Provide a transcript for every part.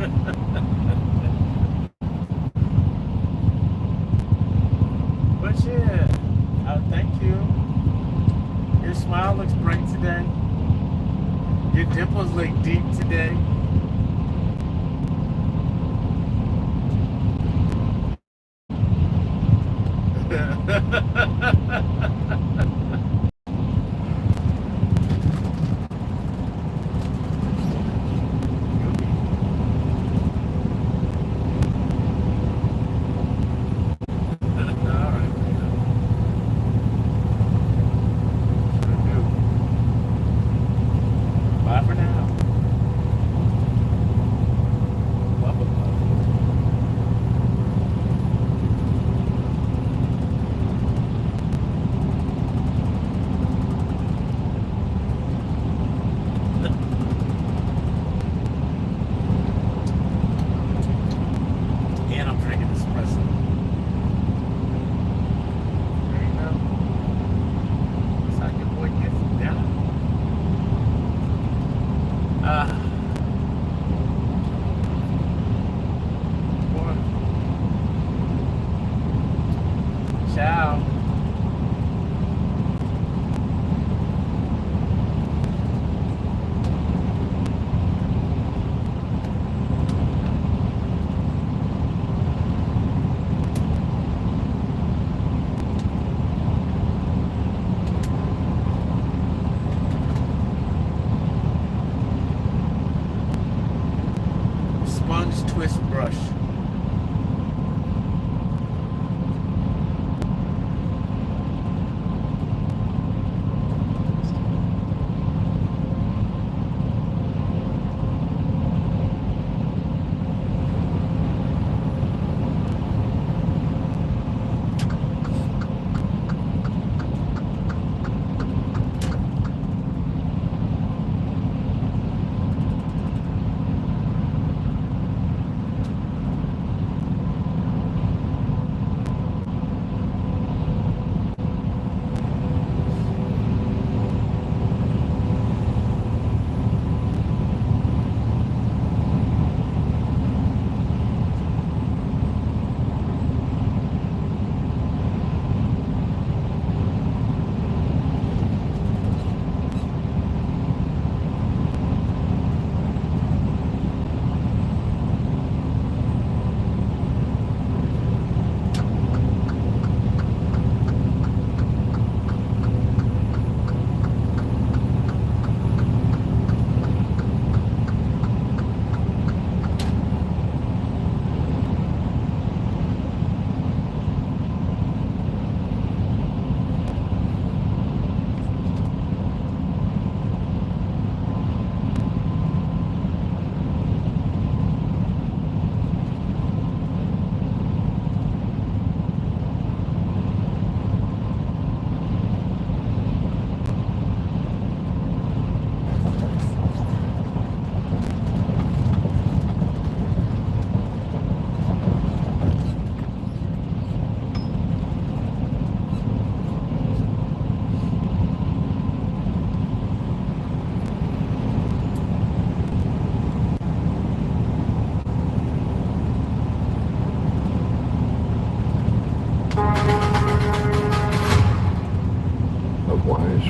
But yeah, thank you. Your smile looks bright today. Your dimples look deep today. Bye for now. And I'm drinking espresso. There you go. That's how your boy gets it down. Boy. Ciao. Sponge twist brush.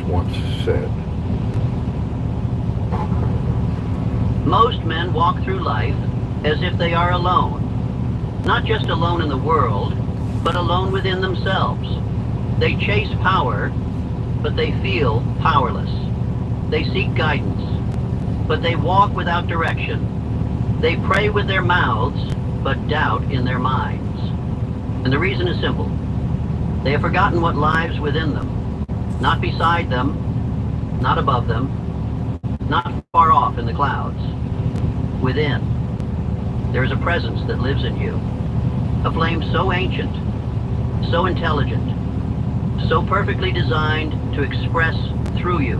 Once said. Most men walk through life as if they are alone. Not just alone in the world, but alone within themselves. They chase power, but they feel powerless. They seek guidance, but they walk without direction. They pray with their mouths, but doubt in their minds. And the reason is simple. They have forgotten what lies within them. Not beside them, not above them, not far off in the clouds. Within, there is a presence that lives in you. A flame so ancient, so intelligent, so perfectly designed to express through you,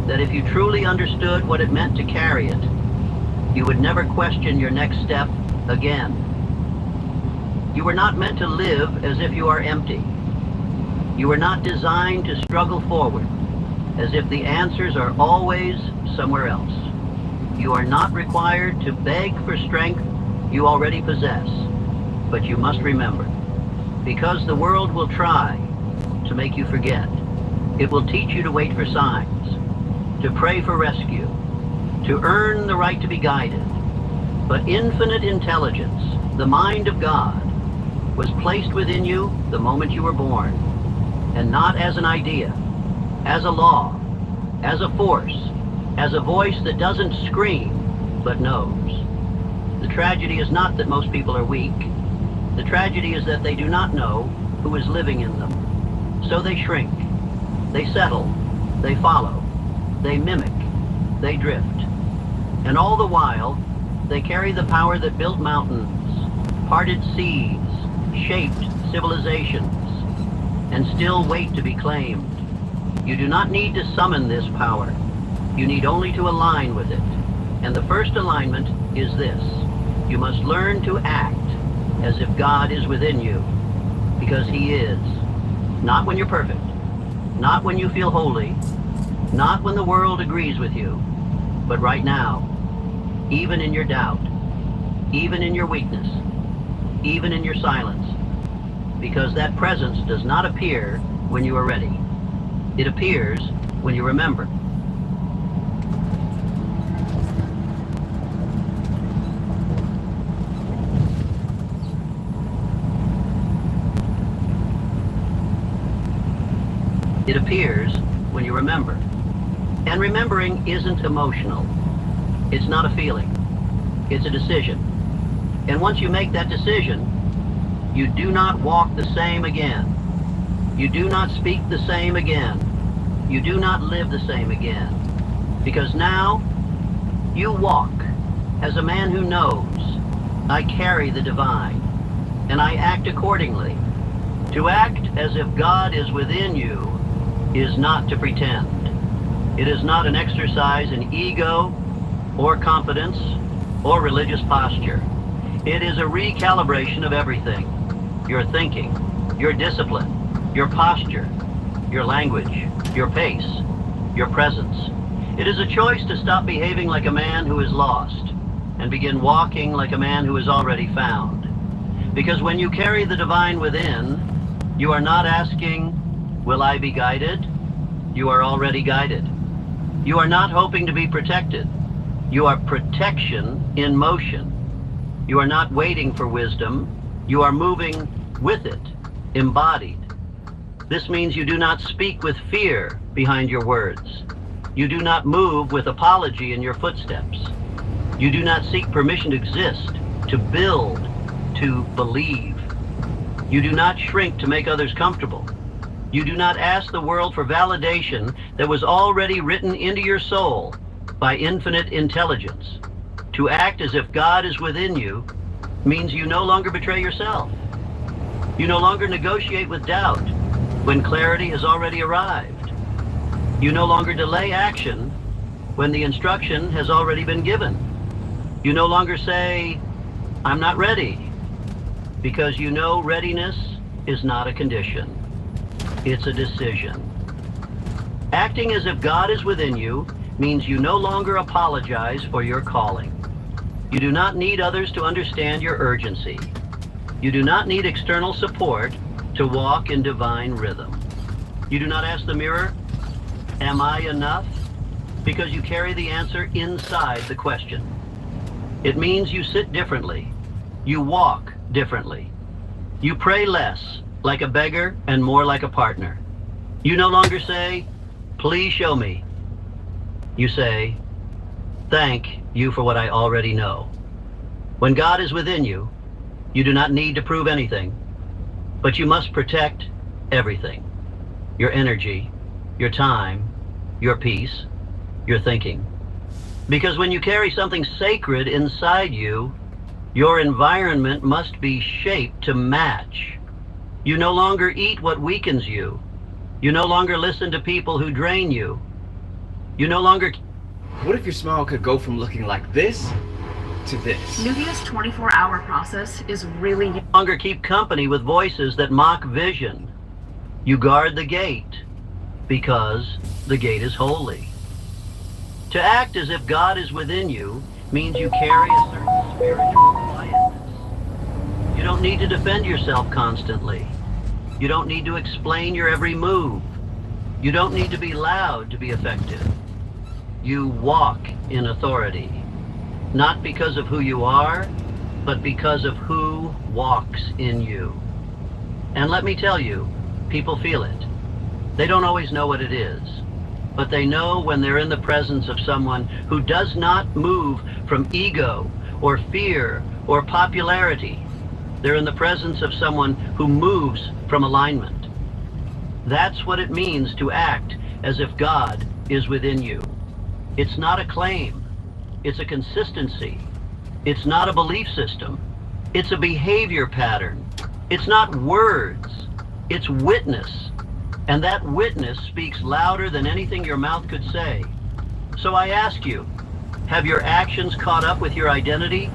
that if you truly understood what it meant to carry it, you would never question your next step again. You were not meant to live as if you are empty. You were not designed to struggle forward, as if the answers are always somewhere else. You are not required to beg for strength you already possess. But you must remember, because the world will try to make you forget, it will teach you to wait for signs, to pray for rescue, to earn the right to be guided. But infinite intelligence, the mind of God, was placed within you the moment you were born, and not as an idea, as a law, as a force, as a voice that doesn't scream, but knows. The tragedy is not that most people are weak. The tragedy is that they do not know who is living in them. So they shrink, they settle, they follow, they mimic, they drift. And all the while, they carry the power that built mountains, parted seas, shaped civilizations, and still wait to be claimed. You do not need to summon this power. You need only to align with it. And the first alignment is this. You must learn to act as if God is within you, because He is. Not when you're perfect, not when you feel holy, not when the world agrees with you, but right now, even in your doubt, even in your weakness, even in your silence, because that presence does not appear when you are ready. It appears when you remember. It appears when you remember. And remembering isn't emotional. It's not a feeling. It's a decision. And once you make that decision, you do not walk the same again. You do not speak the same again. You do not live the same again. Because now, you walk as a man who knows, I carry the divine, and I act accordingly. To act as if God is within you is not to pretend. It is not an exercise in ego or confidence or religious posture. It is a recalibration of everything. Your thinking, your discipline, your posture, your language, your pace, your presence. It is a choice to stop behaving like a man who is lost and begin walking like a man who is already found. Because when you carry the divine within, you are not asking, will I be guided? You are already guided. You are not hoping to be protected. You are protection in motion. You are not waiting for wisdom. You are moving with it, embodied. This means you do not speak with fear behind your words. You do not move with apology in your footsteps. You do not seek permission to exist, to build, to believe. You do not shrink to make others comfortable. You do not ask the world for validation that was already written into your soul by infinite intelligence. To act as if God is within you means you no longer betray yourself. You no longer negotiate with doubt when clarity has already arrived. You no longer delay action when the instruction has already been given. You no longer say, I'm not ready, because you know readiness is not a condition. It's a decision. Acting as if God is within you means you no longer apologize for your calling. You do not need others to understand your urgency. You do not need external support to walk in divine rhythm. You do not ask the mirror, am I enough? Because you carry the answer inside the question. It means you sit differently. You walk differently. You pray less, like a beggar, and more like a partner. You no longer say, please show me. You say, thank you for what I already know. When God is within you, you do not need to prove anything, but you must protect everything. Your energy, your time, your peace, your thinking. Because when you carry something sacred inside you, your environment must be shaped to match. You no longer eat what weakens you. You no longer listen to people who drain you. You no longer... What if your smile could go from looking like this to this? Nuvia's 24-hour process is really... No longer keep company with voices that mock vision. You guard the gate because the gate is holy. To act as if God is within you means you carry a certain spiritual quietness. You don't need to defend yourself constantly. You don't need to explain your every move. You don't need to be loud to be effective. You walk in authority, not because of who you are, but because of who walks in you. And let me tell you, people feel it. They don't always know what it is, but they know when they're in the presence of someone who does not move from ego or fear or popularity. They're in the presence of someone who moves from alignment. That's what it means to act as if God is within you. It's not a claim. It's a consistency. It's not a belief system. It's a behavior pattern. It's not words. It's witness. And that witness speaks louder than anything your mouth could say. So I ask you, have your actions caught up with your identity?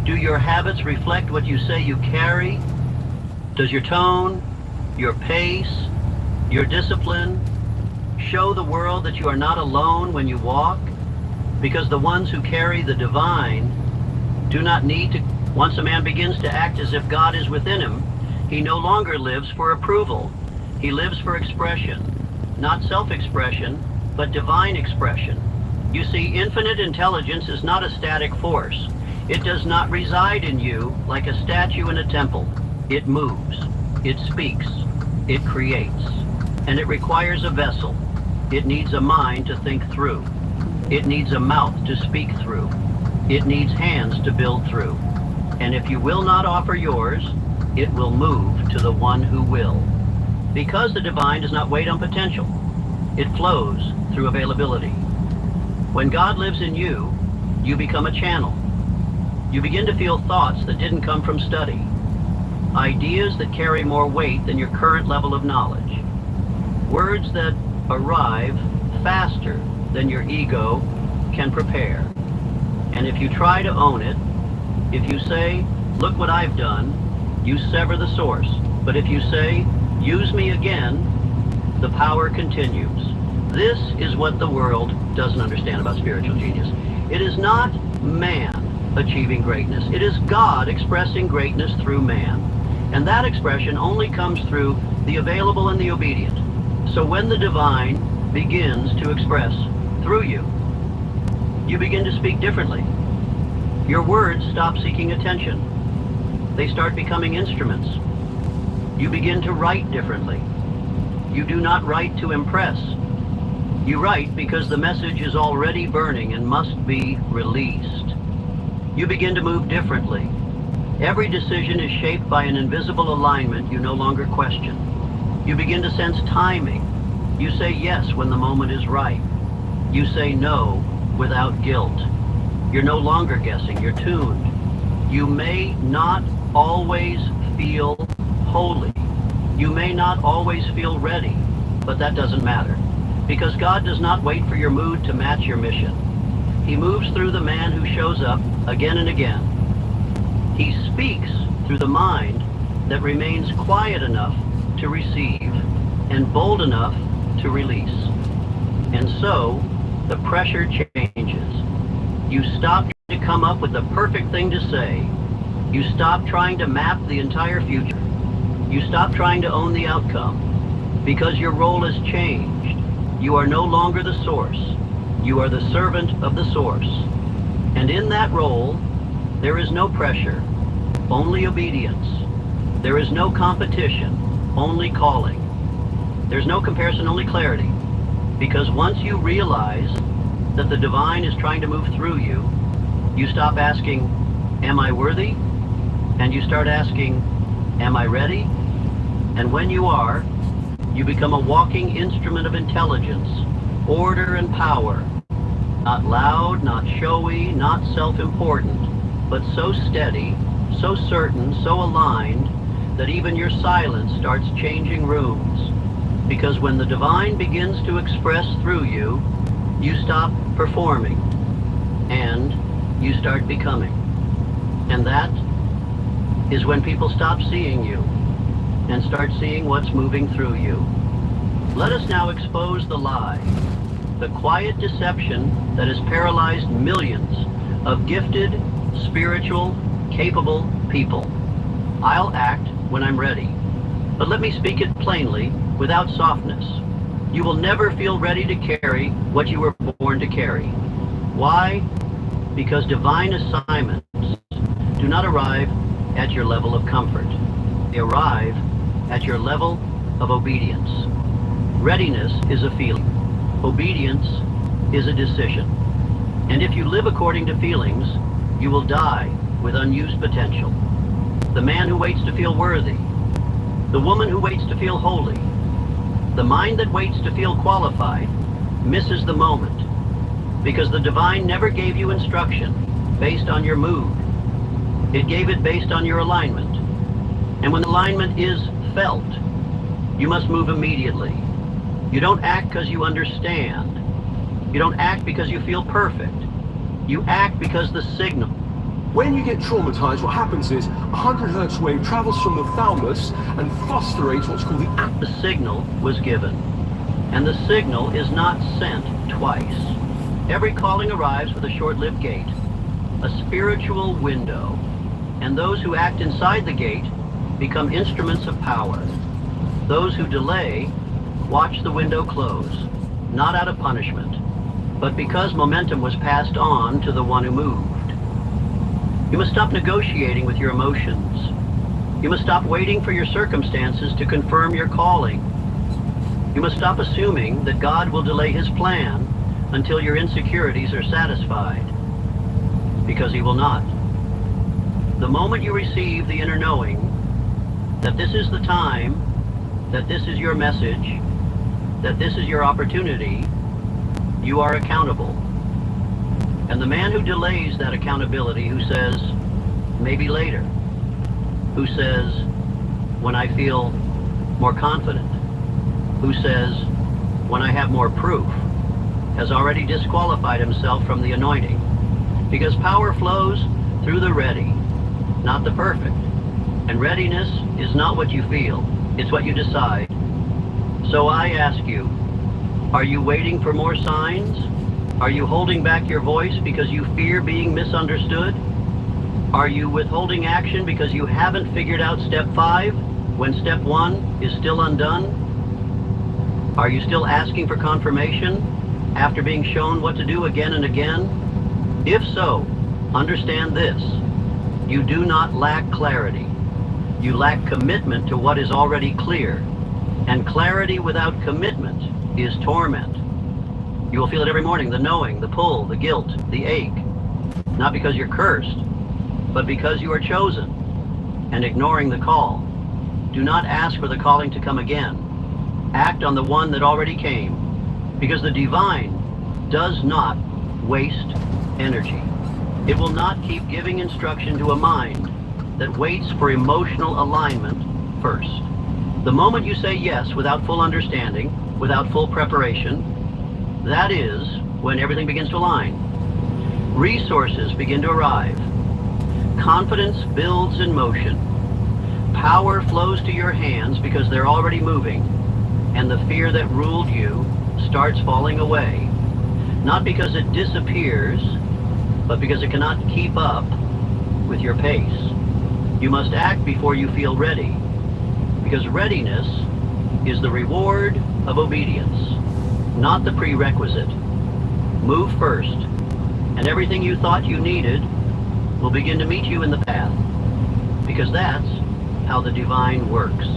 Do your habits reflect what you say you carry? Does your tone, your pace, your discipline show the world that you are not alone when you walk? Because the ones who carry the divine do not need to. Once a man begins to act as if God is within him, he no longer lives for approval. He lives for expression, not self-expression, but divine expression. You see, infinite intelligence is not a static force. It does not reside in you like a statue in a temple. It moves, it speaks, it creates, and it requires a vessel. It needs a mind to think through. It needs a mouth to speak through. It needs hands to build through. And if you will not offer yours, it will move to the one who will. Because the divine does not wait on potential. It flows through availability. When God lives in you, you become a channel. You begin to feel thoughts that didn't come from study. Ideas that carry more weight than your current level of knowledge. Words that arrive faster than your ego can prepare. And if you try to own it, if you say, look what I've done, you sever the source. But if you say, use me again, the power continues. This is what the world doesn't understand about spiritual genius. It is not man achieving greatness. It is God expressing greatness through man. And that expression only comes through the available and the obedient. So when the divine begins to express through you, you begin to speak differently. Your words stop seeking attention. They start becoming instruments. You begin to write differently. You do not write to impress. You write because the message is already burning and must be released. You begin to move differently. Every decision is shaped by an invisible alignment you no longer question. You begin to sense timing. You say yes when the moment is right. You say no without guilt. You're no longer guessing, you're tuned. You may not always feel holy. You may not always feel ready, but that doesn't matter. Because God does not wait for your mood to match your mission. He moves through the man who shows up again and again. He speaks through the mind that remains quiet enough to receive and bold enough to release. And so, the pressure changes. You stop trying to come up with the perfect thing to say. You stop trying to map the entire future. You stop trying to own the outcome because your role has changed. You are no longer the source. You are the servant of the source. And in that role, there is no pressure, only obedience. There is no competition, only calling. There's no comparison, only clarity. Because once you realize that the divine is trying to move through you, you stop asking, am I worthy? And you start asking, am I ready? And when you are, you become a walking instrument of intelligence, order and power. Not loud, not showy, not self-important, but so steady, so certain, so aligned, that even your silence starts changing rooms. Because when the divine begins to express through you, you stop performing, and you start becoming. And that is when people stop seeing you and start seeing what's moving through you. Let us now expose the lie. the quiet deception that has paralyzed millions of gifted, spiritual, capable people. I'll act when I'm ready. But let me speak it plainly, without softness. You will never feel ready to carry what you were born to carry. Why? Because divine assignments do not arrive at your level of comfort. They arrive at your level of obedience. Readiness is a feeling. Obedience is a decision. And if you live according to feelings, you will die with unused potential. The man who waits to feel worthy, the woman who waits to feel holy, the mind that waits to feel qualified misses the moment, because the divine never gave you instruction based on your mood. It gave it based on your alignment. And when alignment is felt, you must move immediately. You don't act because you understand. You don't act because you feel perfect. You act because the signal. When you get traumatized, what happens is a 100 hertz wave travels from the thalamus and phosphorates what's called the signal was given. And the signal is not sent twice. Every calling arrives with a short-lived gate, a spiritual window. And those who act inside the gate become instruments of power. Those who delay watch the window close, not out of punishment, but because momentum was passed on to the one who moved. You must stop negotiating with your emotions. You must stop waiting for your circumstances to confirm your calling. You must stop assuming that God will delay his plan until your insecurities are satisfied, because he will not. The moment you receive the inner knowing that this is the time, that this is your message, that this is your opportunity, you are accountable. And the man who delays that accountability, who says, maybe later, who says, when I feel more confident, who says, when I have more proof, has already disqualified himself from the anointing. Because power flows through the ready, not the perfect. And readiness is not what you feel, it's what you decide. So I ask you, are you waiting for more signs? Are you holding back your voice because you fear being misunderstood? Are you withholding action because you haven't figured out step 5 when step 1 is still undone? Are you still asking for confirmation after being shown what to do again and again? If so, understand this. You do not lack clarity. You lack commitment to what is already clear. And clarity without commitment is torment. You will feel it every morning, the knowing, the pull, the guilt, the ache. Not because you're cursed, but because you are chosen and ignoring the call. Do not ask for the calling to come again. Act on the one that already came, because the divine does not waste energy. It will not keep giving instruction to a mind that waits for emotional alignment first. The moment you say yes without full understanding, without full preparation, that is when everything begins to align. Resources begin to arrive. Confidence builds in motion. Power flows to your hands because they're already moving, and the fear that ruled you starts falling away. Not because it disappears, but because it cannot keep up with your pace. You must act before you feel ready, because readiness is the reward of obedience, not the prerequisite. Move first, and everything you thought you needed will begin to meet you in the path, because that's how the divine works.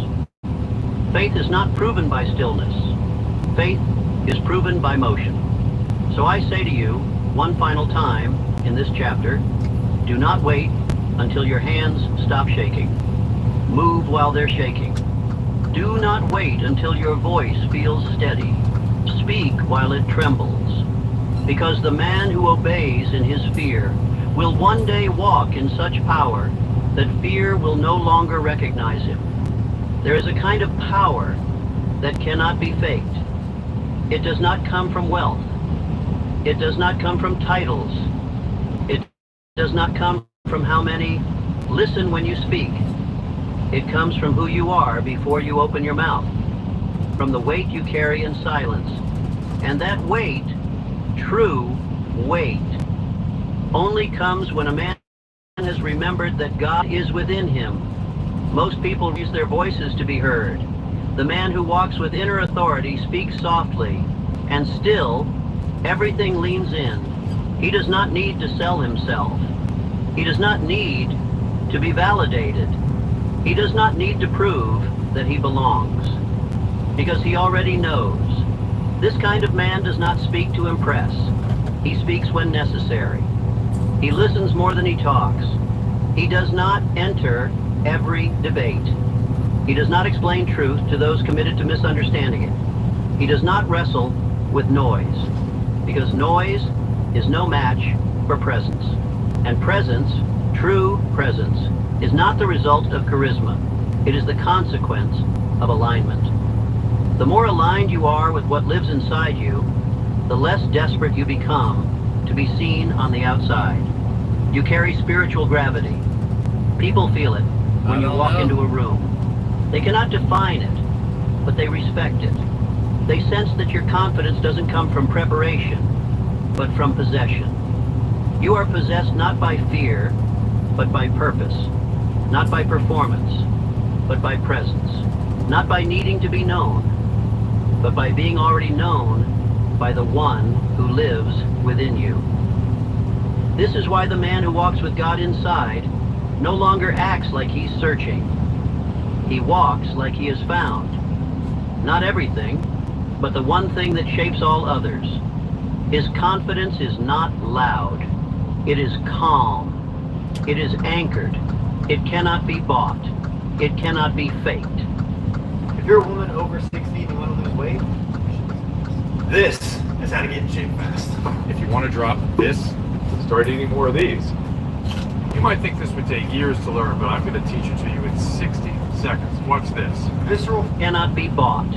Faith is not proven by stillness. Faith is proven by motion. So I say to you, one final time in this chapter, do not wait until your hands stop shaking. Move while they're shaking. Do not wait until your voice feels steady. Speak while it trembles. Because the man who obeys in his fear will one day walk in such power that fear will no longer recognize him. There is a kind of power that cannot be faked. It does not come from wealth. It does not come from titles. It does not come from how many listen when you speak. It comes from who you are before you open your mouth, from the weight you carry in silence, And that weight, true weight, only comes when a man has remembered that God is within him. Most people use their voices to be heard. The man who walks with inner authority speaks softly, and still, everything leans in. He does not need to sell himself. He does not need to be validated. He does not need to prove that he belongs, because he already knows. This kind of man does not speak to impress. He speaks when necessary. He listens more than he talks. He does not enter every debate. He does not explain truth to those committed to misunderstanding it. He does not wrestle with noise, because noise is no match for presence. And presence, true presence, is not the result of charisma. It is the consequence of alignment. The more aligned you are with what lives inside you, the less desperate you become to be seen on the outside. You carry spiritual gravity. People feel it when you walk into a room. They cannot define it, but they respect it. They sense that your confidence doesn't come from preparation, but from possession. You are possessed not by fear, but by purpose. Not by performance, but by presence. Not by needing to be known, but by being already known by the one who lives within you. This is why the man who walks with God inside no longer acts like he's searching. He walks like he is found. Not everything, but the one thing that shapes all others. His confidence is not loud. It is calm. It is anchored. It cannot be bought. It cannot be faked. If you're a woman over 60 and you want to lose weight, this is how to get in shape fast. If you want to drop this, start eating more of these. You might think this would take years to learn, but I'm going to teach it to you in 60 seconds. Watch this. Visceral Cannot be bought.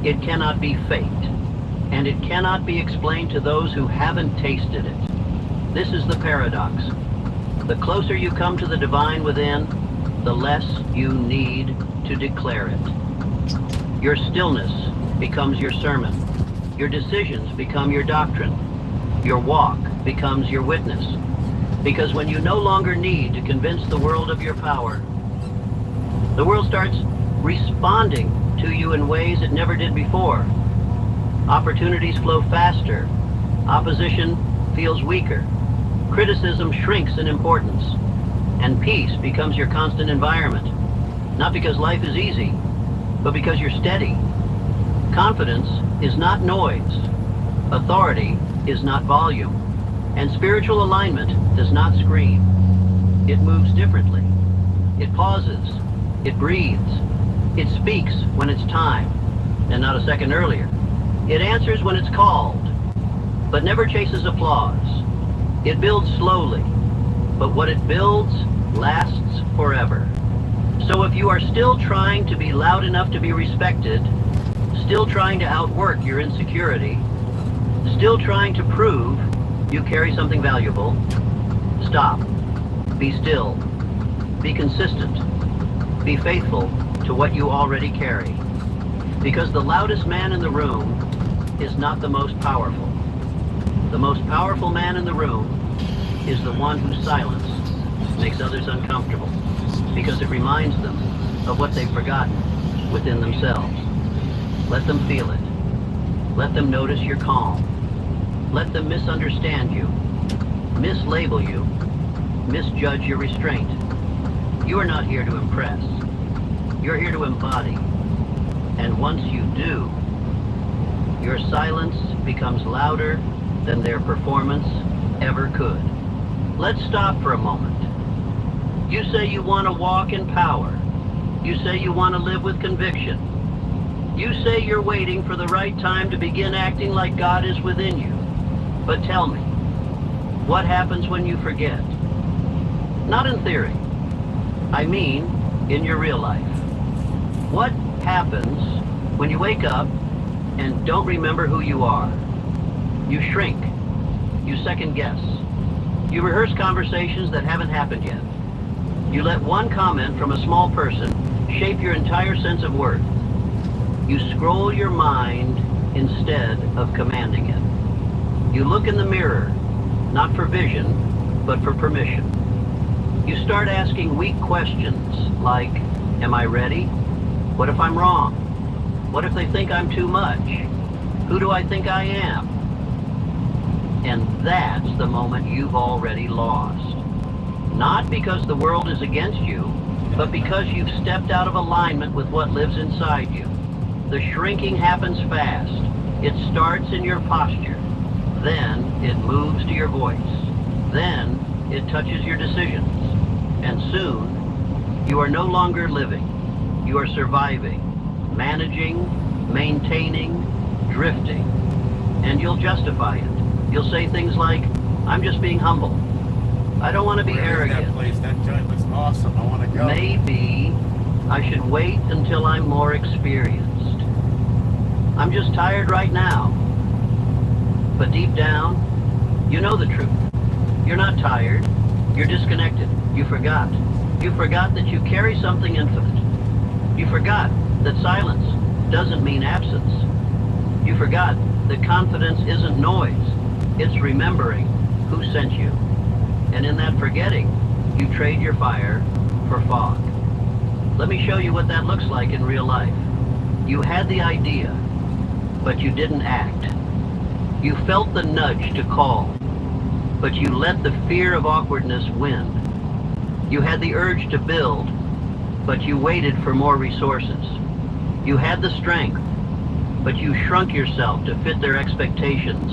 It cannot be faked. And it cannot be explained to those who haven't tasted it. This is the paradox. The closer you come to the divine within, the less you need to declare it. Your stillness becomes your sermon. Your decisions become your doctrine. Your walk becomes your witness. Because when you no longer need to convince the world of your power, the world starts responding to you in ways it never did before. Opportunities flow faster. Opposition feels weaker. Criticism shrinks in importance. And peace becomes your constant environment. Not because life is easy, but because you're steady. Confidence is not noise. Authority is not volume. And spiritual alignment does not scream. It moves differently. It pauses. It breathes. It speaks when it's time, and not a second earlier. It answers when it's called, but never chases applause. It builds slowly, but what it builds lasts forever. So if you are still trying to be loud enough to be respected, still trying to outwork your insecurity, still trying to prove you carry something valuable, stop. Be still. Be consistent. Be faithful to what you already carry. Because the loudest man in the room is not the most powerful. The most powerful man in the room is the one whose silence makes others uncomfortable, because it reminds them of what they've forgotten within themselves. Let them feel it. Let them notice your calm. Let them misunderstand you, mislabel you, misjudge your restraint. You are not here to impress. You're here to embody. And once you do, your silence becomes louder than their performance ever could. Let's stop for a moment. You say you want to walk in power. You say you want to live with conviction. You say you're waiting for the right time to begin acting like God is within you. But tell me, what happens when you forget? Not in theory. I mean, in your real life. What happens when you wake up and don't remember who you are? You shrink. You second guess. You rehearse conversations that haven't happened yet. You let one comment from a small person shape your entire sense of worth. You scroll your mind instead of commanding it. You look in the mirror, not for vision, but for permission. You start asking weak questions like, am I ready? What if I'm wrong? What if they think I'm too much? Who do I think I am? And that's the moment you've already lost. Not because the world is against you, but because you've stepped out of alignment with what lives inside you. The shrinking happens fast. It starts in your posture. Then it moves to your voice. Then it touches your decisions. And soon, you are no longer living. You are surviving, managing, maintaining, drifting. And you'll justify it. You'll say things like, I'm just being humble. I don't want to be arrogant. That place, that joint was awesome. I want to go. Maybe I should wait until I'm more experienced. I'm just tired right now. But deep down, you know the truth. You're not tired. You're disconnected. You forgot. You forgot that you carry something infinite. You forgot that silence doesn't mean absence. You forgot that confidence isn't noise. It's remembering who sent you. And in that forgetting, you trade your fire for fog. Let me show you what that looks like in real life. You had the idea, but you didn't act. You felt the nudge to call, but you let the fear of awkwardness win. You had the urge to build, but you waited for more resources. You had the strength, but you shrunk yourself to fit their expectations.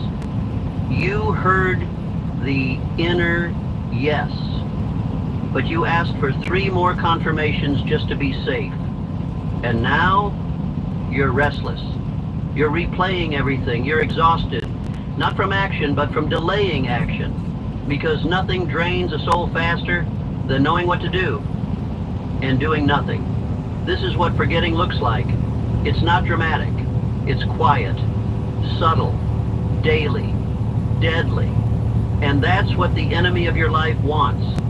You heard the inner yes, but you asked for 3 more confirmations just to be safe. And now, you're restless. You're replaying everything. You're exhausted, not from action, but from delaying action, because nothing drains a soul faster than knowing what to do and doing nothing. This is what forgetting looks like. It's not dramatic. It's quiet, subtle, daily, deadly. And that's what the enemy of your life wants.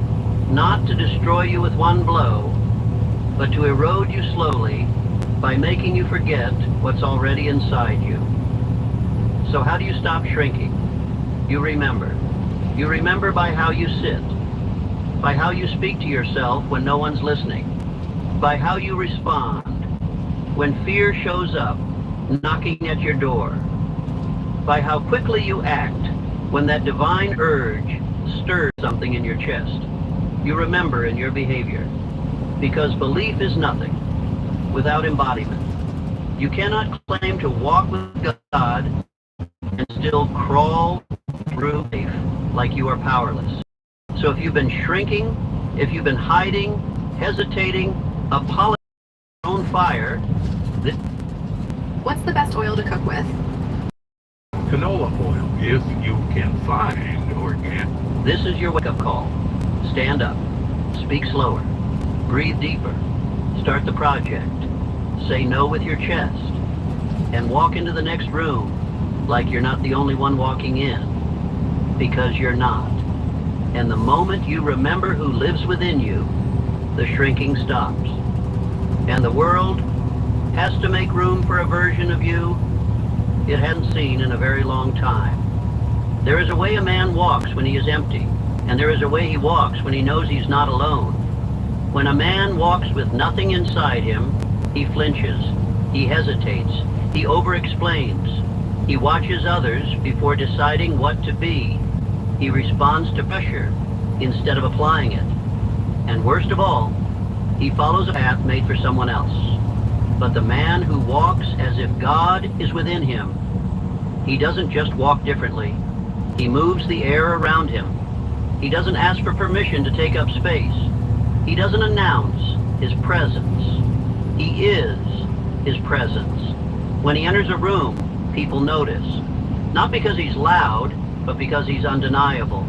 Not to destroy you with one blow, but to erode you slowly by making you forget what's already inside you. So how do you stop shrinking? You remember. You remember by how you sit, by how you speak to yourself when no one's listening, by how you respond when fear shows up knocking at your door, by how quickly you act when that divine urge stirs something in your chest. You remember in your behavior, because belief is nothing without embodiment. You cannot claim to walk with God and still crawl through life like you are powerless. So if you've been shrinking, if you've been hiding, hesitating, apologizing for your own fire, What's the best oil to cook with? Canola oil, if you can find organic. this is your wake-up call. Stand up, speak slower, breathe deeper, start the project, say no with your chest, and walk into the next room like you're not the only one walking in, because you're not. And the moment you remember who lives within you, the shrinking stops. And the world has to make room for a version of you it hadn't seen in a very long time. There is a way a man walks when he is empty, and there is a way he walks when he knows he's not alone. When a man walks with nothing inside him, he flinches, he hesitates, he over-explains, he watches others before deciding what to be. He responds to pressure instead of applying it. And worst of all, he follows a path made for someone else. But the man who walks as if God is within him, he doesn't just walk differently. He moves the air around him. He doesn't ask for permission to take up space. He doesn't announce his presence. He is his presence. When he enters a room, people notice. Not because he's loud, but because he's undeniable.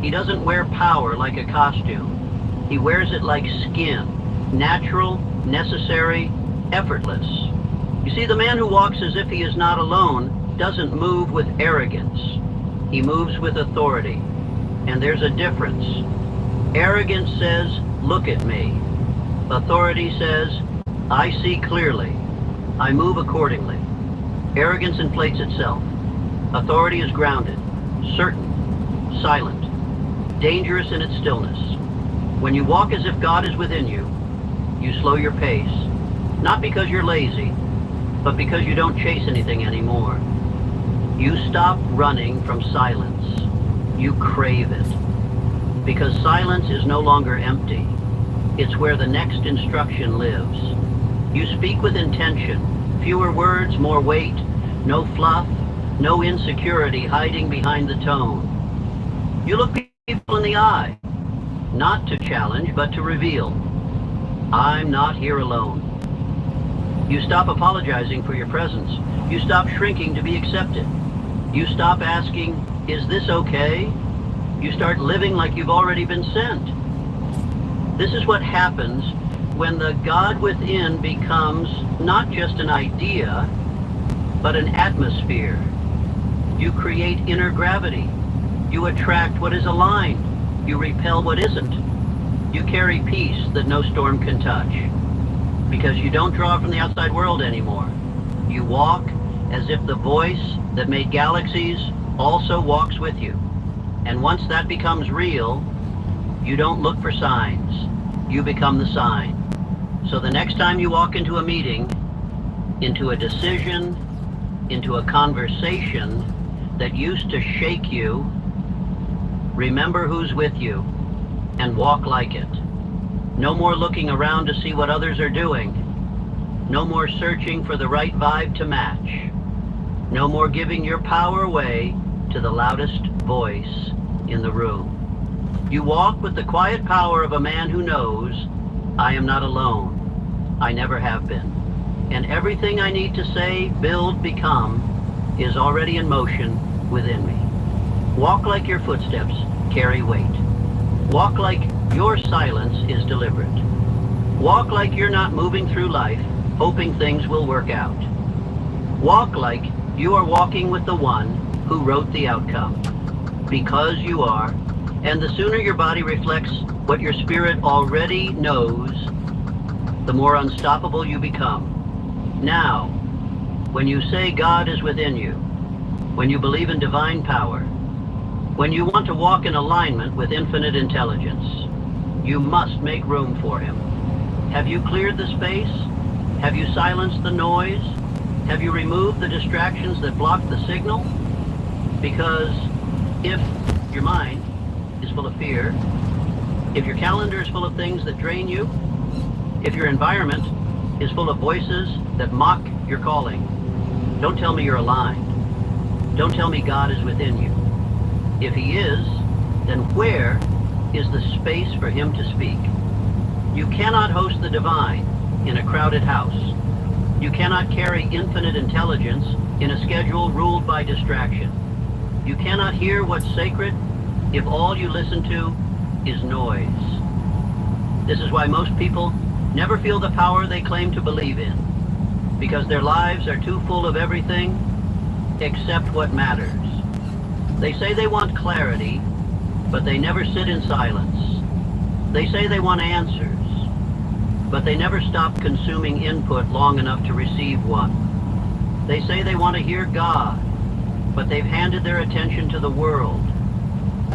He doesn't wear power like a costume. He wears it like skin, natural, necessary, effortless. You see, the man who walks as if he is not alone doesn't move with arrogance. He moves with authority. And there's a difference. Arrogance says, look at me. Authority says, I see clearly. I move accordingly. Arrogance inflates itself. Authority is grounded, certain, silent, dangerous in its stillness. When you walk as if God is within you, you slow your pace, not because you're lazy, but because you don't chase anything anymore. You stop running from silence. You crave it. Because silence is no longer empty. It's where the next instruction lives. You speak with intention. Fewer words, more weight. No fluff. No insecurity hiding behind the tone. You look people in the eye. Not to challenge, but to reveal. I'm not here alone. You stop apologizing for your presence. You stop shrinking to be accepted. You stop asking, is this okay? You start living like you've already been sent. This is what happens when the God within becomes not just an idea, but an atmosphere. You create inner gravity. You attract what is aligned. You repel what isn't. You carry peace that no storm can touch. Because you don't draw from the outside world anymore. You walk as if the voice that made galaxies also walks with you. And once that becomes real, you don't look for signs. You become the sign. So the next time you walk into a meeting, into a decision, into a conversation that used to shake you, remember who's with you and walk like it. No more looking around to see what others are doing. No more searching for the right vibe to match. No more giving your power away to the loudest voice in the room. You walk with the quiet power of a man who knows, I am not alone. I never have been. And everything I need to say, build, become, is already in motion within me. Walk like your footsteps carry weight. Walk like your silence is deliberate. Walk like you're not moving through life, hoping things will work out. Walk like you are walking with the one who wrote the outcome. Because you are, and the sooner your body reflects what your spirit already knows, the more unstoppable you become. Now, when you say God is within you, when you believe in divine power, when you want to walk in alignment with infinite intelligence, you must make room for him. Have you cleared the space? Have you silenced the noise? Have you removed the distractions that block the signal? Because if your mind is full of fear, if your calendar is full of things that drain you, if your environment is full of voices that mock your calling, don't tell me you're aligned. Don't tell me God is within you. If he is, then where is the space for him to speak? You cannot host the divine in a crowded house. You cannot carry infinite intelligence in a schedule ruled by distraction. You cannot hear what's sacred if all you listen to is noise. This is why most people never feel the power they claim to believe in, because their lives are too full of everything except what matters. They say they want clarity, but they never sit in silence. They say they want answers, but they never stop consuming input long enough to receive one. They say they want to hear God, but they've handed their attention to the world.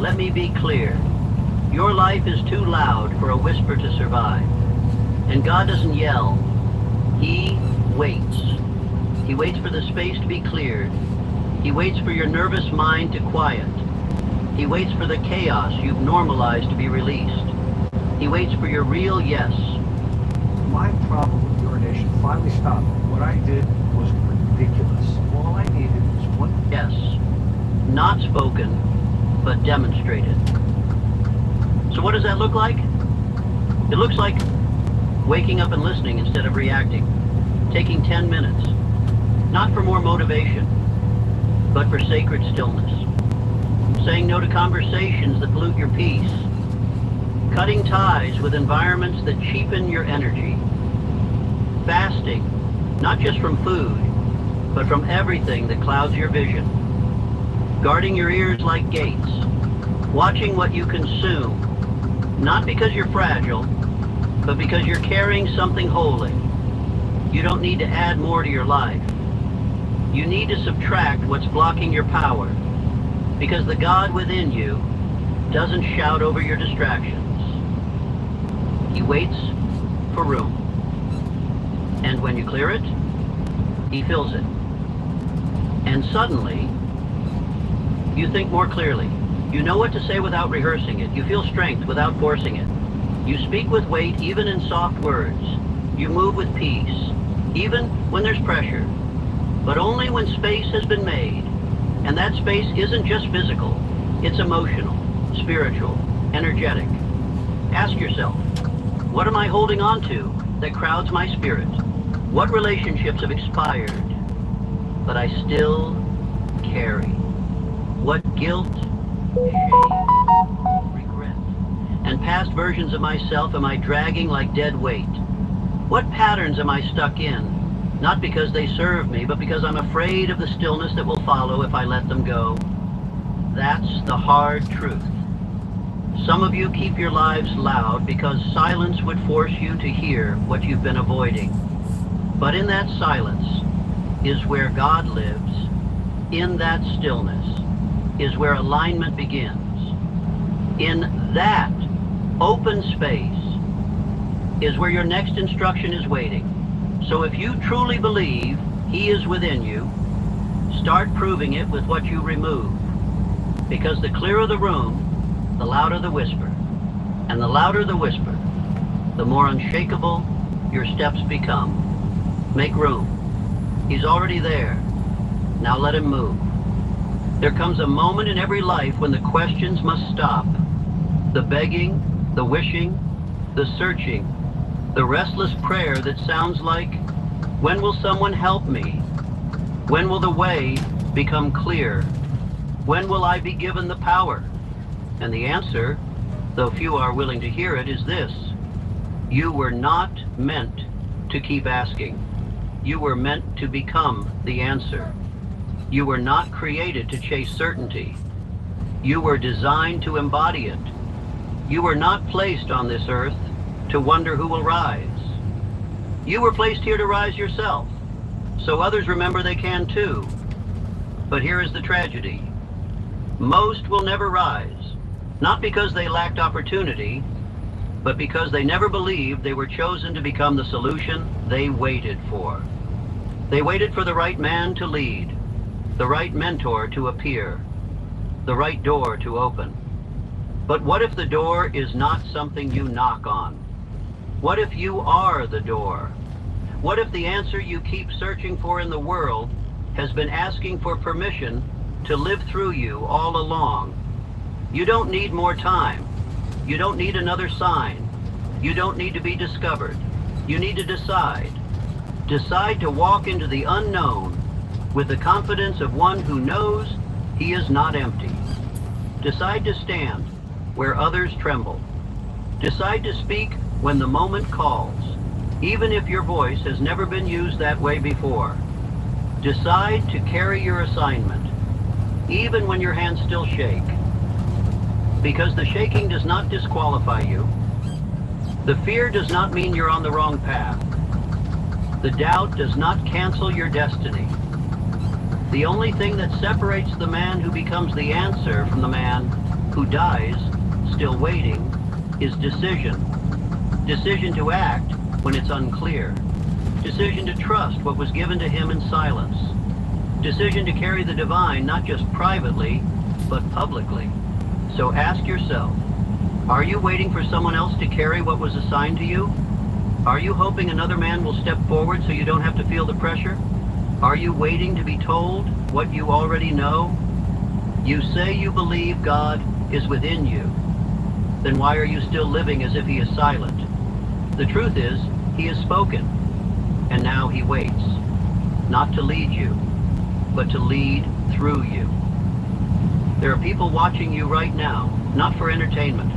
Let me be clear. Your life is too loud for a whisper to survive. And God doesn't yell. He waits. He waits for the space to be cleared. He waits for your nervous mind to quiet. He waits for the chaos you've normalized to be released. He waits for your real yes. My problem with urination finally stopped. What I did was ridiculous. All I needed was one yes. Not spoken, but demonstrated. So what does that look like? It looks like waking up and listening instead of reacting. Taking 10 minutes. Not for more motivation, but for sacred stillness. Saying no to conversations that pollute your peace. Cutting ties with environments that cheapen your energy. Fasting, not just from food, but from everything that clouds your vision. Guarding your ears like gates. Watching what you consume, not because you're fragile, but because you're carrying something holy. You don't need to add more to your life. You need to subtract what's blocking your power, because the God within you doesn't shout over your distractions. He waits for room. And when you clear it, he fills it. And suddenly, you think more clearly. You know what to say without rehearsing it. You feel strength without forcing it. You speak with weight even in soft words. You move with peace, even when there's pressure. But only when space has been made. And that space isn't just physical. It's emotional, spiritual, energetic. Ask yourself, what am I holding on to that crowds my spirit? What relationships have expired, but I still carry? What guilt, shame, regret, and past versions of myself am I dragging like dead weight? What patterns am I stuck in? Not because they serve me, but because I'm afraid of the stillness that will follow if I let them go. That's the hard truth. Some of you keep your lives loud because silence would force you to hear what you've been avoiding. But in that silence is where God lives. In that stillness is where alignment begins. In that open space is where your next instruction is waiting. So if you truly believe he is within you, start proving it with what you remove. Because the clearer the room, the louder the whisper. And the louder the whisper, the more unshakable your steps become. Make room. He's already there. Now let him move. There comes a moment in every life when the questions must stop. The begging, the wishing, the searching, the restless prayer that sounds like, when will someone help me? When will the way become clear? When will I be given the power? And the answer, though few are willing to hear it, is this. You were not meant to keep asking. You were meant to become the answer. You were not created to chase certainty. You were designed to embody it. You were not placed on this earth to wonder who will rise. You were placed here to rise yourself, so others remember they can too. But here is the tragedy. Most will never rise, not because they lacked opportunity, but because they never believed they were chosen to become the solution they waited for. They waited for the right man to lead, the right mentor to appear, the right door to open. But what if the door is not something you knock on? What if you are the door? What if the answer you keep searching for in the world has been asking for permission to live through you all along? You don't need more time. You don't need another sign. You don't need to be discovered. You need to decide. Decide to walk into the unknown with the confidence of one who knows he is not empty. Decide to stand where others tremble. Decide to speak when the moment calls, even if your voice has never been used that way before. Decide to carry your assignment, even when your hands still shake. Because the shaking does not disqualify you. The fear does not mean you're on the wrong path. The doubt does not cancel your destiny. The only thing that separates the man who becomes the answer from the man who dies, still waiting, is decision. Decision to act when it's unclear. Decision to trust what was given to him in silence. Decision to carry the divine not just privately, but publicly. So ask yourself, are you waiting for someone else to carry what was assigned to you? Are you hoping another man will step forward so you don't have to feel the pressure? Are you waiting to be told what you already know? You say you believe God is within you. Then why are you still living as if he is silent? The truth is, he has spoken, and now he waits, not to lead you, but to lead through you. There are people watching you right now, not for entertainment,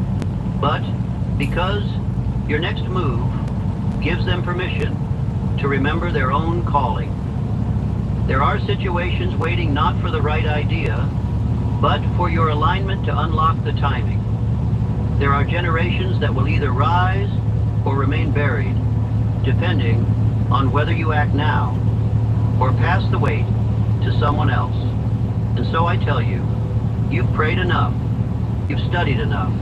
but because your next move gives them permission to remember their own calling. There are situations waiting not for the right idea, but for your alignment to unlock the timing. There are generations that will either rise or remain buried, depending on whether you act now or pass the wait to someone else. And so I tell you, you've prayed enough, you've studied enough,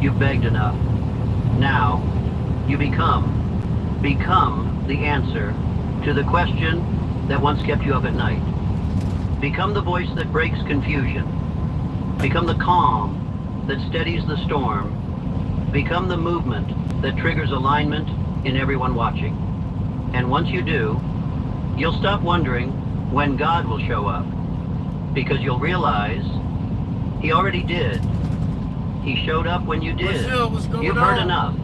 you've begged enough. Now, you become the answer to the question that once kept you up at night. Become the voice that breaks confusion. Become the calm that steadies the storm. Become the movement that triggers alignment in everyone watching. And once you do, you'll stop wondering when God will show up, because you'll realize he already did. He showed up when you did. What's going You've on? heard enough.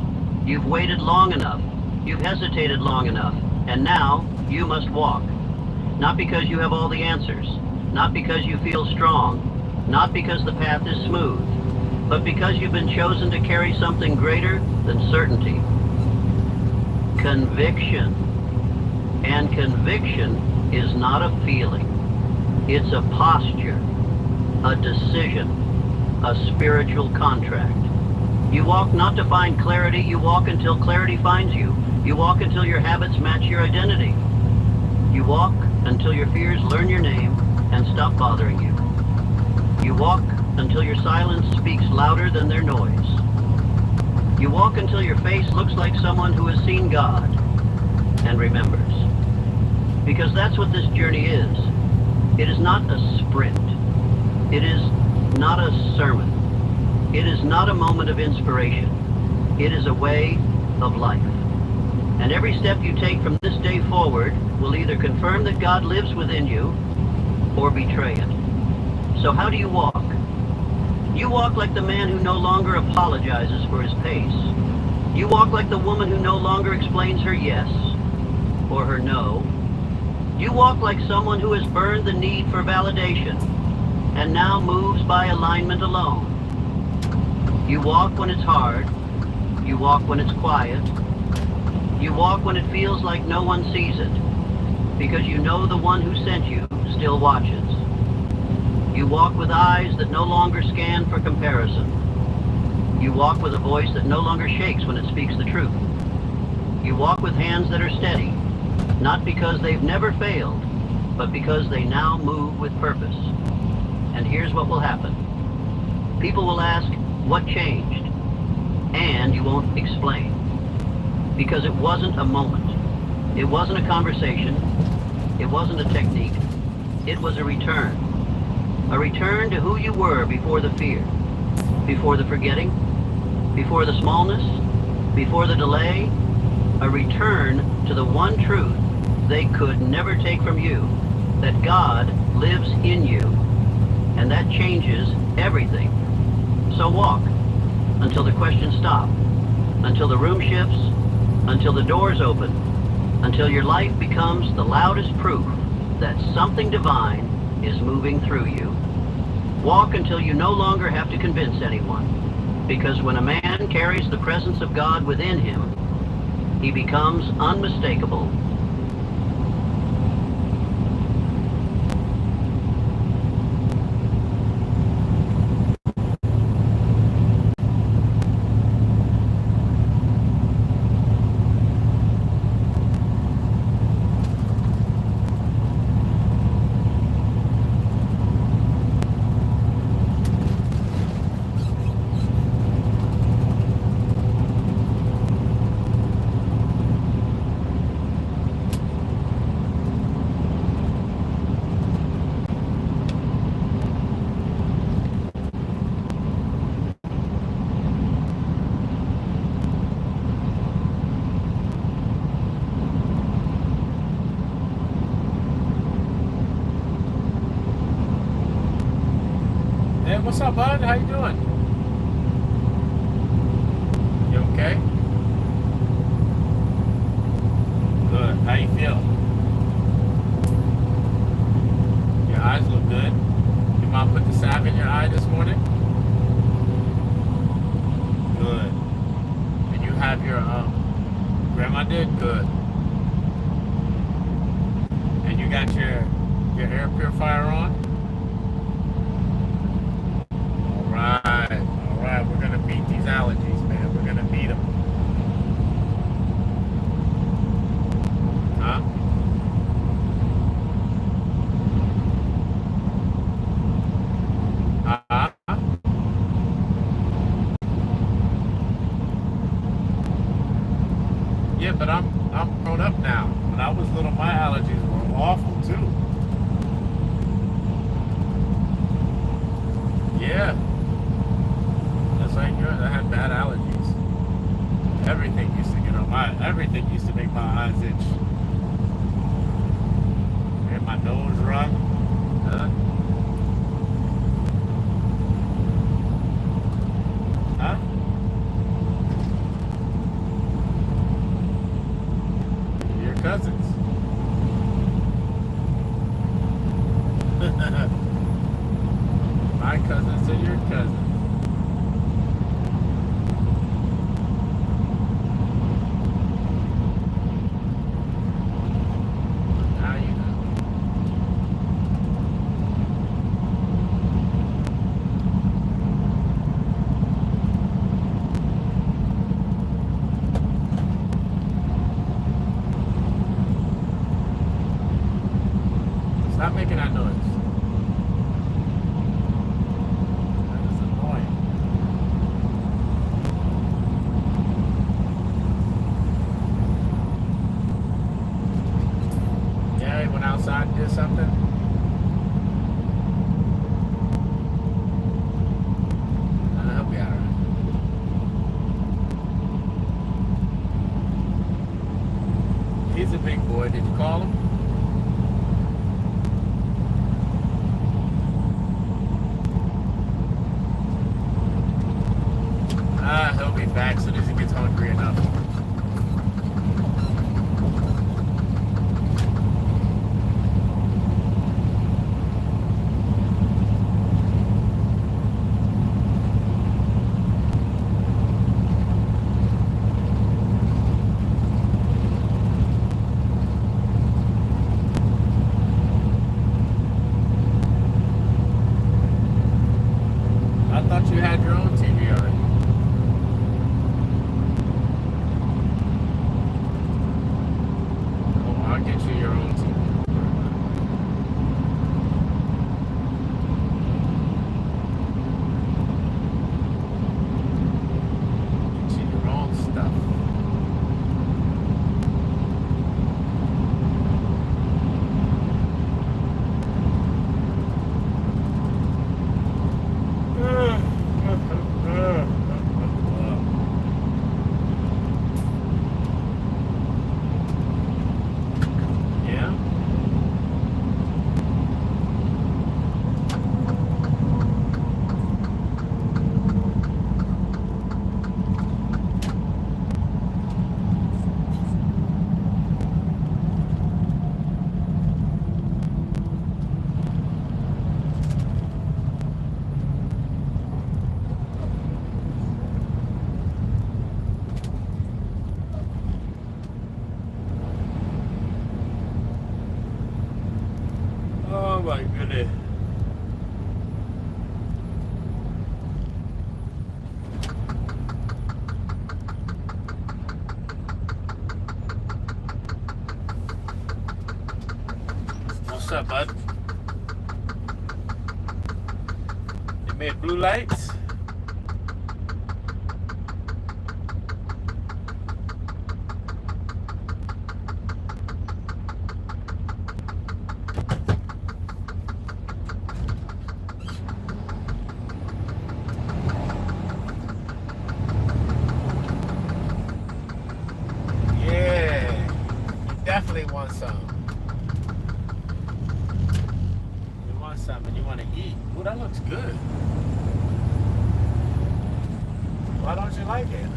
You've waited long enough. You've hesitated long enough. And now you must walk. Not because you have all the answers. Not because you feel strong. Not because the path is smooth. But because you've been chosen to carry something greater than certainty. Conviction. And conviction is not a feeling. It's a posture, a decision, a spiritual contract. You walk not to find clarity, you walk until clarity finds you. You walk until your habits match your identity. You walk until your fears learn your name and stop bothering you. You walk until your silence speaks louder than their noise. You walk until your face looks like someone who has seen God and remembers. Because that's what this journey is. It is not a sprint. It is not a sermon. It is not a moment of inspiration. It is a way of life. And every step you take from this day forward will either confirm that God lives within you or betray it. So how do you walk? You walk like the man who no longer apologizes for his pace. You walk like the woman who no longer explains her yes or her no. You walk like someone who has burned the need for validation and now moves by alignment alone. You walk when it's hard. You walk when it's quiet. You walk when it feels like no one sees it, because you know the one who sent you still watches. You walk with eyes that no longer scan for comparison. You walk with a voice that no longer shakes when it speaks the truth. You walk with hands that are steady, not because they've never failed, but because they now move with purpose. And here's what will happen. People will ask, what changed? And you won't explain. Because it wasn't a moment. It wasn't a conversation. It wasn't a technique. It was a return. A return to who you were before the fear, before the forgetting, before the smallness, before the delay. A return to the one truth they could never take from you, that God lives in you. And that changes everything. So walk until the questions stop, until the room shifts, until the doors open, until your life becomes the loudest proof that something divine is moving through you. Walk until you no longer have to convince anyone, because when a man carries the presence of God within him, he becomes unmistakable. Hey, what's up, bud? How you doing? You okay? Good. How you feel? Your eyes look good. Your mom put the salve in your eye this morning? Good. And you have your, grandma did? Good. And you got your air purifier on? Alright, we're gonna beat these allergies, man. We're gonna beat them. Huh? Yeah, but I'm grown up now. When I was little, my allergies were awful too. Yeah. That's like yours. I had bad allergies. Everything used to get on everything used to make my eyes itch. And my nose run. Huh? Your cousins. My cousins are your cousins. Now you know. Stop making that noise. That is annoying. Gary went outside and did something. He'll be alright. He's a big boy. Did you call him? He'll be back as soon as he gets hungry enough. I thought you had your own TV already. I'll get you your own TV. Get you your own stuff. Yeah. Oh my goodness. What's up, bud? They made blue lights? Definitely want some. You want some and you want to eat. Ooh, that looks good. Why don't you like it?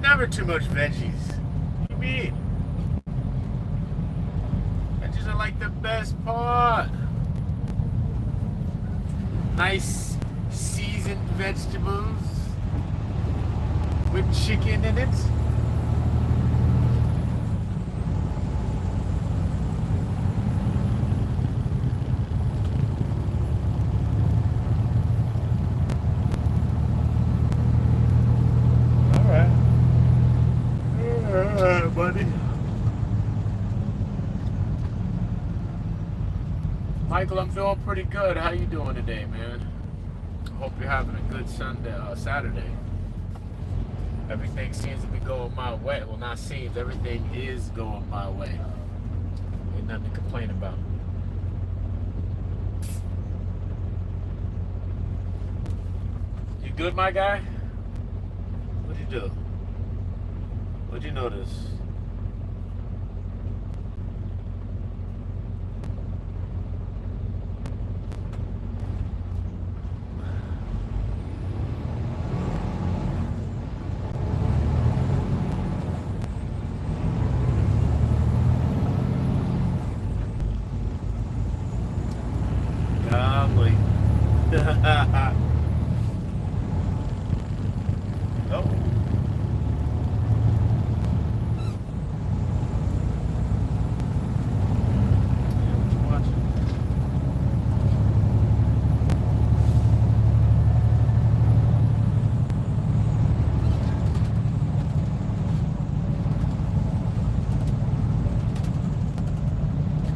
Never too much veggies. What do you mean? Veggies are like the best part. Nice seasoned vegetables with chicken in it. All right, buddy. Michael, I'm feeling pretty good. How you doing today, man? Hope you're having a good Saturday. Everything seems to be going my way. Well, not seems. Everything is going my way. Ain't nothing to complain about. You good, my guy? What'd you do? What'd you notice?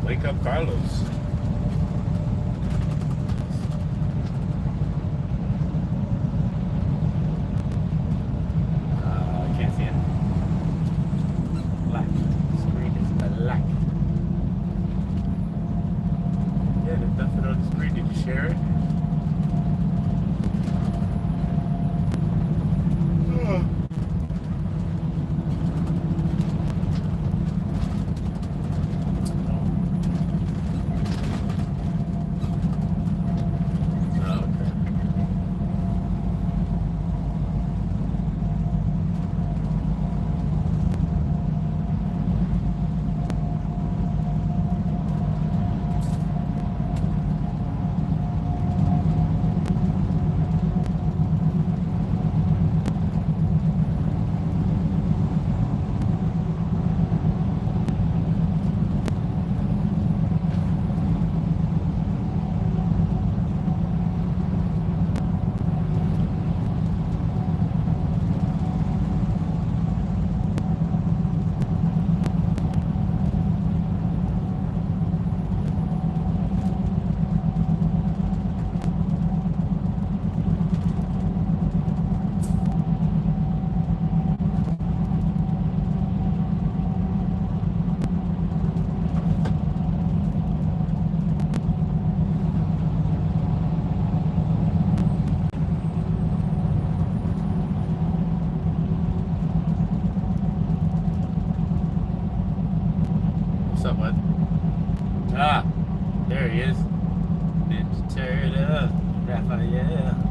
Wake up, Carlos. I can't see it. Black. The screen is black. Yeah, there's nothing on the screen. Did you share it? What's up, bud? Ah, there he is. Ninja Turtle, Raphael.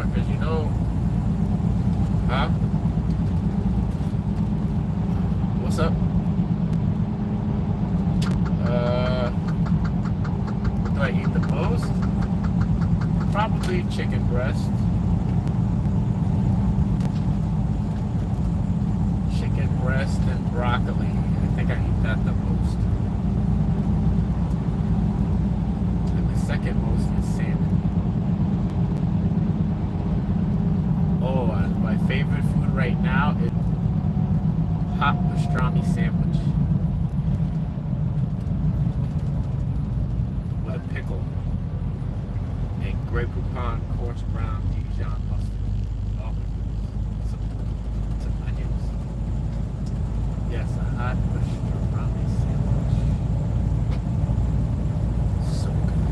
truckers, you know. Huh? What's up? What do I eat the most? Probably chicken breast. Chicken breast and broccoli. I think I eat that the most. And the second most is salmon. Oh, and my favorite food right now is hot pastrami sandwich with a pickle and Grey Poupon coarse brown Dijon mustard. Oh, some onions. Yes, a hot pastrami sandwich. So good.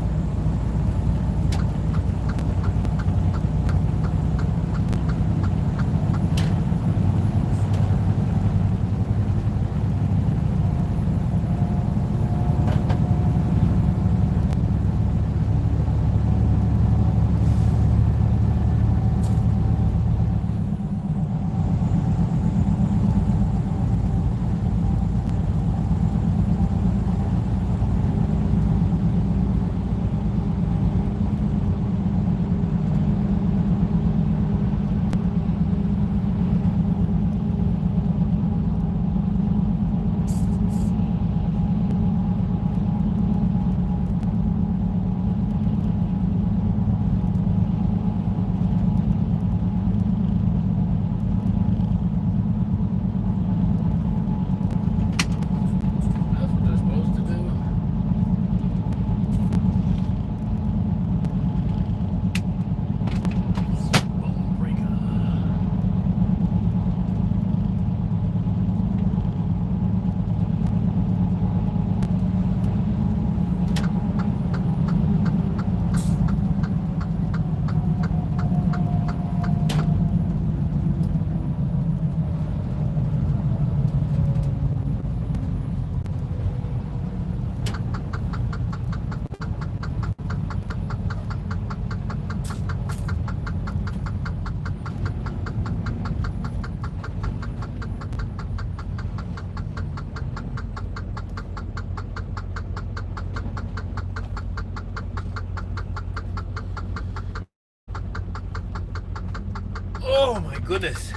Oh my goodness.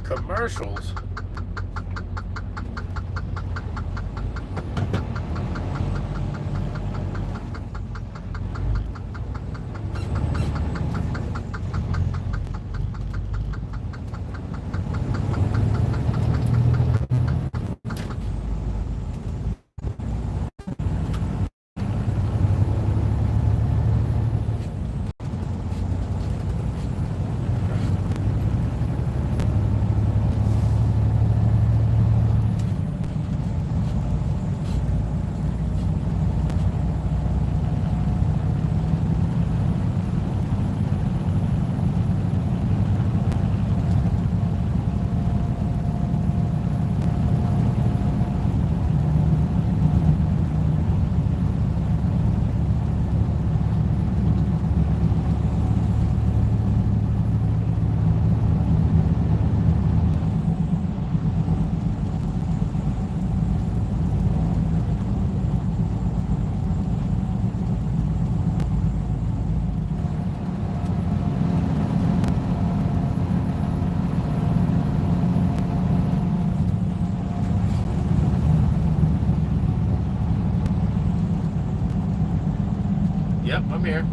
Commercials. Yep, I'm here.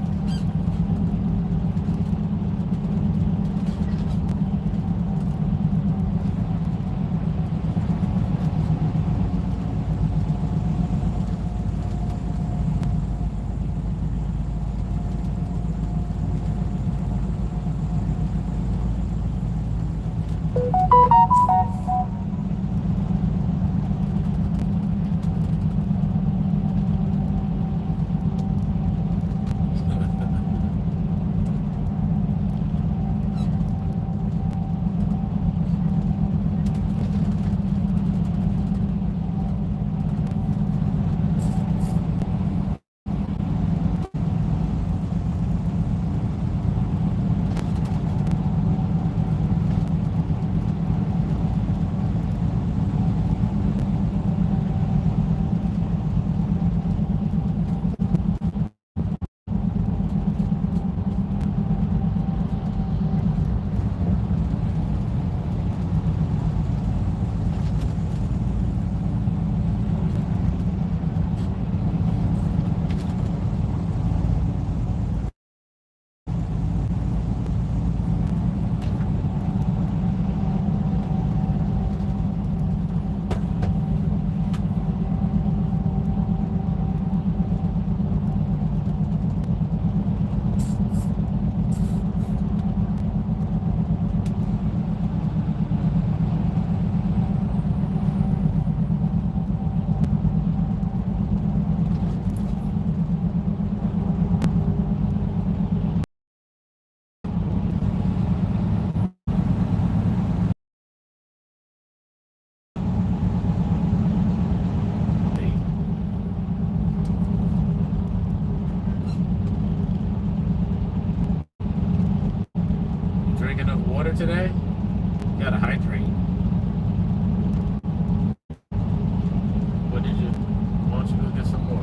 today. You gotta hydrate. What did you? Why don't you go get some more?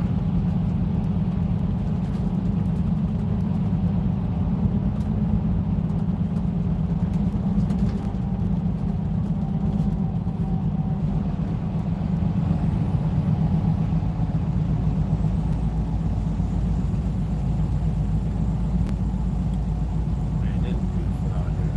Man, it's beautiful out here.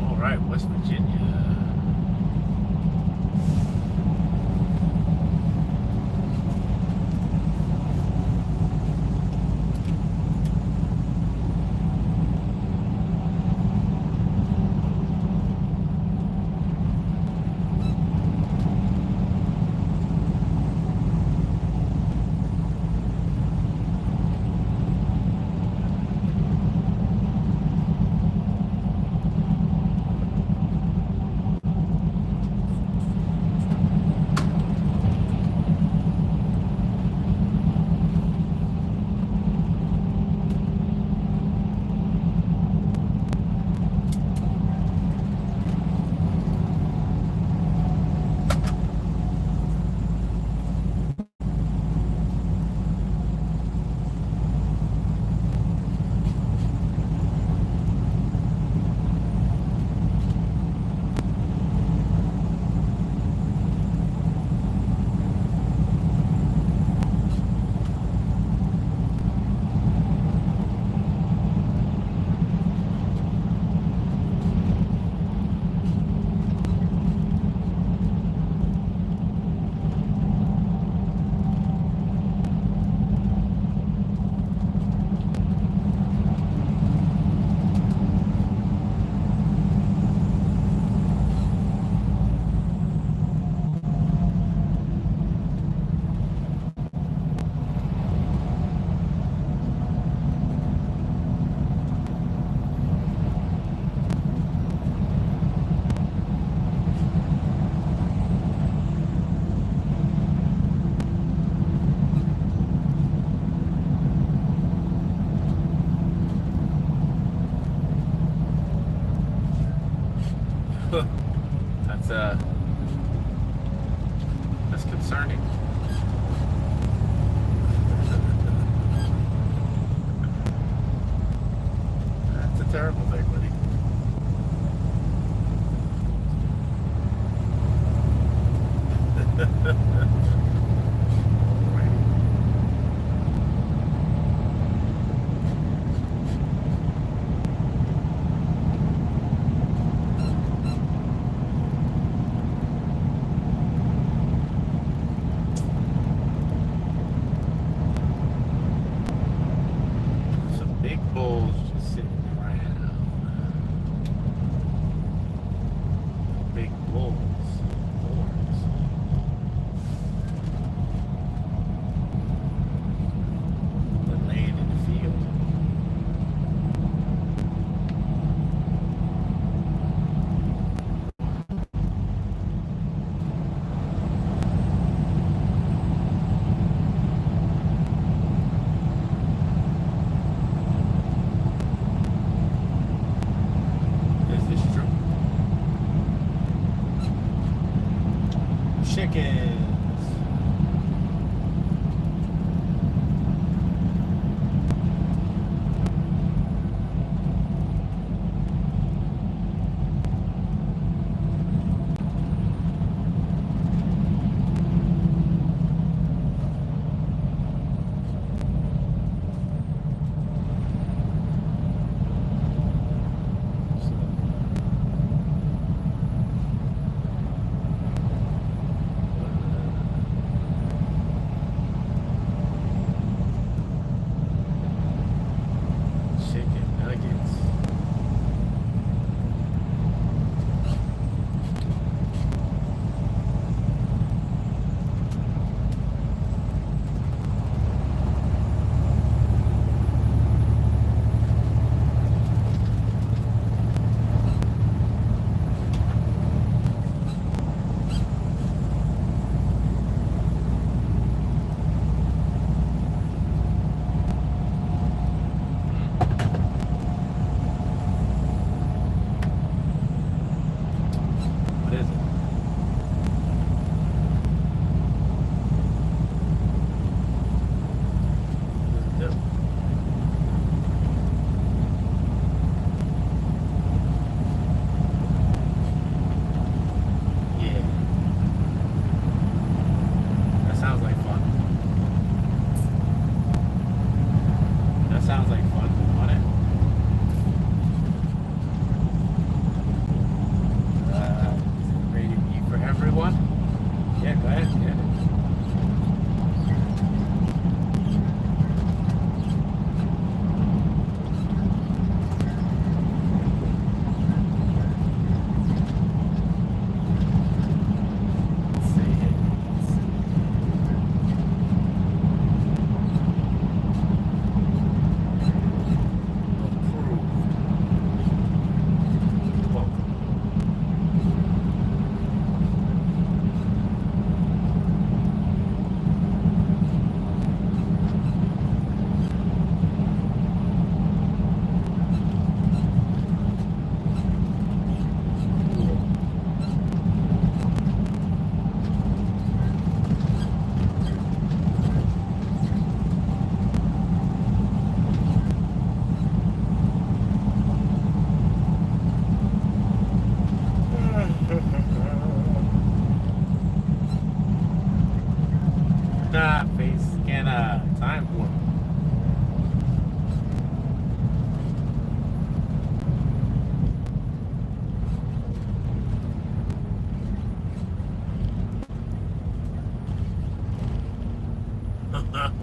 All right, West Virginia. That's concerning. That's a terrible thing, buddy. Some big bulls just sitting around. Big bulls. Horns. They're laying in the field.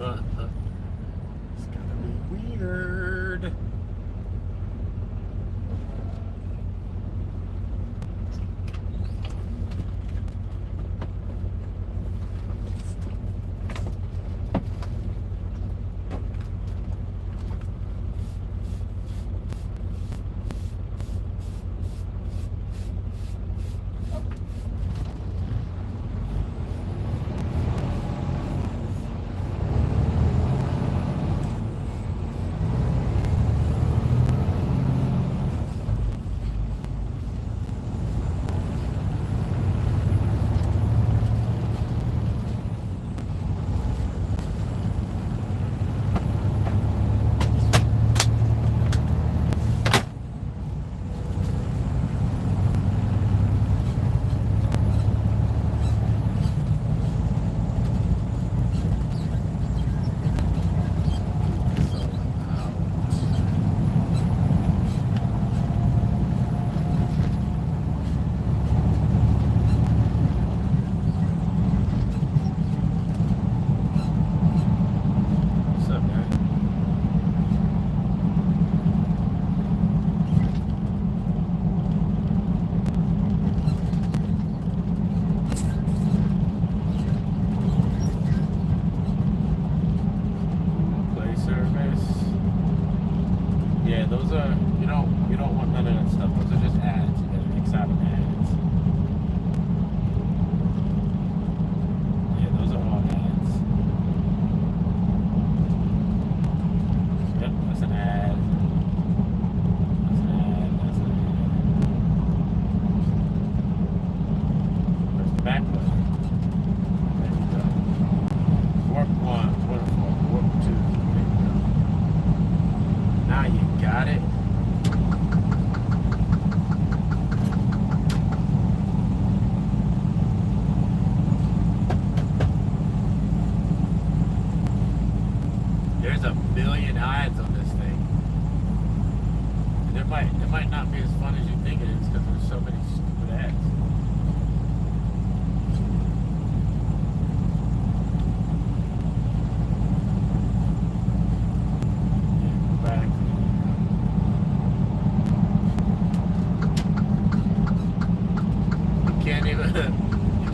It's gonna be weird.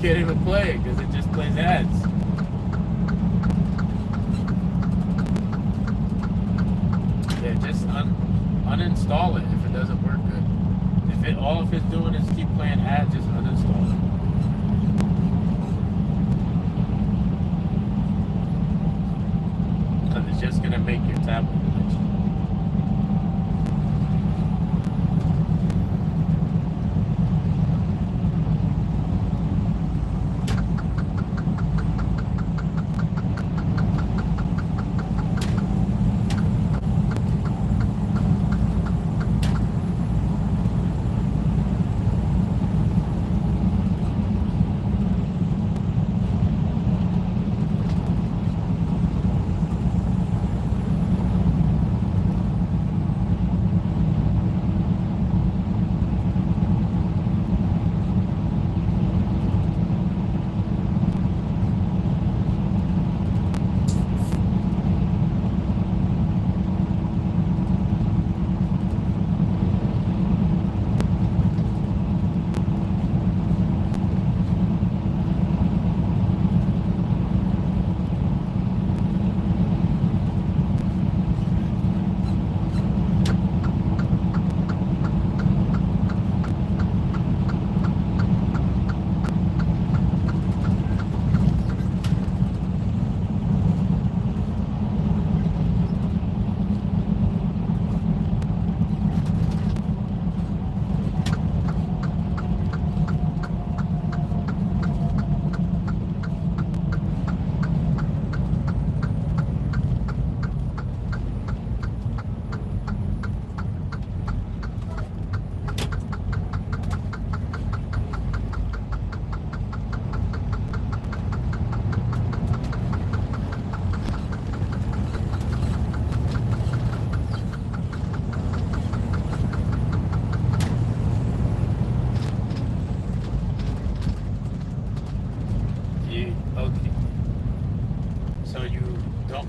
Can't even play it because it just plays ads. Yeah, just uninstall it if it doesn't work good. If it all if it's doing is keep playing ads, just uninstall it. Because it's just gonna make your tablet glitch.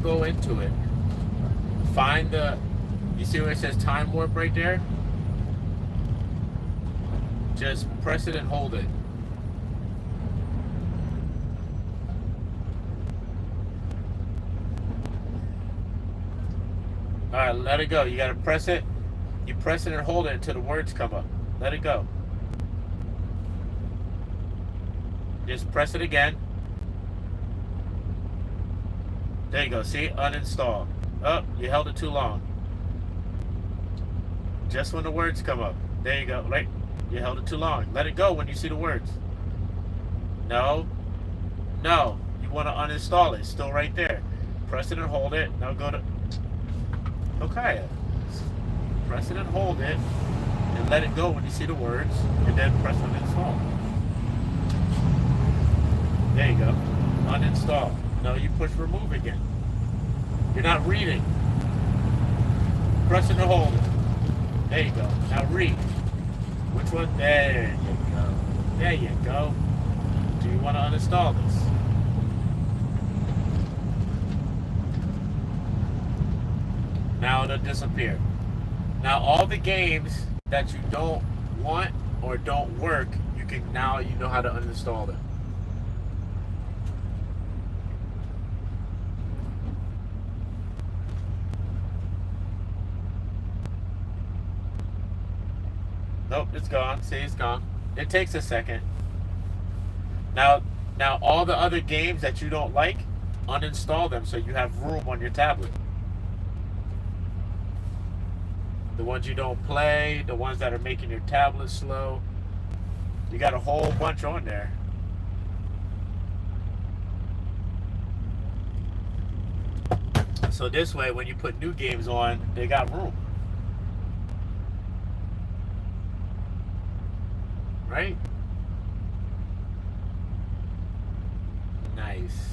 don't go into it. Find the, you see where it says time warp right there? Just press it and hold it. Alright, let it go. You gotta press it. You press it and hold it until the words come up. Let it go. Just press it again. There you go. See? Uninstall. Oh, you held it too long. Just when the words come up. There you go. Right? You held it too long. Let it go when you see the words. No. No. You want to uninstall it. It's still right there. Press it and hold it. Now go to... Okay. Press it and hold it. And let it go when you see the words. And then press uninstall. There you go. Uninstall. No, you push remove again. You're not reading. Press it and hold it. There you go. Now read. Which one? There you go. There you go. Do you want to uninstall this? Now it'll disappear. Now all the games that you don't want or don't work, you can now, you know how to uninstall them. Nope, it's gone. See, it's gone. It takes a second. Now all the other games that you don't like, uninstall them so you have room on your tablet. The ones you don't play, the ones that are making your tablet slow. You got a whole bunch on there. So this way, when you put new games on, they got room. Right? Nice.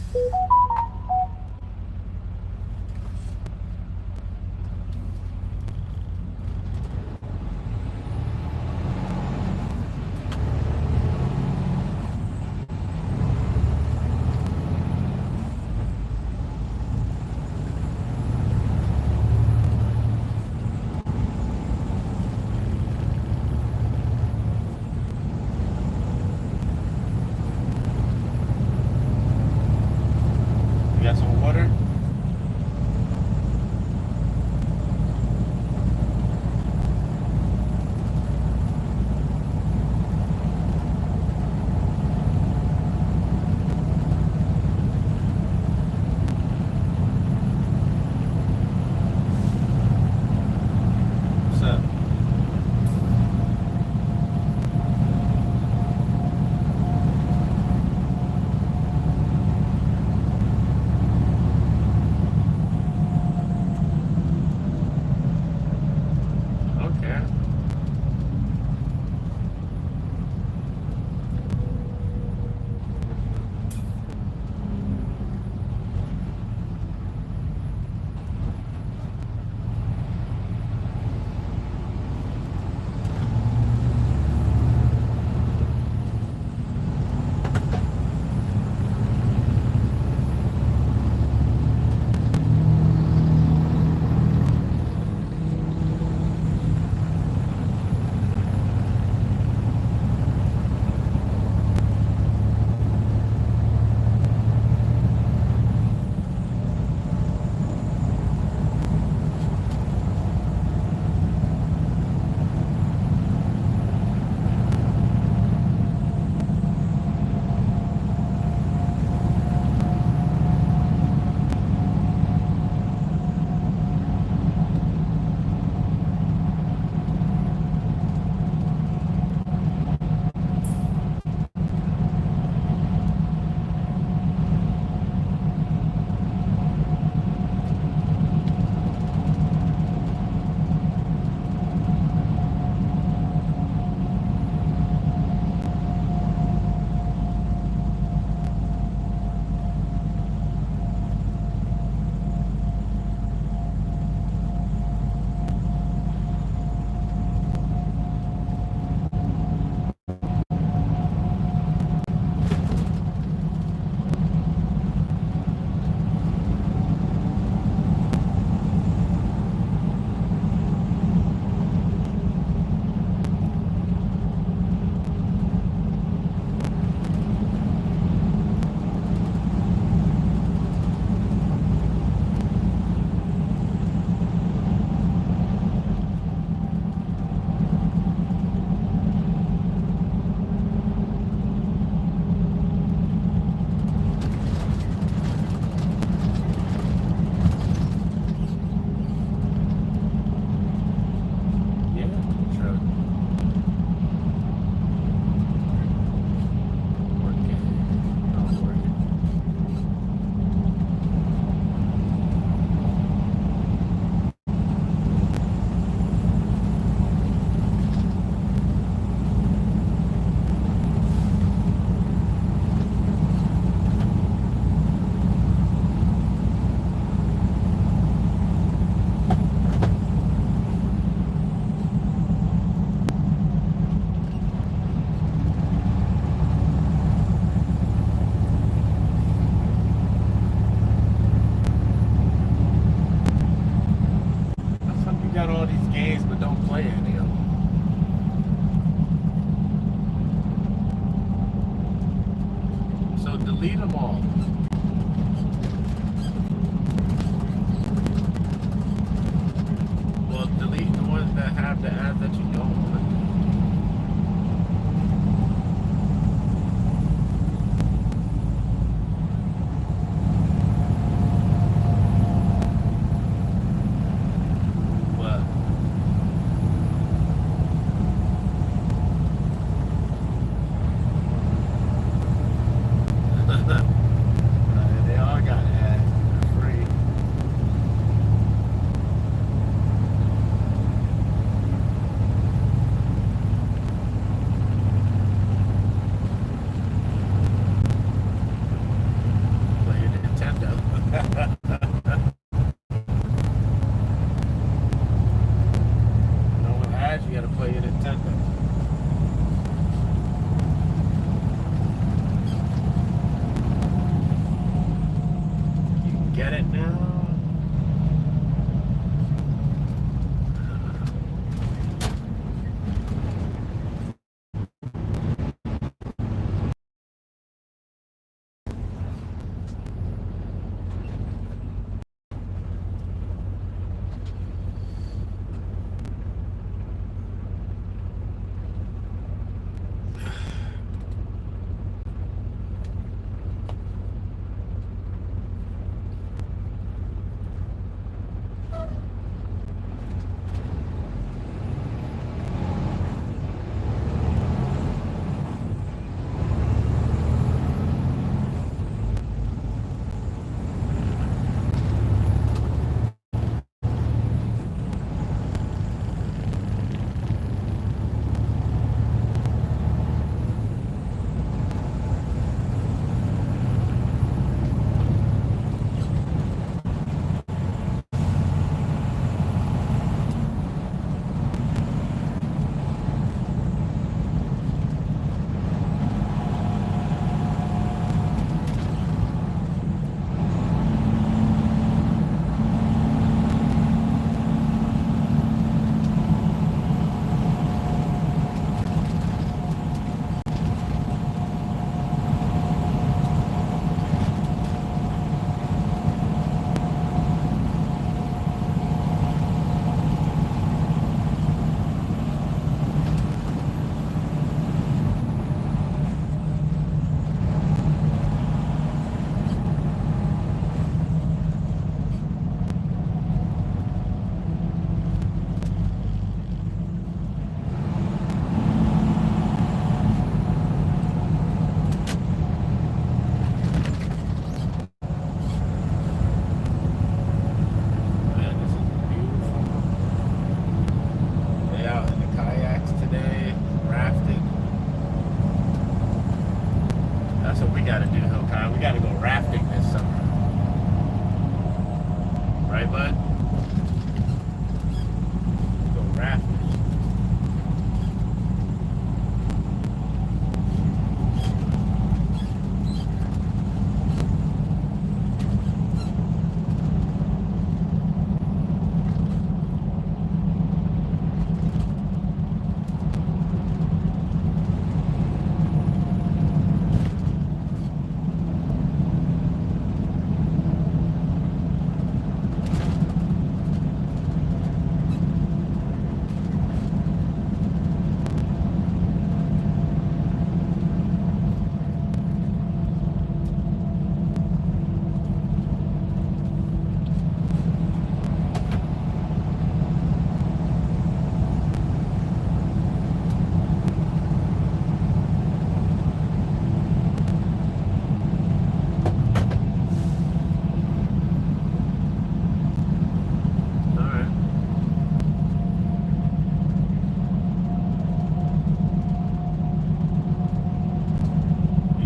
got all these games but don't play any of them. So delete them all. Well, delete the ones that have the ads that you don't want. They all got ads. They're free. Play your Nintendo. No one ads, you gotta play your Nintendo. Get it now? Right, bud? Go rafting.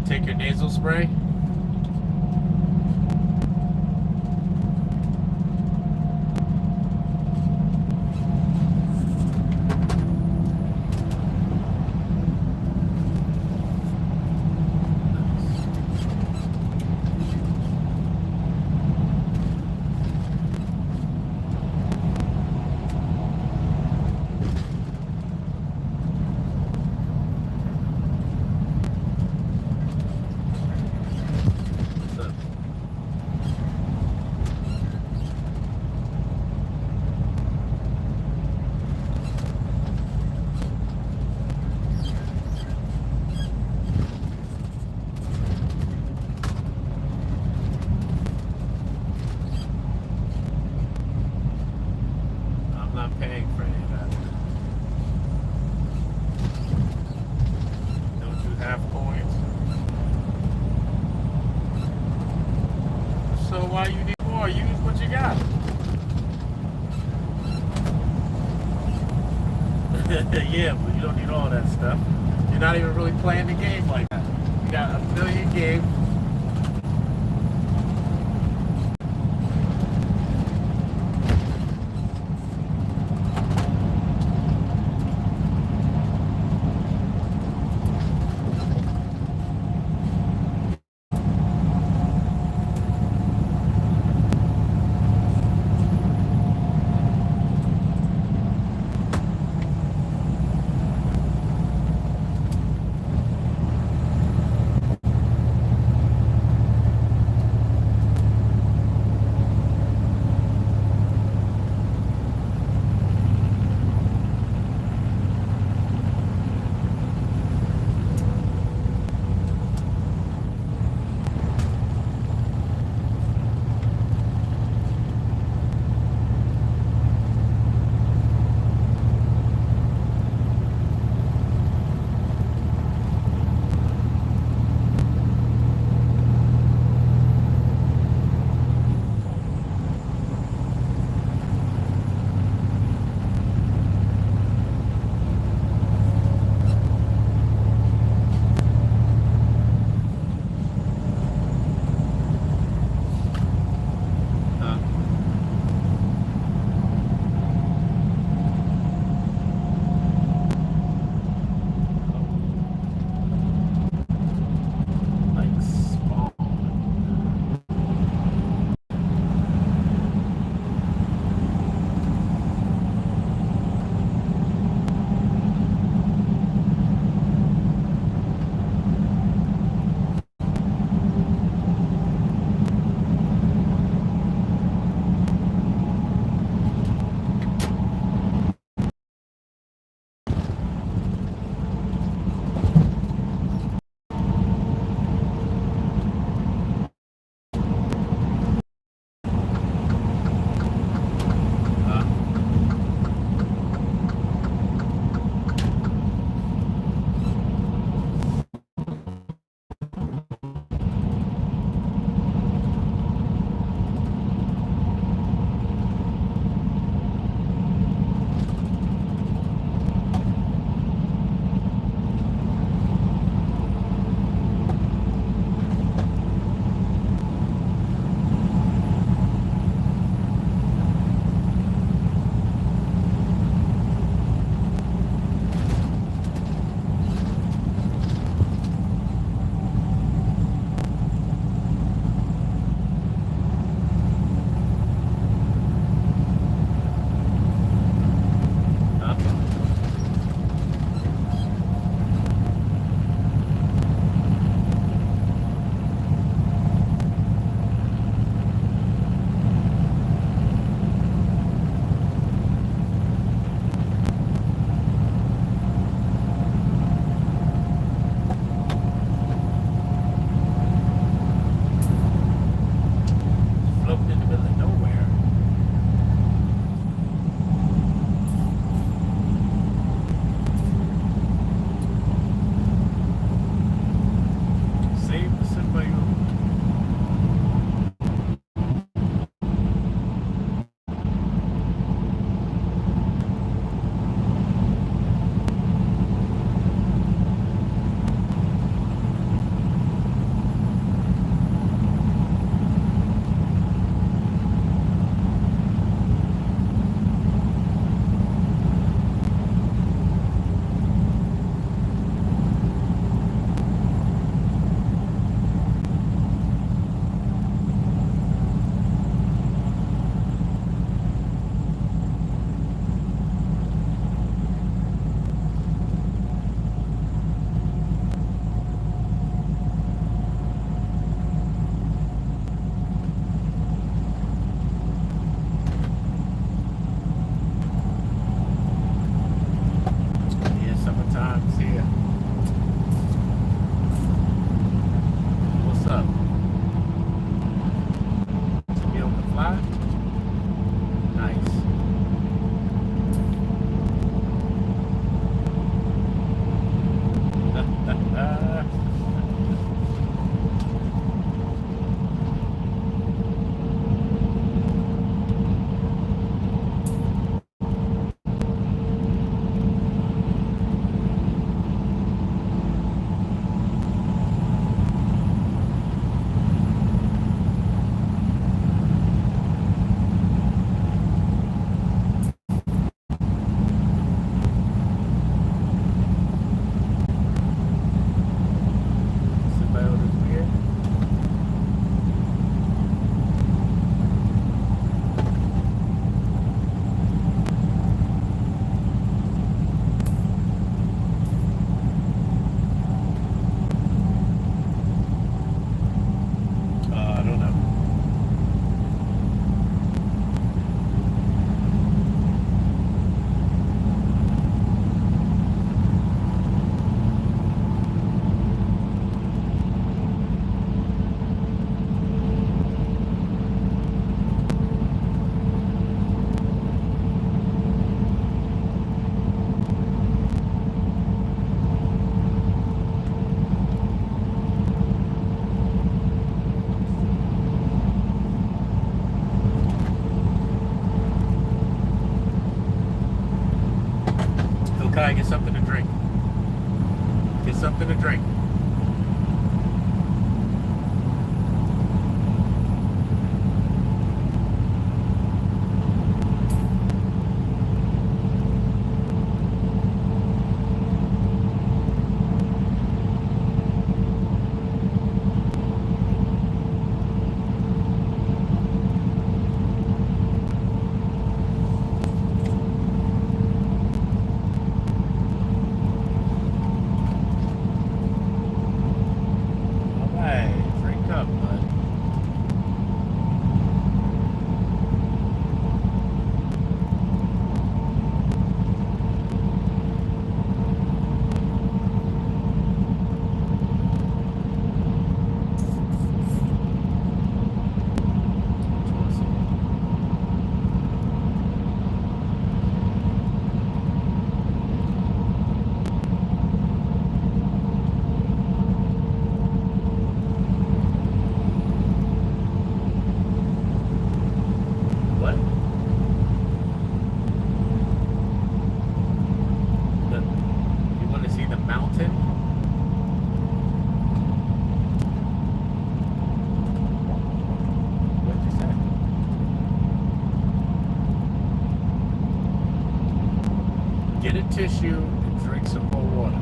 Take your nasal spray. not paying for any of that. Don't you have points? So why you need more? Use what you got. Yeah, but you don't need all that stuff. You're not even really playing the game like that. You got a million games. Kai, get something to drink. Get something to drink. Get a tissue and drink some more water.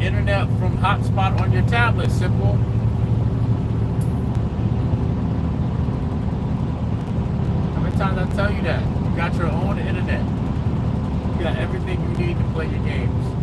internet from hotspot on your tablet. Simple. How many times I tell you that? You got your own internet. You got everything you need to play your games.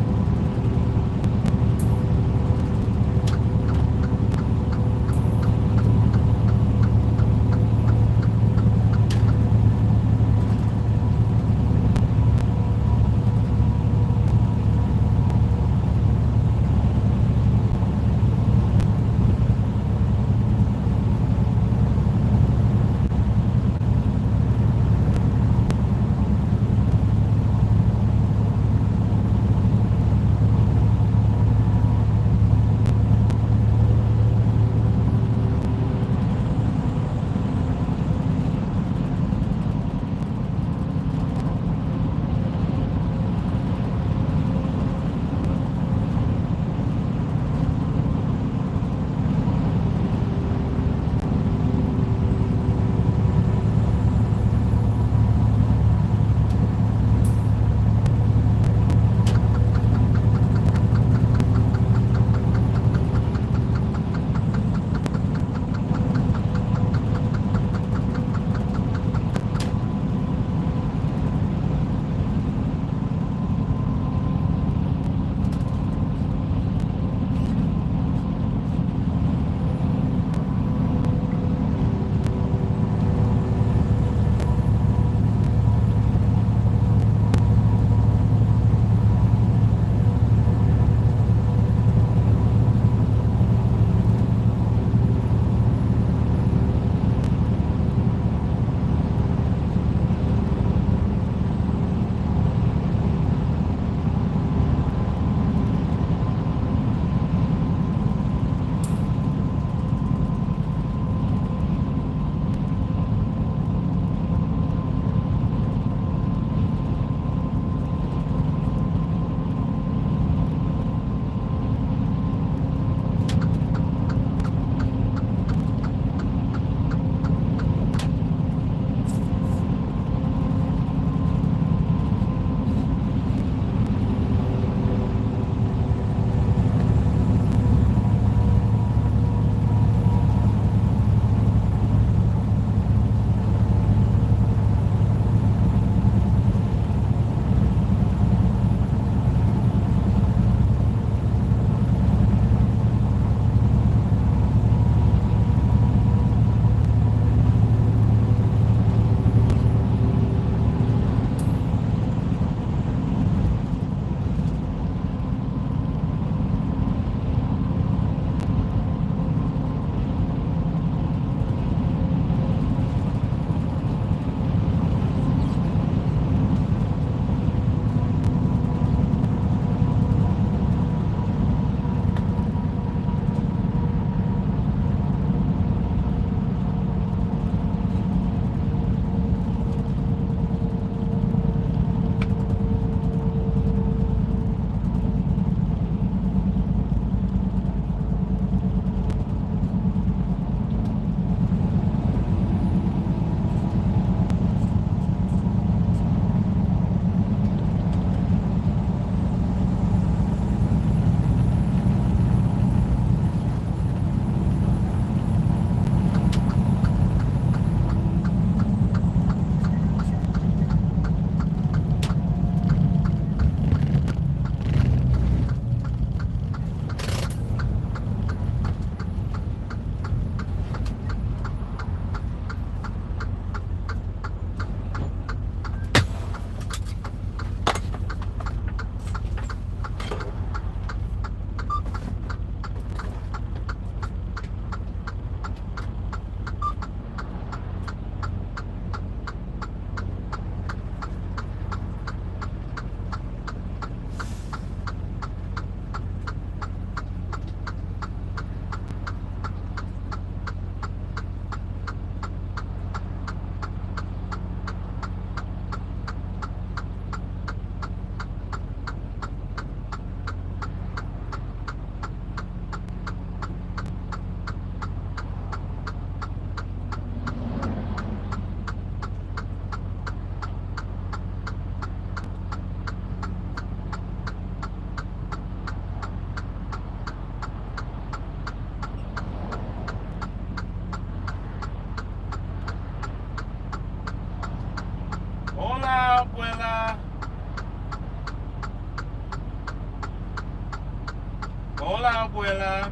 Hola, abuela.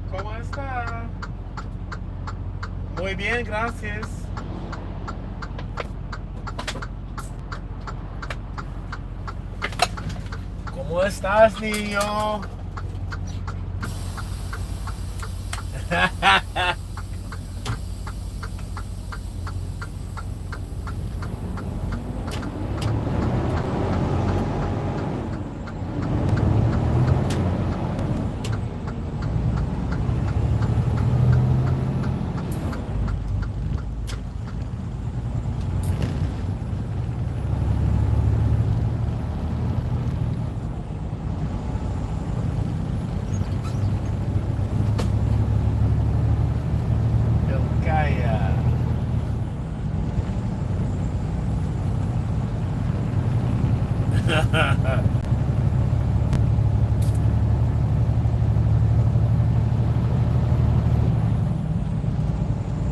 ¿Cómo está? Muy bien, gracias. ¿Cómo estás, niño?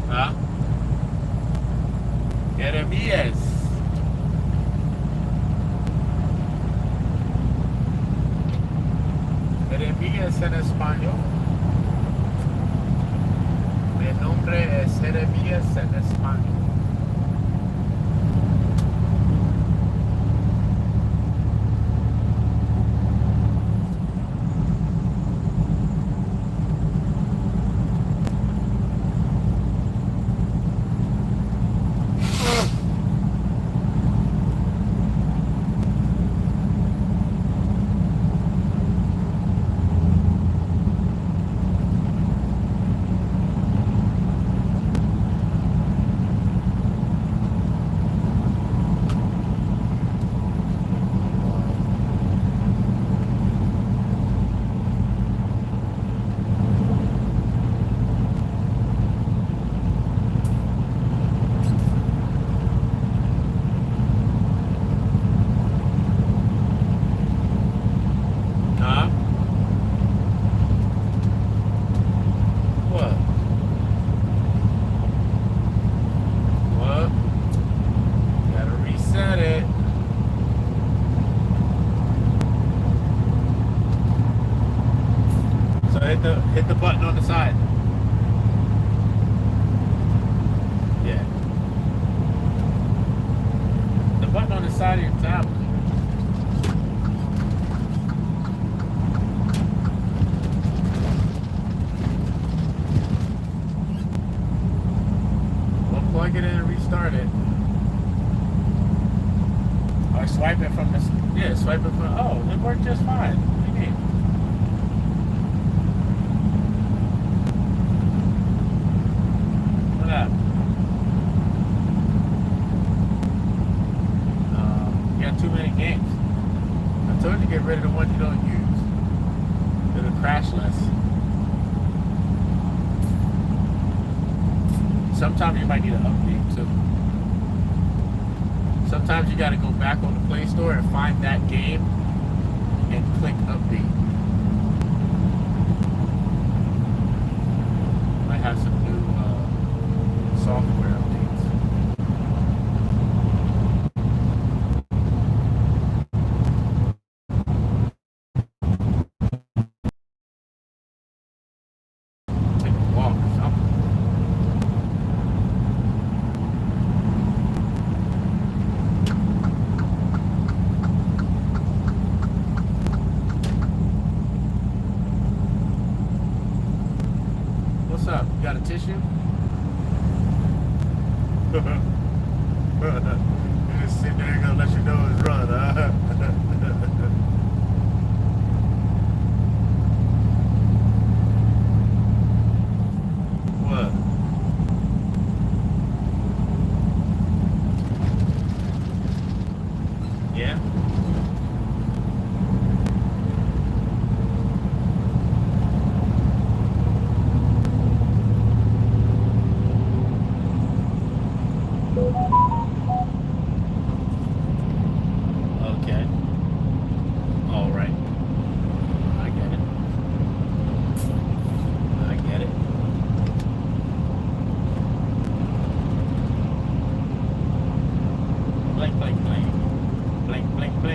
¿Ah? Jeremías. Jeremías en español. Mi nombre es Jeremías en español. Hit the button on the side. Yeah. The button on the side of your tablet. We'll plug it in and restart it. Or swipe it from the... Yeah, swipe it from... Oh, it worked just fine. What do you mean? Too many games. I told you to get rid of the ones you don't use. It'll crash less. Sometimes you might need an update too. Sometimes you gotta go back on the Play Store and find that game and click update. Might have some new software updates. What's up? You got a tissue? You just sit there and gonna let your nose run, huh? What? Yeah? Okay. All right. I get it. I get it. Blank, blank, blank. Blank, blank, blank.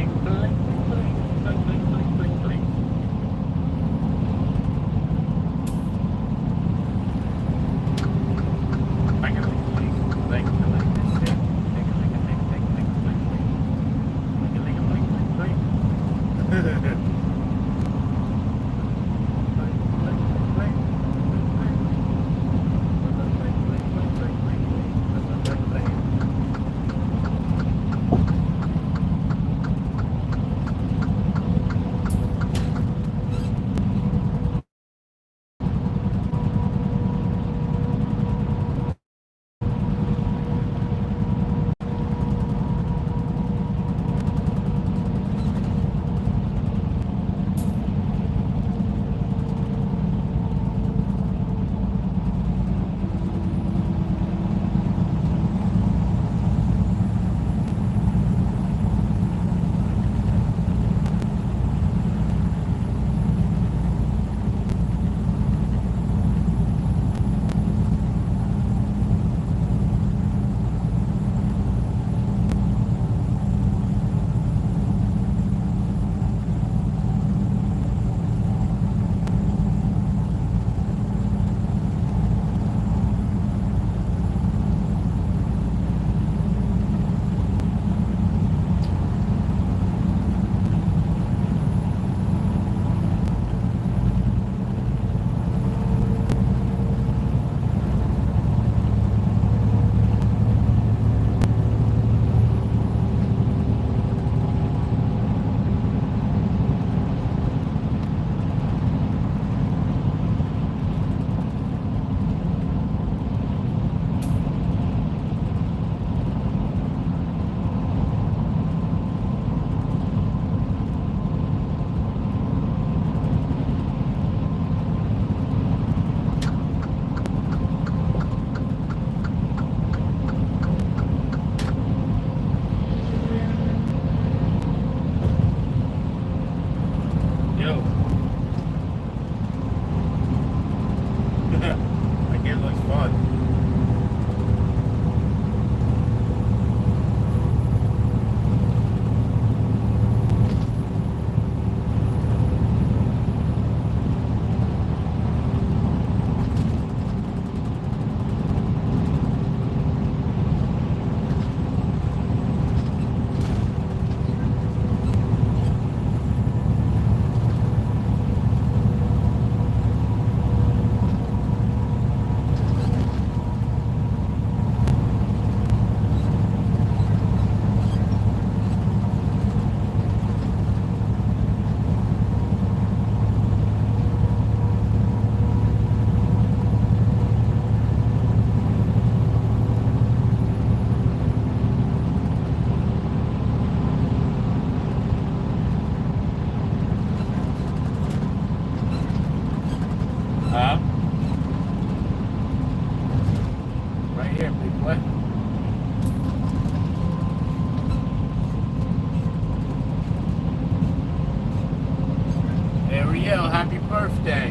birthday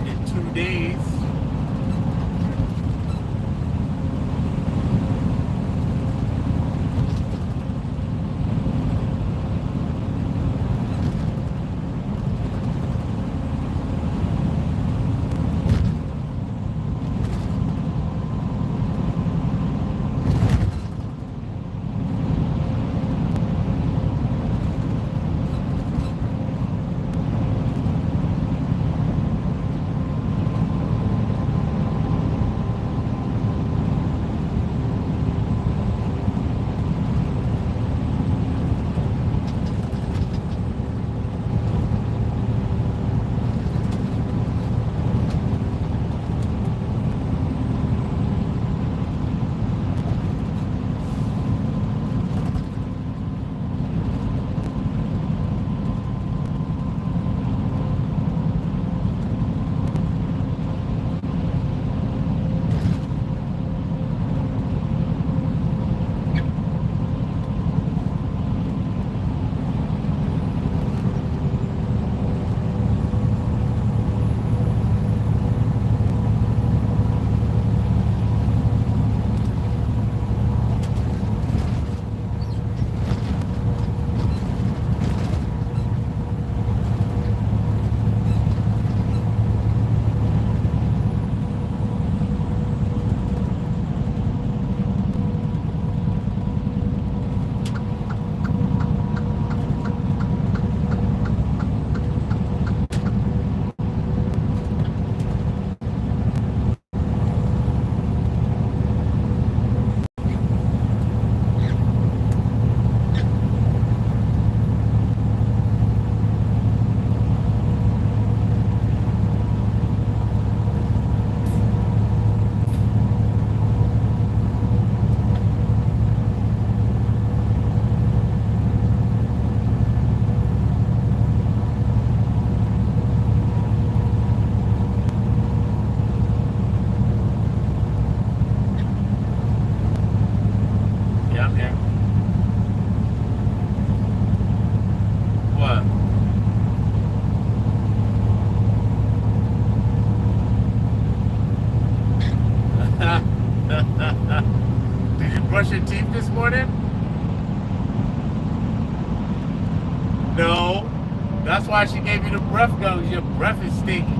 in 2 days. That's why she gave you the breath goes. Your breath is stinky.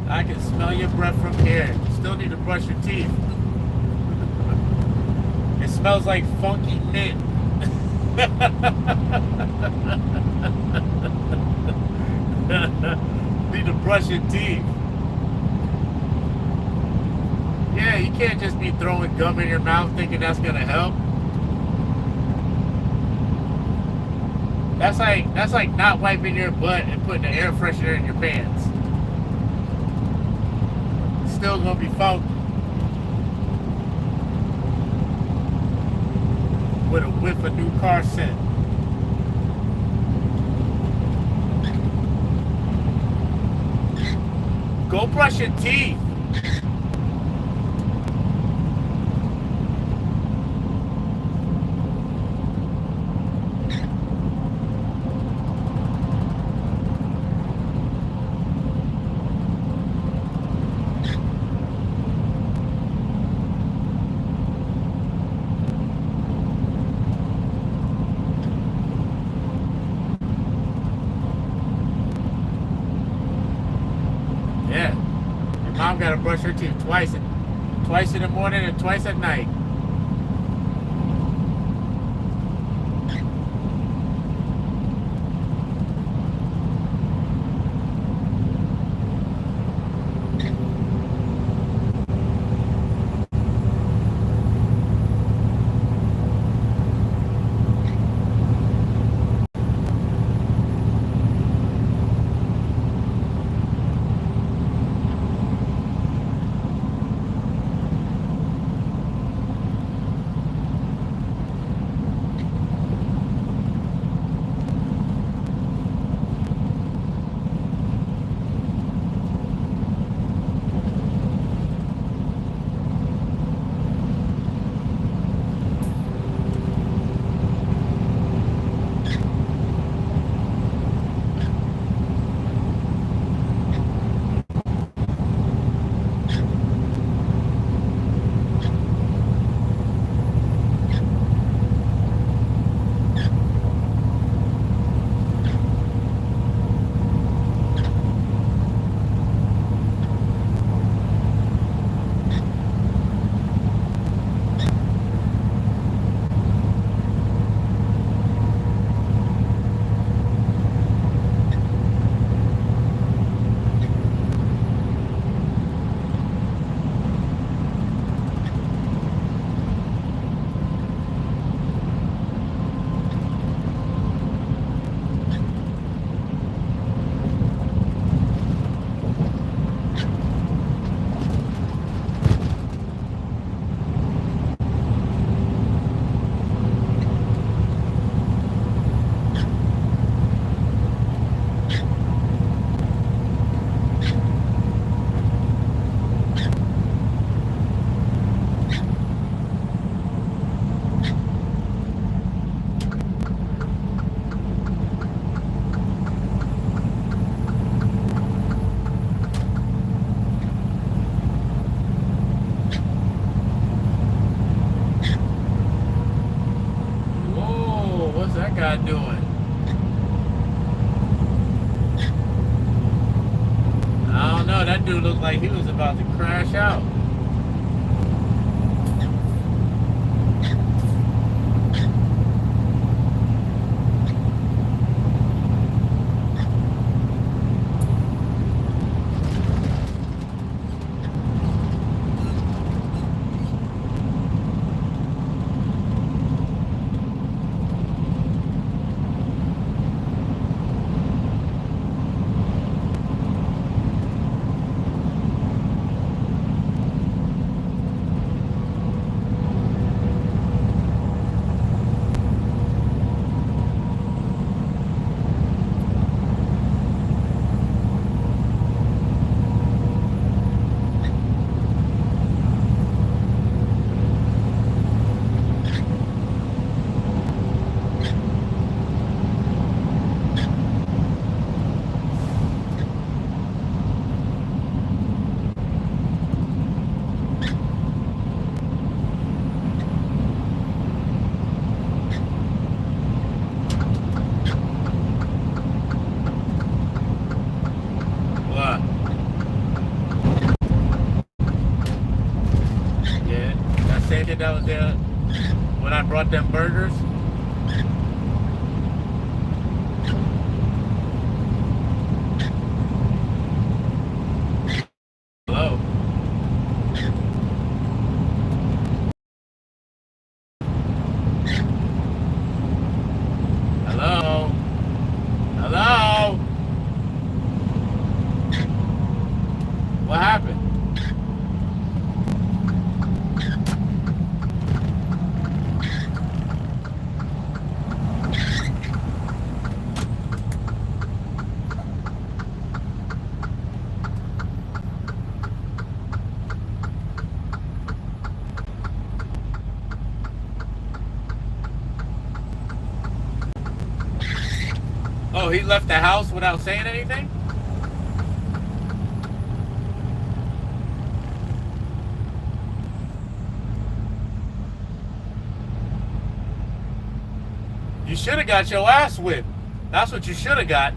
I can smell your breath from here. You still need to brush your teeth. It smells like funky mint. Need to brush your teeth. Yeah, you can't just be throwing gum in your mouth thinking that's gonna help. That's like not wiping your butt and putting an air freshener in your pants. It's still gonna be funky. With a whiff of new car scent. Go brush your teeth. Mom gotta brush her teeth twice in the morning and twice at night. Doing? I don't know. That dude looked like he was about to crash out. Oh, he left the house without saying anything? You should have got your ass whipped. That's what you should have got.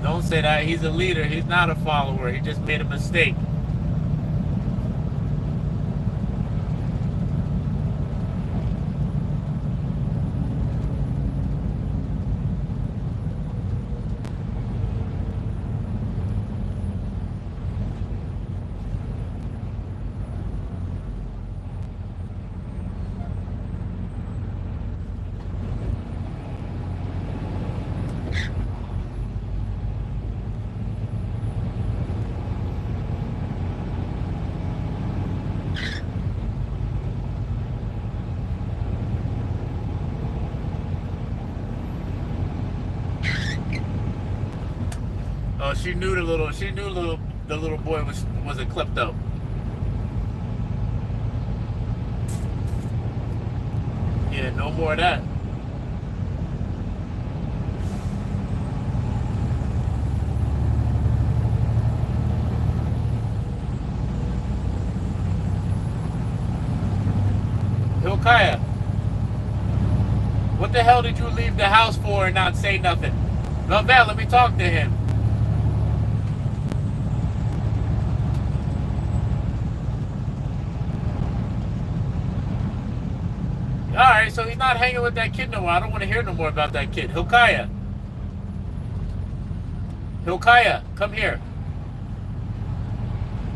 Don't say that. He's a leader. He's not a follower. He just made a mistake. Oh, she knew the little boy was a klepto. Yeah, no more of that. Hilkiah, what the hell did you leave the house for and not say nothing? Velvet, let me talk to him. Alright, so he's not hanging with that kid no more. I don't want to hear no more about that kid. Hilkiah. Hilkiah, come here.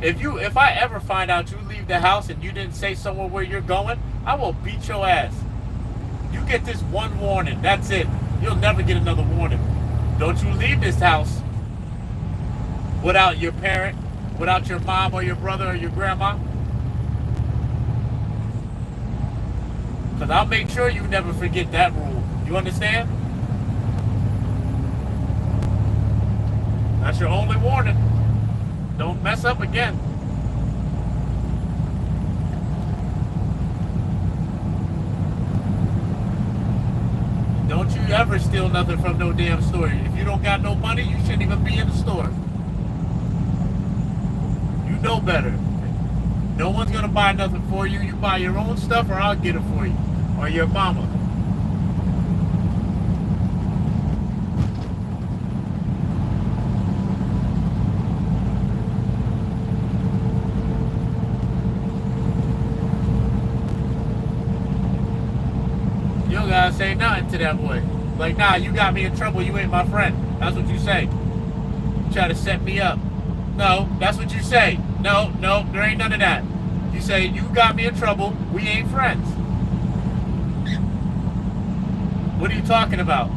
If I ever find out you leave the house and you didn't say somewhere where you're going, I will beat your ass. You get this one warning. That's it. You'll never get another warning. Don't you leave this house without your parent, without your mom or your brother or your grandma. Because I'll make sure you never forget that rule. You understand? That's your only warning. Don't mess up again. Don't you ever steal nothing from no damn store. If you don't got no money, you shouldn't even be in the store. You know better. No one's gonna buy nothing for you. You buy your own stuff or I'll get it for you. Or your mama. You don't gotta say nothing to that boy. Like, nah, you got me in trouble. You ain't my friend. That's what you say. You try to set me up. No, that's what you say. No, there ain't none of that. You say, you got me in trouble. We ain't friends. What are you talking about?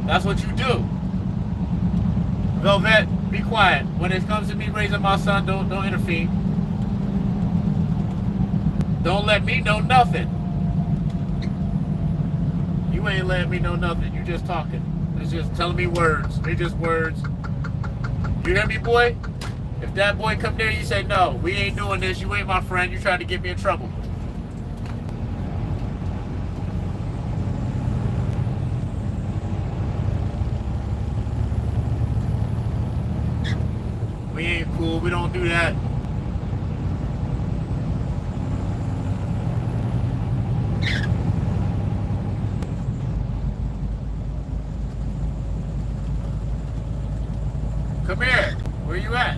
That's what you do. Velvet, be quiet. When it comes to me raising my son, don't interfere. Don't let me know nothing. You ain't letting me know nothing. You just talking. It's just telling me words. They're just words. You hear me, boy? If that boy come there, you say, no, we ain't doing this. You ain't my friend. You trying to get me in trouble. We ain't cool. We don't do that. Come here. Where you at?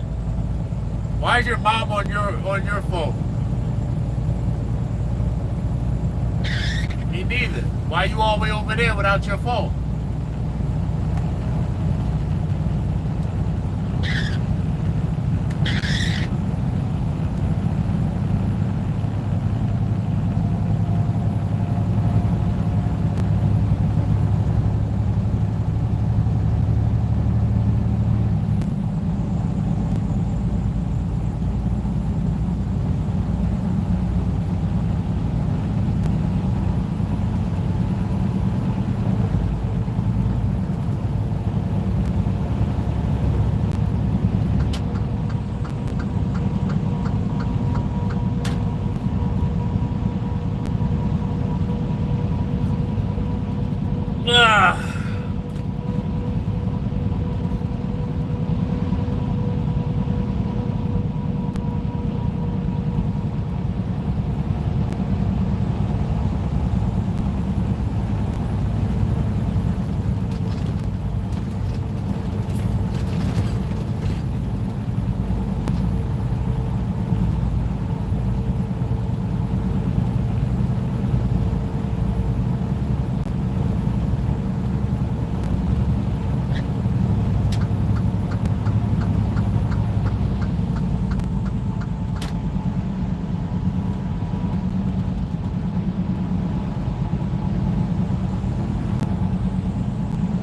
Why is your mom on your phone? Me neither. Why you all the way over there without your phone? Ah.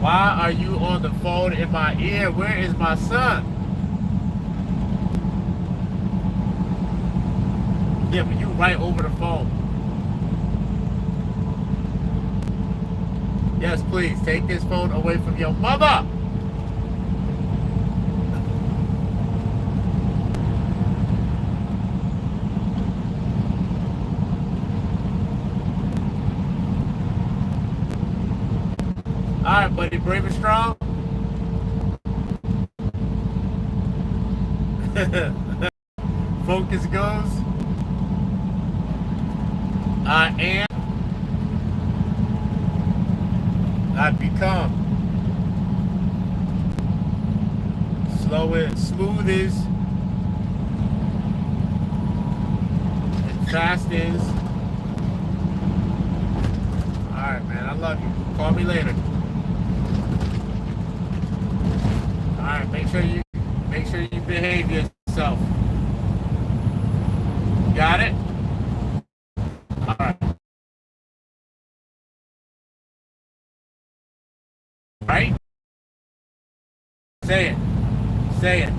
Why are you on the phone in my ear? Where is my son? Yeah, but you right over the phone. Yes, please, take this phone away from your mother. Alright, buddy, brave and strong. Focus goes. I am. I become. Slow and smooth is. And fast is. Alright, man, I love you. Call me later. Alright, make sure you behave yourself. Got it? Alright. Right? Say it. Say it.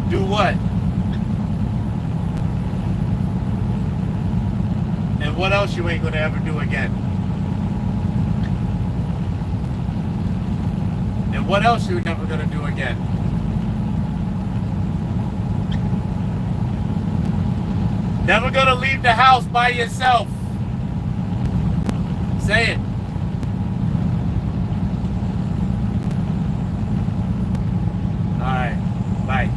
Do what? And what else you ain't gonna ever do again? And what else you never gonna do again? Never gonna leave the house by yourself. Say it. Alright, bye.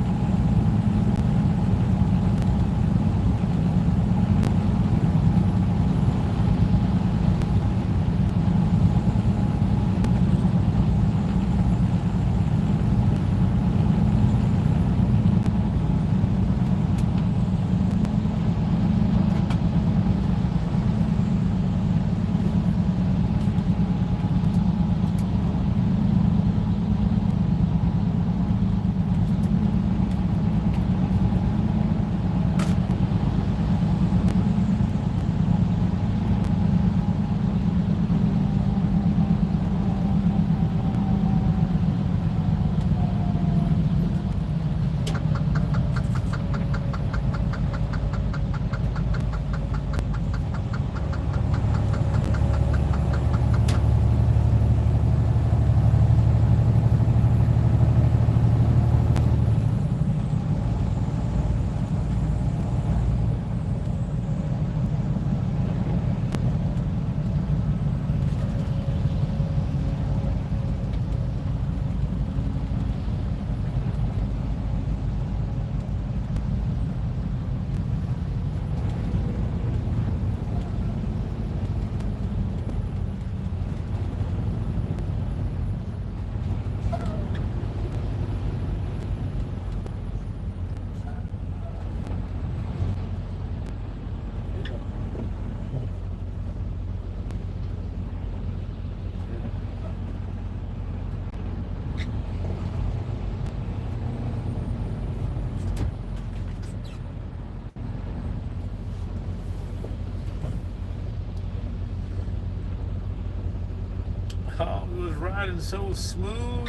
Oh, it was riding so smooth.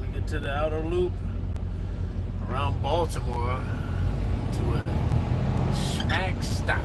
We get to the outer loop around Baltimore to a smack stop.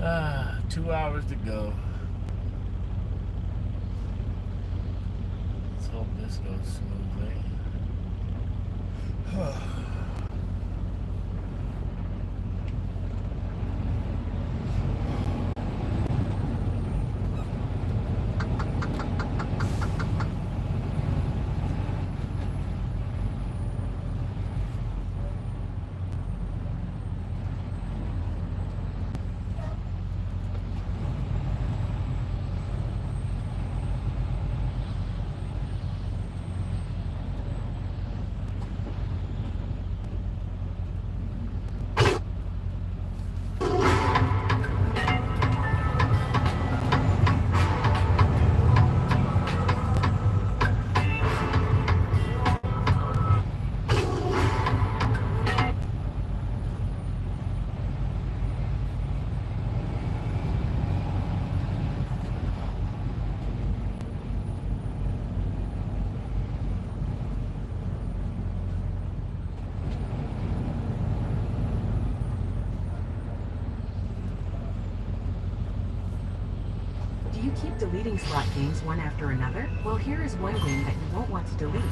2 hours to go. Let's hope this goes smoothly. Do you keep deleting slot games one after another? Well, here is one game that you won't want to delete.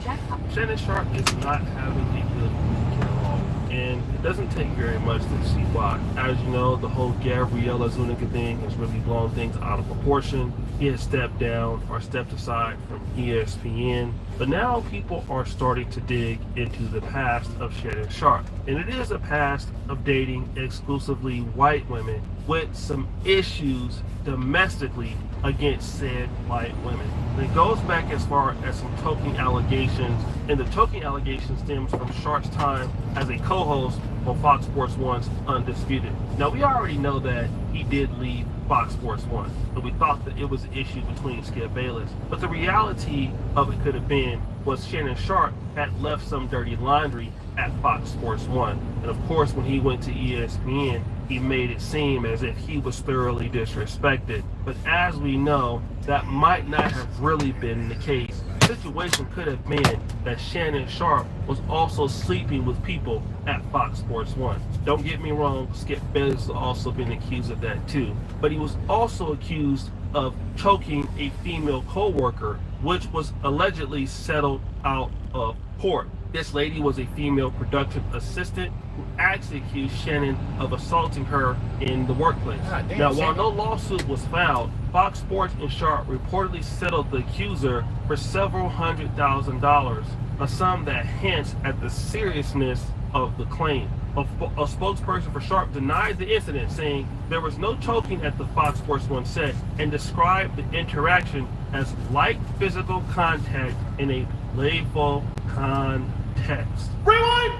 Jackpot. Shannon Sharp is not having a good week at all, and it doesn't take very much to see why. As you know, the whole Gabriella Zuniga thing has really blown things out of proportion. He has stepped down or stepped aside from ESPN, but now people are starting to dig into the past of Shannon Sharp, and it is a past of dating exclusively white women with some issues domestically against said white women. And it goes back as far as some choking allegations, and the choking allegation stems from Sharp's time as a co-host on Fox Sports 1's Undisputed. Now, we already know that he did leave Fox Sports 1, but we thought that it was an issue between Skip Bayless. But the reality of it could have been was Shannon Sharp had left some dirty laundry at Fox Sports 1. And of course, when he went to ESPN, he made it seem as if he was thoroughly disrespected. But as we know, that might not have really been the case. The situation could have been that Shannon Sharp was also sleeping with people at Fox Sports 1. Don't get me wrong, Skip Bayless has also been accused of that too. But he was also accused of choking a female co-worker, which was allegedly settled out of court. This lady was a female production assistant who actually accused Shannon of assaulting her in the workplace. Now, while no lawsuit was filed, Fox Sports and Sharp reportedly settled the accuser for several $100,000, a sum that hints at the seriousness of the claim. A spokesperson for Sharp denied the incident, saying there was no choking at the Fox Sports 1 set, and described the interaction as light physical contact in a playful context. Rewind!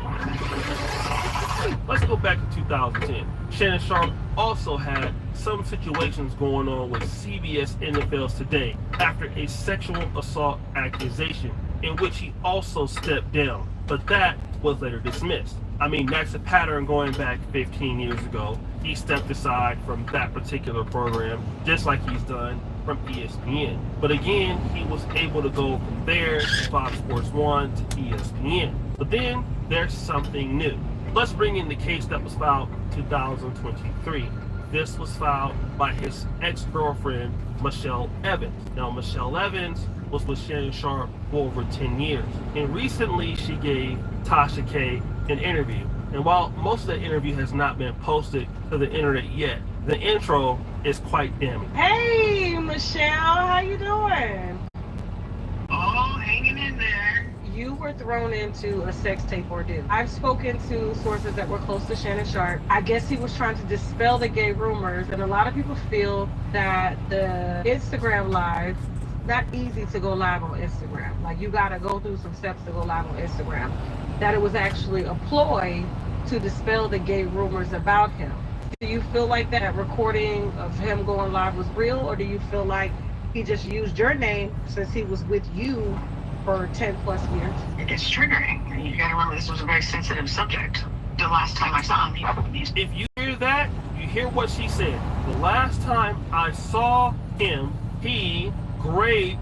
Let's go back to 2010. Shannon Sharp also had some situations going on with CBS NFL's Today after a sexual assault accusation, in which he also stepped down, but that was later dismissed. I mean, that's a pattern going back 15 years ago. He stepped aside from that particular program, just like he's done from ESPN. But again, he was able to go from there to Fox Sports 1 to ESPN. But then there's something new. Let's bring in the case that was filed in 2023. This was filed by his ex-girlfriend, Michelle Evans. Now, Michelle Evans was with Shannon Sharp for over 10 years. And recently, she gave Tasha K an interview. And while most of that interview has not been posted to the internet yet, the intro is quite damning. Hey, Michelle, how you doing? Oh, hanging in there. You were thrown into a sex tape ordeal. I've spoken to sources that were close to Shannon Sharp. I guess he was trying to dispel the gay rumors, and a lot of people feel that the Instagram live, it's not easy to go live on Instagram. Like, you gotta go through some steps to go live on Instagram. That it was actually a ploy to dispel the gay rumors about him. Do you feel like that recording of him going live was real, or do you feel like he just used your name since he was with you for 10 plus years? It's triggering. You gotta remember, this was a very sensitive subject. The last time I saw him, If you hear that, you hear what she said. The last time I saw him, he raped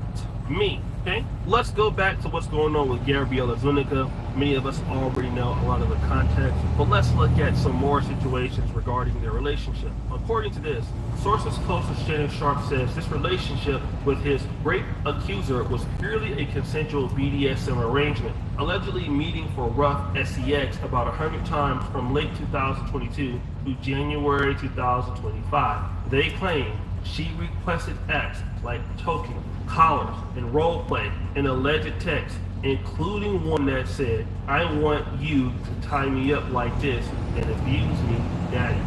me. Okay, let's go back to what's going on with Gabriella Zuniga. Many of us already know a lot of the context, but let's look at some more situations regarding their relationship. According to this, sources close to Shannon Sharpe says this relationship with his rape accuser was purely a consensual BDSM arrangement, allegedly meeting for rough sex about 100 times from late 2022 to January 2025. They claim she requested acts like choking, collars, and role play in alleged texts, including one that said, "I want you to tie me up like this and abuse me, daddy."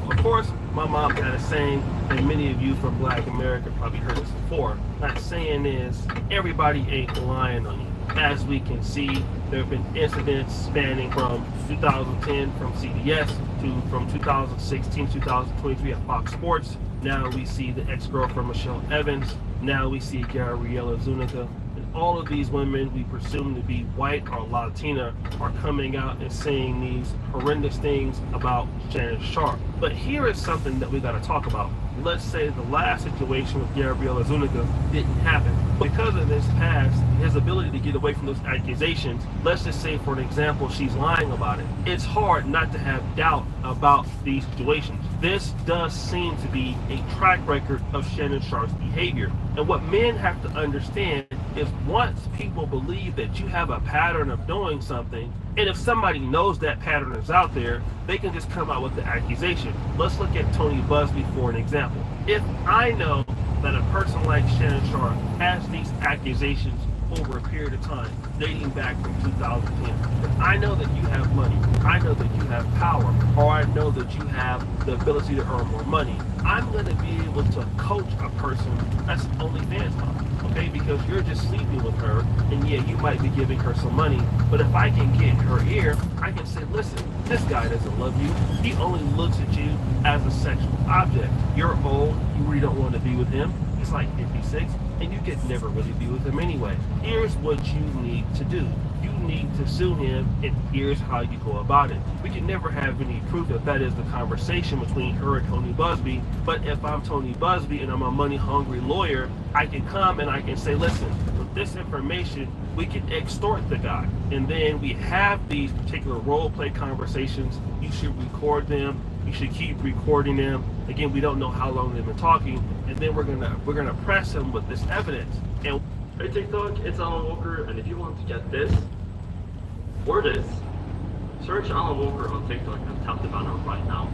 Of course, my mom had a saying, and many of you from Black America probably heard this before. That saying is, everybody ain't lying on you. As we can see, there have been incidents spanning from 2010 from CBS to from 2016, 2023 at Fox Sports. Now we see the ex-girlfriend Michelle Evans. Now we see Gabriella Zuniga. And all of these women we presume to be white or Latina are coming out and saying these horrendous things about Shannon Sharpe. But here is something that we got to talk about. Let's say the last situation with Gabriella Zuniga didn't happen. Because of his past, his ability to get away from those accusations, let's just say for an example, she's lying about it. It's hard not to have doubt about these situations. This does seem to be a track record of Shannon Sharpe's behavior. And what men have to understand is once people believe that you have a pattern of doing something, and if somebody knows that pattern is out there, they can just come out with the accusation. Let's look at Tony Busby for an example. If I know that a person like Shannon Sharpe has these accusations over a period of time, dating back from 2010, if I know that you have money, I know that you have power, or I know that you have the ability to earn more money, I'm going to be able to coach a person that's OnlyFans model. Okay, because you're just sleeping with her, and yeah, you might be giving her some money, but if I can get her ear, I can say, listen, this guy doesn't love you. He only looks at you as a sexual object. You're old, you really don't want to be with him. He's like 56, and you could never really be with him anyway. Here's what you need to do. You need to sue him, and here's how you go about it. We can never have any proof that that is the conversation between her and Tony Busby, but if I'm Tony Busby and I'm a money-hungry lawyer, I can come and I can say, listen, with this information, we can extort the guy. And then we have these particular role-play conversations. You should record them. You should keep recording them. Again, we don't know how long they've been talking, and then we're gonna press him with this evidence. And hey TikTok, it's Alan Walker, and if you want to get this or this, search Alan Walker on TikTok and tap the banner right now.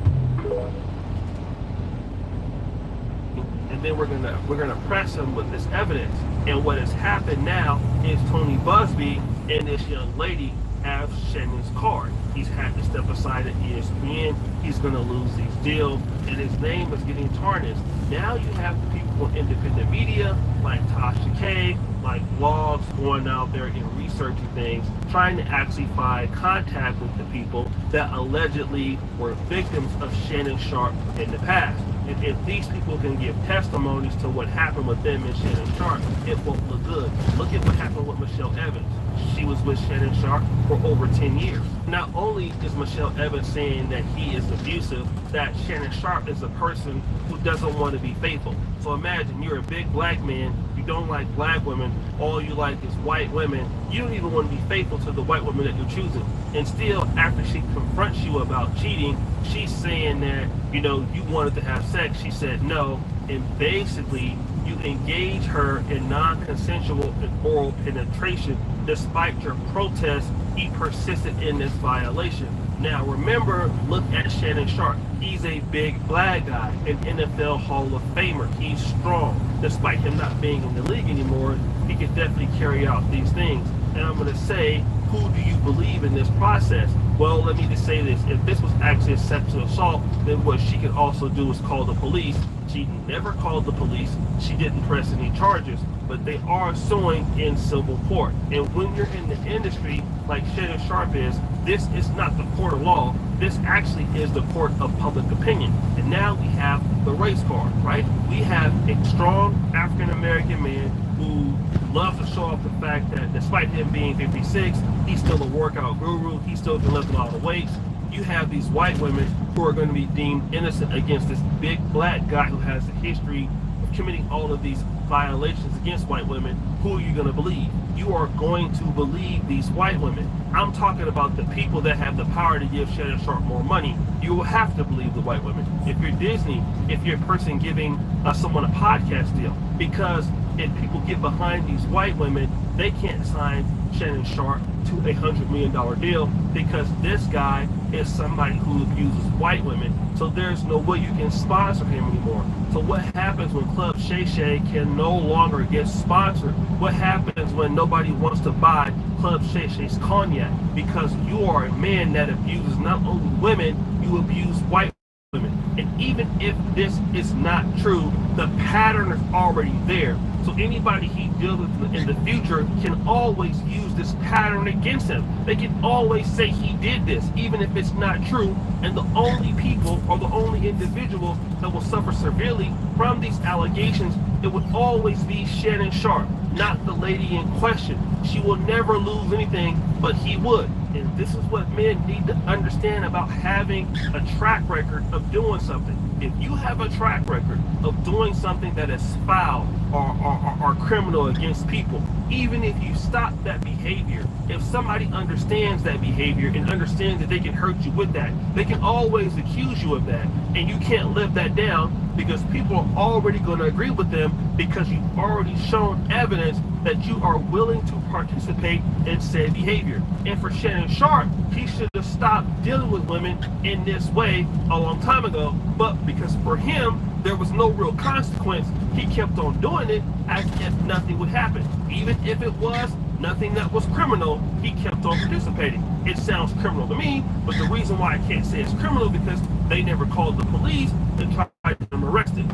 And then we're gonna press him with this evidence. And what has happened now is Tony Busby and this young lady have Shannon's card. He's had to step aside at ESPN. He's going to lose these deals, and his name is getting tarnished. Now you have the people in independent media, like Tasha K, like blogs, going out there and researching things, trying to actually find contact with the people that allegedly were victims of Shannon Sharpe in the past. And if these people can give testimonies to what happened with them and Shannon Sharpe, it won't look good. Look at what happened with Michelle Evans. She was with Shannon Sharpe for over 10 years. Not only is Michelle Evans saying that he is abusive, that Shannon Sharpe is a person who doesn't want to be faithful. So imagine you're a big black man, you don't like black women, all you like is white women. You don't even want to be faithful to the white woman that you're choosing. And still, after she confronts you about cheating, she's saying that, you know, you wanted to have sex. She said no. And basically, you engage her in non-consensual and oral penetration. Despite your protest, he persisted in this violation. Now remember, look at Shannon Sharpe. He's a big black guy, an NFL Hall of Famer. He's strong. Despite him not being in the league anymore, he can definitely carry out these things. And I'm going to say, who do you believe in this process? Well, let me just say this. If this was actually a sexual assault, then what she could also do is call the police. She never called the police. She didn't press any charges, but they are suing in civil court. And when you're in the industry like Shannon Sharpe is, this is not the court of law. This actually is the court of public opinion. And now we have the race card, right? We have a strong African-American man who loves to show off the fact that despite him being 56, he's still a workout guru. He still can lift a lot of weights. You have these white women who are going to be deemed innocent against this big black guy who has a history of committing all of these violations against white women, who are you going to believe? You are going to believe these white women. I'm talking about the people that have the power to give Shannon Sharpe more money. You will have to believe the white women. If you're Disney, if you're a person giving someone a podcast deal, because if people get behind these white women, they can't sign Shannon Sharpe to a $100 million deal because this guy is somebody who abuses white women. So there's no way you can sponsor him anymore. So what happens when Club Shay Shay can no longer get sponsored? What happens when nobody wants to buy Club Shay Shay's cognac? Because you are a man that abuses not only women, you abuse white women. And even if this is not true, the pattern is already there. So anybody he deals with in the future can always use this pattern against him. They can always say he did this, even if it's not true. And the only people or the only individual that will suffer severely from these allegations, it would always be Shannon Sharpe, not the lady in question. She will never lose anything, but he would. And this is what men need to understand about having a track record of doing something. If you have a track record of doing something that is foul or criminal against people, even if you stop that behavior, if somebody understands that behavior and understands that they can hurt you with that, they can always accuse you of that, and you can't live that down because people are already going to agree with them because you've already shown evidence that you are willing to participate in said behavior. And for Shannon Sharpe, he should have stopped dealing with women in this way a long time ago, but because for him, there was no real consequence, he kept on doing it as if nothing would happen. Even if it was nothing that was criminal, he kept on participating. It sounds criminal to me, but the reason why I can't say it's criminal because they never called the police and tried to get him arrested.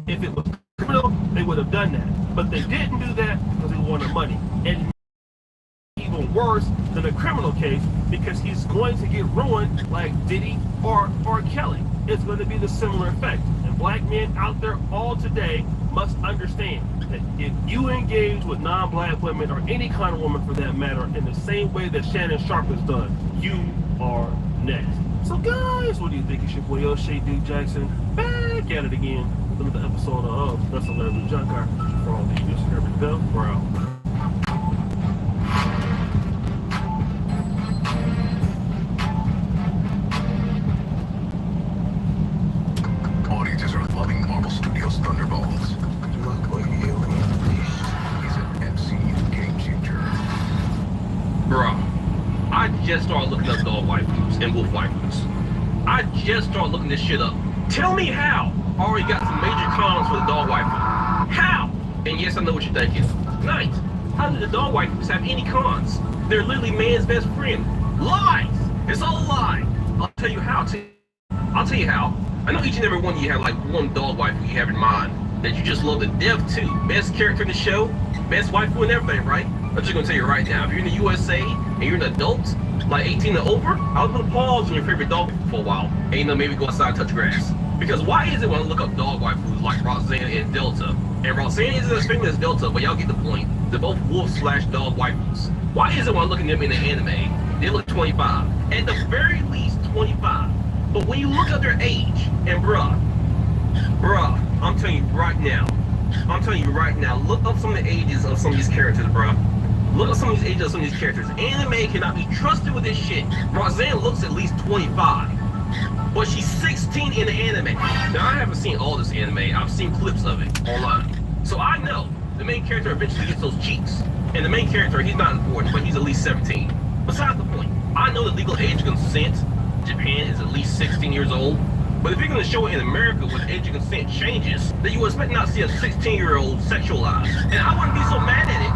If it was criminal, they would have done that. But they didn't do that because they wanted money. And even worse than a criminal case because he's going to get ruined like Diddy or Kelly. It's going to be the similar effect. And black men out there all today must understand that if you engage with non-black women or any kind of woman for that matter in the same way that Shannon Sharpe has done, you are next. So guys, what do you think? It's your boy O'Shea Duke Jackson back at it again with another episode of That's a Larry Junkyard for all the Instagram Bill. We're out. Audiences are loving Marvel Studios' Thunderbolts. Luckily, you he's an MCU game changer. Bruh, I just started looking up dog waifus and wolf waifus. I just started looking this shit up. Tell me how. I already got some major cons for the dog waifu. How? And yes, I know what you're thinking. Nice. How did the dog waifus have any cons? They're literally man's best friend. Lies! It's all a lie. I'll tell you how. I'll tell you how. I know each and every one of you have like one dog waifu you have in mind that you just love to death to. Best character in the show, best waifu and everything, right? I'm just gonna tell you right now, if you're in the USA and you're an adult, like 18 and over, I would put a pause on your favorite dog for a while. And you know, maybe go outside and touch grass. Because why is it when I look up dog waifus like Roxanne and Delta, and Roxanne isn't as famous as Delta, but y'all get the point. They're both wolf/dog waifus. Why is it when I look at them in the anime, they look 25? At the very least 25. But when you look at their age, and bruh, I'm telling you right now, look up some of the ages of some of these characters, bruh. Look at some of these ages of some of these characters. Anime cannot be trusted with this shit. Roxanne looks at least 25. But she's 16 in the anime. Now, I haven't seen all this anime. I've seen clips of it online. So I know the main character eventually gets those cheeks. And the main character, he's not important, but he's at least 17. Besides the point, I know the legal age of consent, Japan is at least 16 years old. But if you're going to show it in America where the age of consent changes, then you would expect not to see a 16-year-old sexualized. And I wouldn't be so mad at it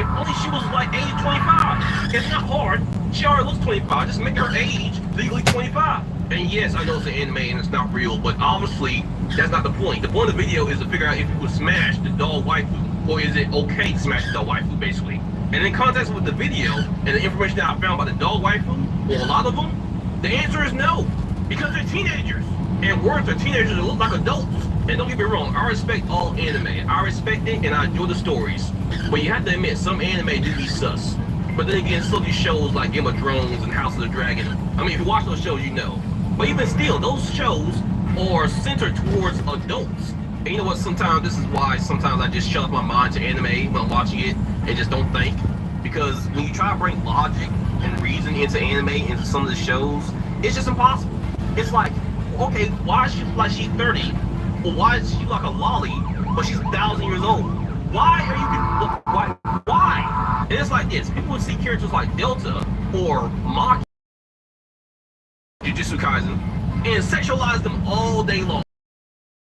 if only she was like age 25. It's not hard. She already looks 25. Just make her age legally 25. And yes, I know it's an anime and it's not real, but obviously, that's not the point. The point of the video is to figure out if you would smash the dog waifu, or is it okay to smash the dog waifu, basically. And in context with the video, and the information that I found about the dog waifu, or a lot of them, the answer is no. Because they're teenagers. And worse, they're teenagers that look like adults. And don't get me wrong, I respect all anime. I respect it and I enjoy the stories. But you have to admit, some anime do be sus. But then again, so these shows like Game of Thrones and House of the Dragon, I mean, if you watch those shows, you know. But even still, those shows are centered towards adults. And you know what? Sometimes this is why sometimes I just shut off my mind to anime when I'm watching it and just don't think. Because when you try to bring logic and reason into anime, into some of the shows, it's just impossible. It's like, okay, why is she like she's 30? Or why is she like a lolly, but she's 1,000 years old? Why are you, why? And it's like this. People would see characters like Delta or Maki, Jujutsu Kaisen, and sexualize them all day long.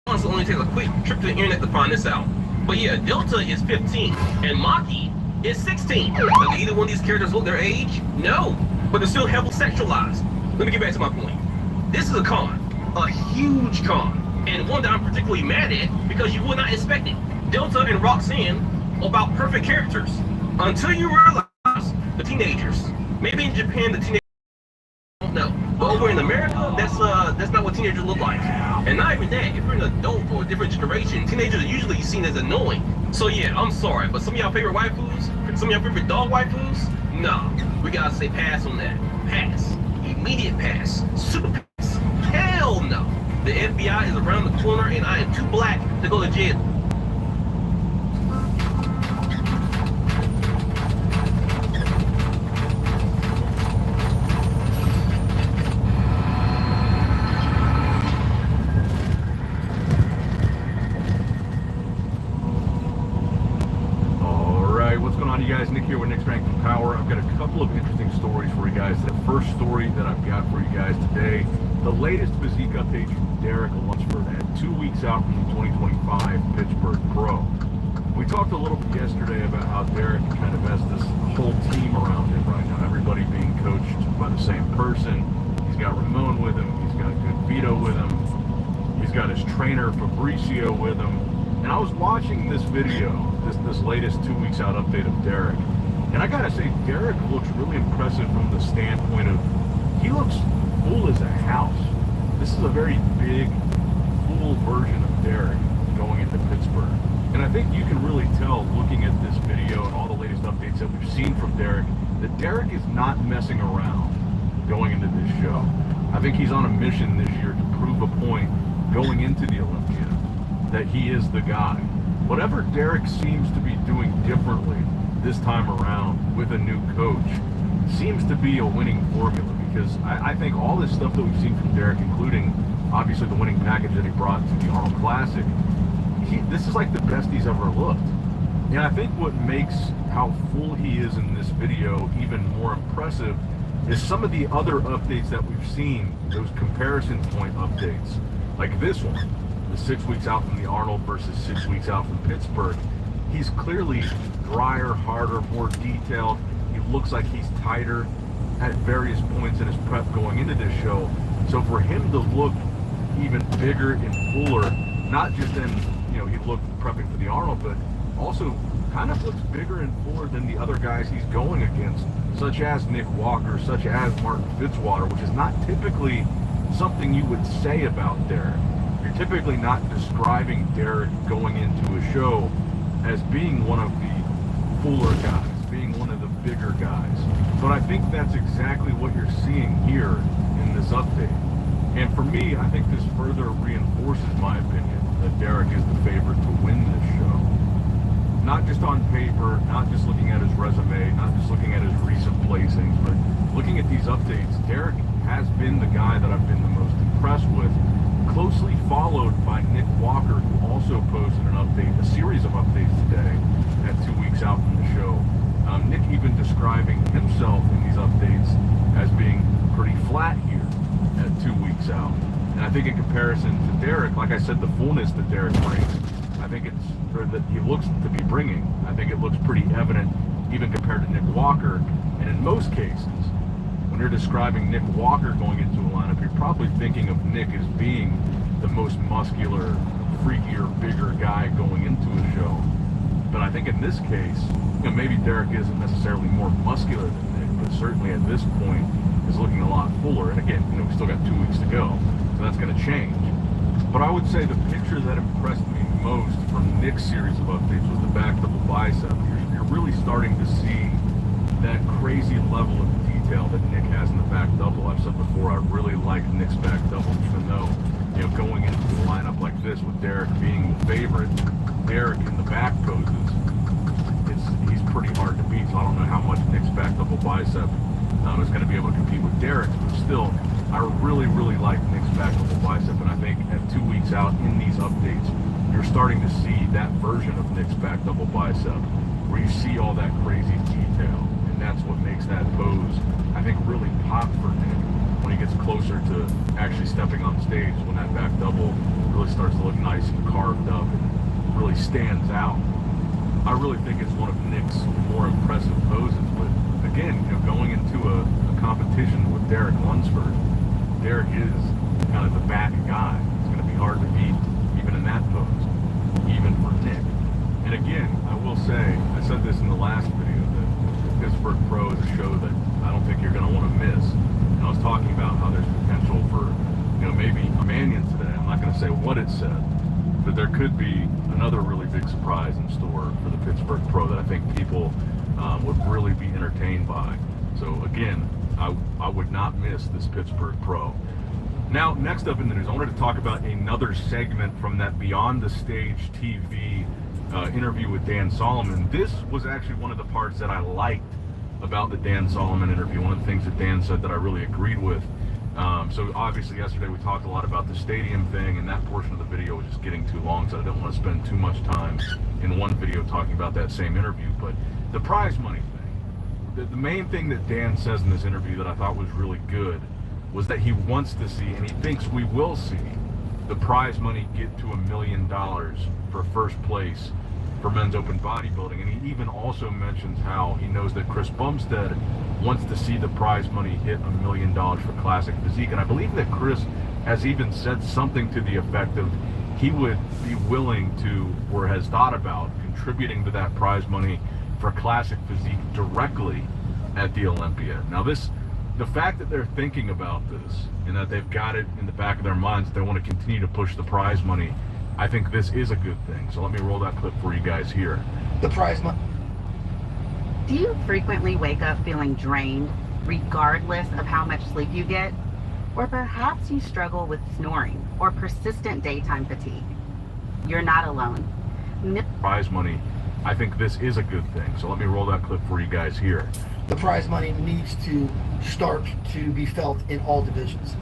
Honestly, only takes a quick trip to the internet to find this out. But yeah, Delta is 15, and Maki is 16. Does either one of these characters look their age? No, but they're still heavily sexualized. Let me get back to my point. This is a con, a huge con, and one that I'm particularly mad at because you would not expect it. Delta and Roxanne are about perfect characters until you realize the teenagers. Maybe in Japan the teenagers don't know, but over in America that's not what teenagers look like. And not even that. If you're an adult or a different generation, teenagers are usually seen as annoying. So yeah, I'm sorry, but some of y'all favorite waifus, some of y'all favorite dog waifus, nah, we gotta say pass on that. Pass. Immediate pass. Super pass. Hell no. The FBI is around the corner and I am too black to go to jail. You guys, Nick here with Nick's Strength and Power. I've got a couple of interesting stories for you guys. The first story that I've got for you guys today, the latest physique update from Derek Lunsford at 2 weeks out from the 2025 Pittsburgh Pro. We talked a little bit yesterday about how Derek kind of has this whole team around him right now, everybody being coached by the same person. He's got Ramon with him, he's got Good Vito with him, he's got his trainer Fabricio with him. And I was watching this video, this latest 2 weeks out update of Derek, and I gotta say, Derek looks really impressive from the standpoint of, he looks full as a house. This is a very big, full version of Derek going into Pittsburgh. And I think you can really tell, looking at this video and all the latest updates that we've seen from Derek, that Derek is not messing around going into this show. I think he's on a mission this year to prove a point going into the Olympia, that he is the guy. Whatever Derek seems to be doing differently this time around with a new coach seems to be a winning formula, because I think all this stuff that we've seen from Derek, including obviously the winning package that he brought to the Arnold Classic, this is like the best he's ever looked. And I think what makes how full he is in this video even more impressive is some of the other updates that we've seen, those comparison point updates, like this one. The 6 weeks out from the Arnold versus 6 weeks out from Pittsburgh. He's clearly drier, harder, more detailed. He looks like he's tighter at various points in his prep going into this show. So for him to look even bigger and fuller, not just in, he looked prepping for the Arnold, but also kind of looks bigger and fuller than the other guys he's going against, such as Nick Walker, such as Martin Fitzwater, which is not typically something you would say about Derek. You're typically not describing Derek going into a show as being one of the fuller guys, being one of the bigger guys. But I think that's exactly what you're seeing here in this update. And for me, I think this further reinforces my opinion that Derek is the favorite to win this show. Not just on paper, not just looking at his resume, not just looking at his recent placings, but looking at these updates, Derek has been the guy that I've been the most impressed with, closely followed by Nick Walker, who also posted an update, a series of updates today at 2 weeks out from the show. Nick even describing himself in these updates as being pretty flat here at 2 weeks out. And I think in comparison to Derek, like I said, the fullness that Derek brings, I think that he looks to be bringing, I think it looks pretty evident even compared to Nick Walker. And in most cases, when you're describing Nick Walker going into a lineup, you're probably thinking of Nick as being the most muscular, freakier, bigger guy going into a show. But I think in this case, maybe Derek isn't necessarily more muscular than Nick, but certainly at this point is looking a lot fuller. And again, we still got 2 weeks to go, so that's going to change. But I would say the picture that impressed me most from Nick's series of updates was the back double bicep. You're really starting to see that crazy level of detail that Nick has in the back double. I've said before, I really like Nick's back double, even though, going into the lineup setup like this with Derek being the favorite, Derek in the back poses, he's pretty hard to beat. So I don't know how much Nick's back double bicep is going to be able to compete with Derek's, but still, I really, really like Nick's back double bicep, and I think at 2 weeks out in these updates, you're starting to see that version of Nick's back double bicep, where you see all that crazy detail, and that's what makes that pose, I think, really pop for Nick when he gets closer to actually stepping on stage, when that back double really starts to look nice and carved up and really stands out. I really think it's one of Nick's more impressive poses, but again, going into a competition with Derek Lunsford, Derek is kind of the back guy. It's going to be hard to beat even in that pose, even for Nick. And again, I will say, I said this in the last video, that Pittsburgh Pro is a show that I don't think you're going to want to miss. And I was talking about how there's potential for, maybe a Manion today. I'm not going to say what it said, but there could be another really big surprise in store for the Pittsburgh Pro that I think people would really be entertained by. So again, I would not miss this Pittsburgh Pro. Now, next up in the news, I wanted to talk about another segment from that Beyond the Stage TV interview with Dan Solomon. This was actually one of the parts that I liked about the Dan Solomon interview. One of the things that Dan said that I really agreed with. So obviously yesterday we talked a lot about the stadium thing, and that portion of the video was just getting too long, so I didn't want to spend too much time in one video talking about that same interview. But the prize money thing, the main thing that Dan says in this interview that I thought was really good was that he wants to see, and he thinks we will see, the prize money get to $1 million for first place for men's open bodybuilding. And he even also mentions how he knows that Chris Bumstead wants to see the prize money hit $1 million for classic physique. And I believe that Chris has even said something to the effect of he would be willing to, or has thought about, contributing to that prize money for classic physique directly at the Olympia. Now the fact that they're thinking about this and that they've got it in the back of their minds that they want to continue to push the prize money, I think this is a good thing. So let me roll that clip for you guys here. The prize money. Do you frequently wake up feeling drained, regardless of how much sleep you get? Or perhaps you struggle with snoring or persistent daytime fatigue? You're not alone. Prize money, I think this is a good thing. So let me roll that clip for you guys here. The prize money needs to start to be felt in all divisions.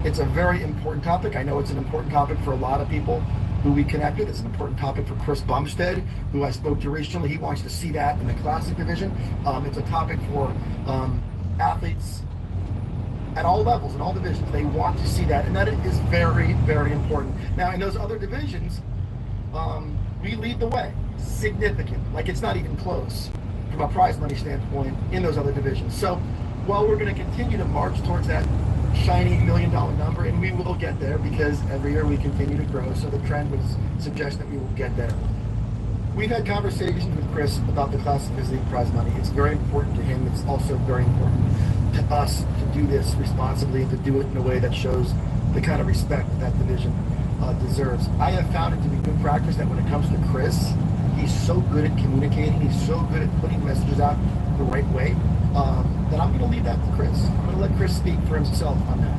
It's a very important topic. I know it's an important topic for a lot of people who we connect with. It's an important topic for Chris Bumstead, who I spoke to recently. He wants to see that in the classic division. It's a topic for athletes at all levels, in all divisions. They want to see that, and that is very, very important. Now, in those other divisions, we lead the way, significant. Like, it's not even close from a prize money standpoint in those other divisions. So while we're going to continue to march towards that shiny $1 million number, and we will get there because every year we continue to grow, so the trend would suggest that we will get there. We've had conversations with Chris about the classic physique prize money. It's very important to him. It's also very important to us to do this responsibly and to do it in a way that shows the kind of respect that division deserves. I have found it to be good practice that when it comes to Chris, he's so good at communicating, he's so good at putting messages out the right way, that I'm going to leave that to Chris. I'm going to let Chris speak for himself on that.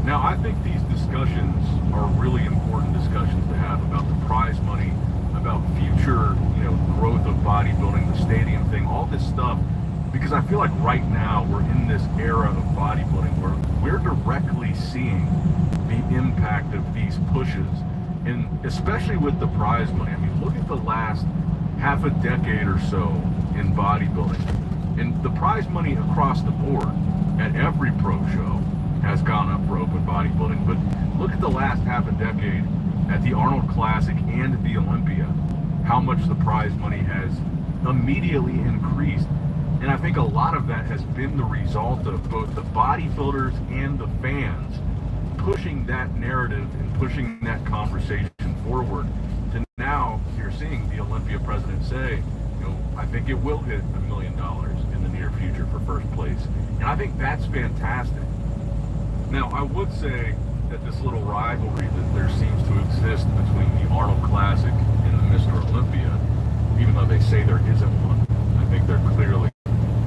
Now, I think these discussions are really important discussions to have about the prize money, about future, growth of bodybuilding, the stadium thing, all this stuff, because I feel like right now we're in this era of bodybuilding where we're directly seeing the impact of these pushes, and especially with the prize money. I mean, look at the last half a decade or so in bodybuilding, and the prize money across the board at every pro show has gone up for open bodybuilding. But look at the last half a decade at the Arnold Classic and the Olympia, how much the prize money has immediately increased. And I think a lot of that has been the result of both the bodybuilders and the fans pushing that narrative and pushing that conversation forward to now you're seeing the Olympia president say, I think it will hit $1 million in the near future for first place. And I think that's fantastic. Now, I would say that this little rivalry that there seems to exist between the Arnold Classic and the Mr. Olympia, even though they say there isn't one, I think there clearly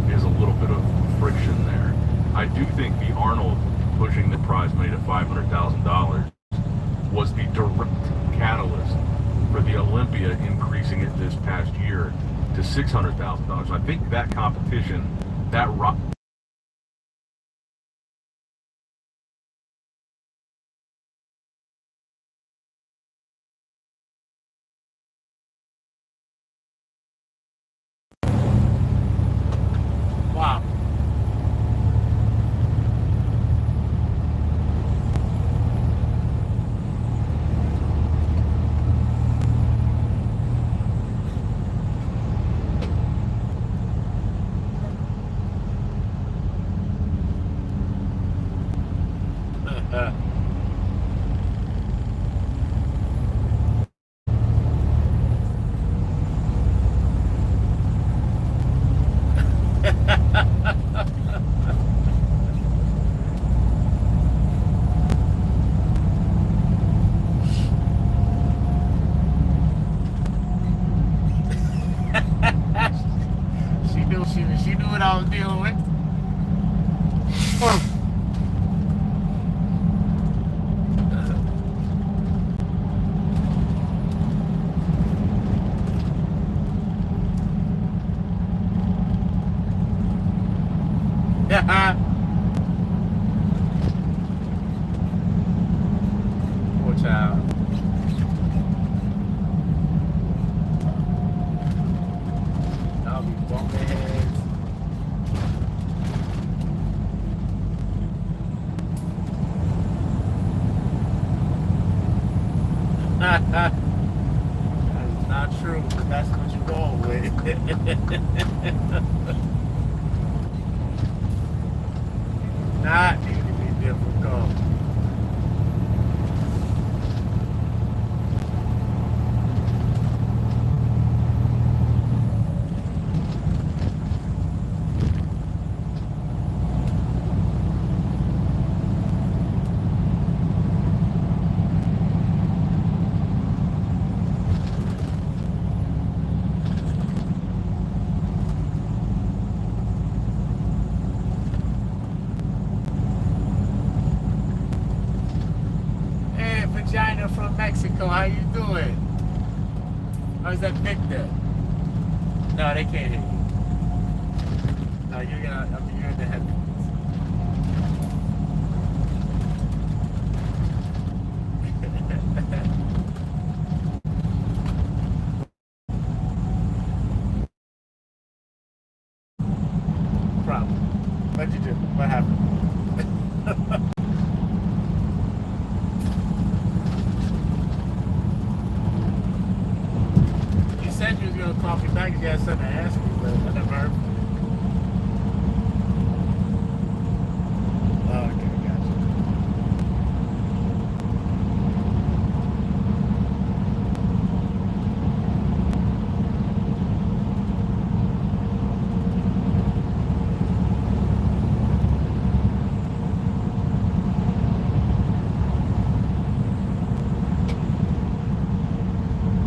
is a little bit of friction there. I do think the Arnold pushing the prize money to $500,000 this past year to $600,000. I think that competition, that rock. Wow. She knew what I was dealing with. Yeah. Poor child. I'll be bumping heads. That is not true, but that's what you're going with. Not need to be difficult. Vagina from Mexico, how you doing? Or is that Victor? No, they can't hear you. No, you're in the headphones. Problem. What'd you do? What happened? Said you was gonna call me back if you had something to ask me, but I never heard from you. Oh, okay, gotcha.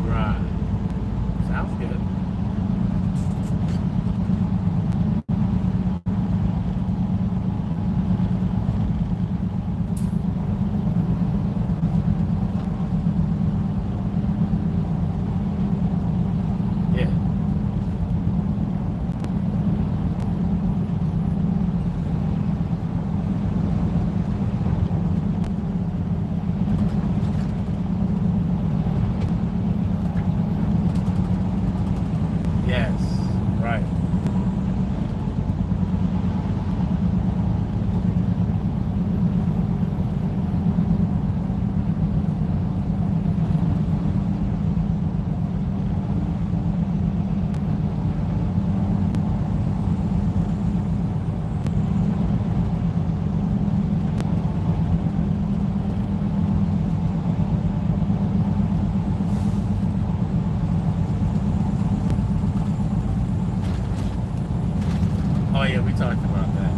Right. Sounds good. Yeah. Yes, right. Oh yeah, we talked about that.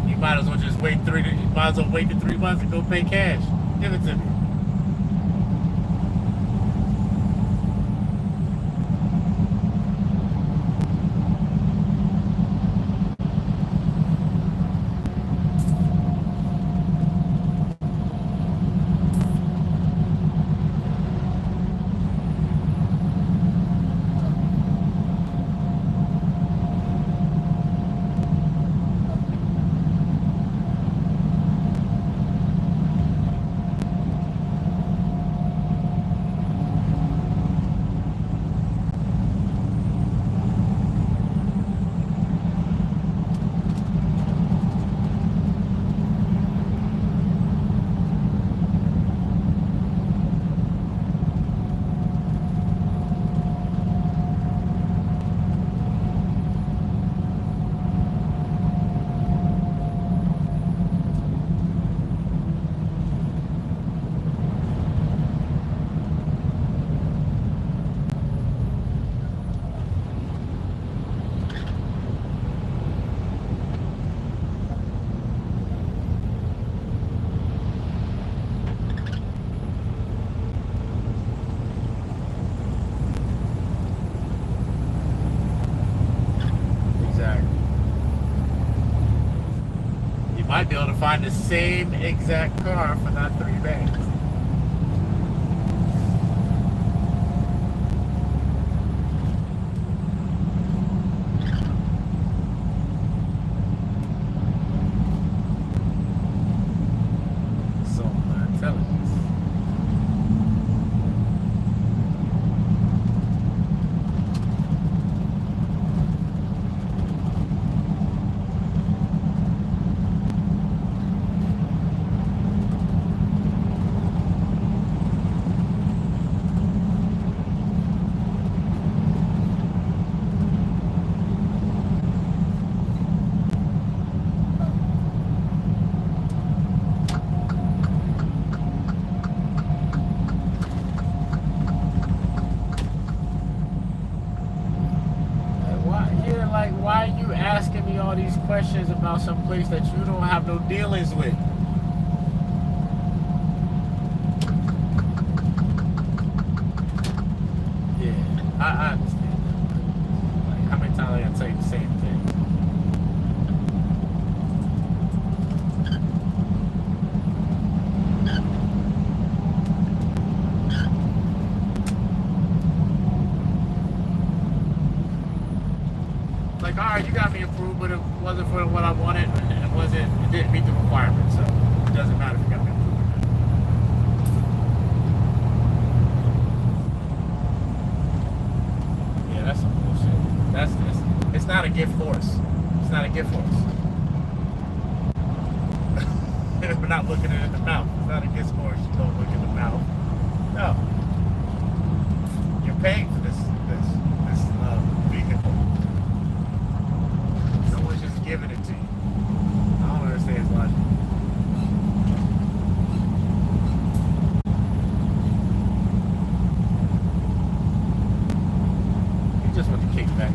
You might as well just wait you might as well wait the 3 months and go pay cash. Give it to me. might be able to find the same exact car for that 3 bags. Solar intelligence. Why are you asking me all these questions about some place that you don't have no dealings with? Yeah, I understand that. Like, how many times I gotta tell you the same thing? Like, all right, you got me approved, but it wasn't for what I wanted, and it didn't meet the requirements, so it doesn't matter if you got me approved or not. Yeah, that's some bullshit. It's not a gift horse. It's not a gift horse. We're not looking at it in the mouth. It's not a gift horse. You don't look in the mouth. No. You're paying for this vehicle. Someone's just giving it to you. I don't understand his logic. You just want the kickback.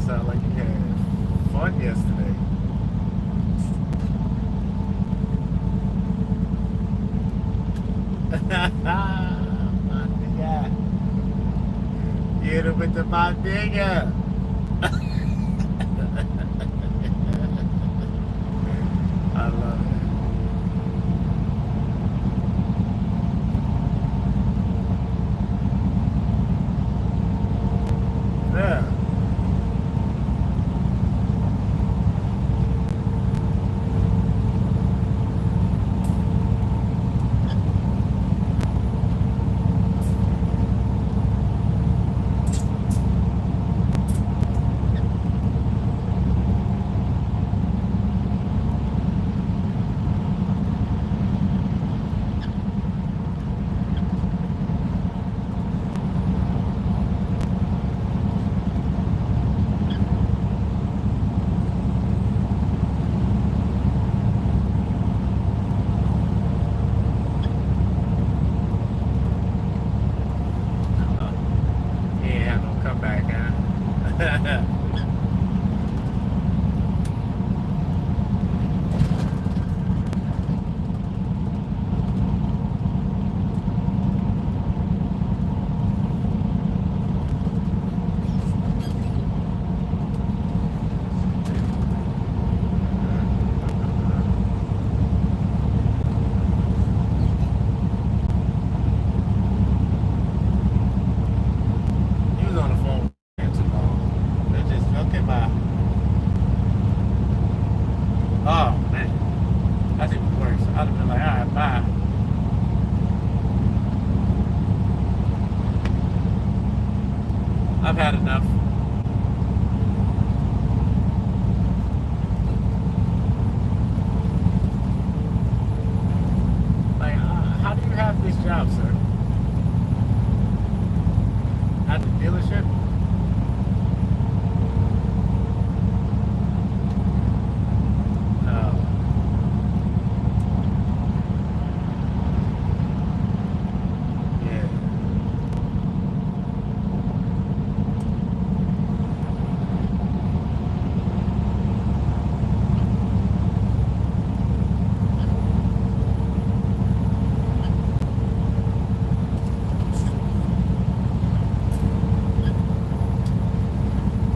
Sound like you had fun yesterday. My nigga. Hit him with the my nigga. I love it. Yeah. job, sir. At the dealership? Oh. Yeah.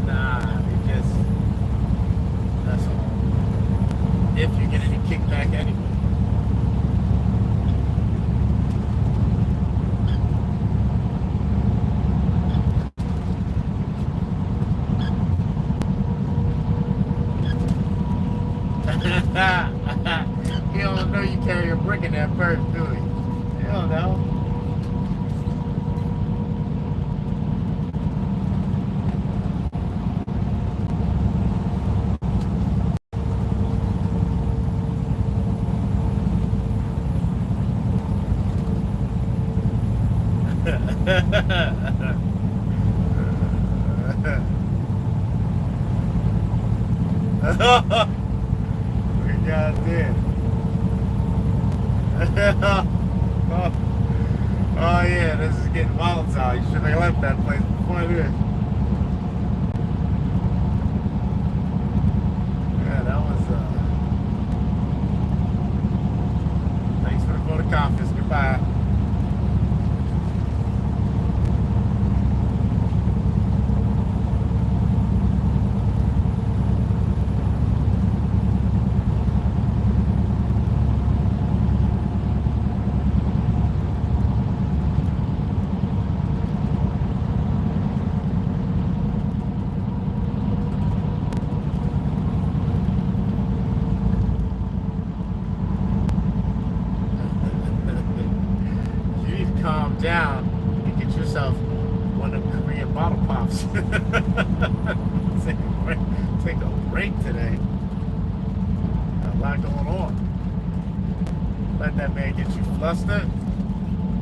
Nah, because that's all. If you get any kickback anyway. You don't know you carry a brick in that purse, do you? You don't know. We got this. Oh yeah, this is getting volatile. You should have left that place before this. Yeah, that was thanks for the vote of confidence. Goodbye. Calm down and get yourself one of them Korean bottle pops. Take a break today. Got a lot going on. Let that man get you flustered.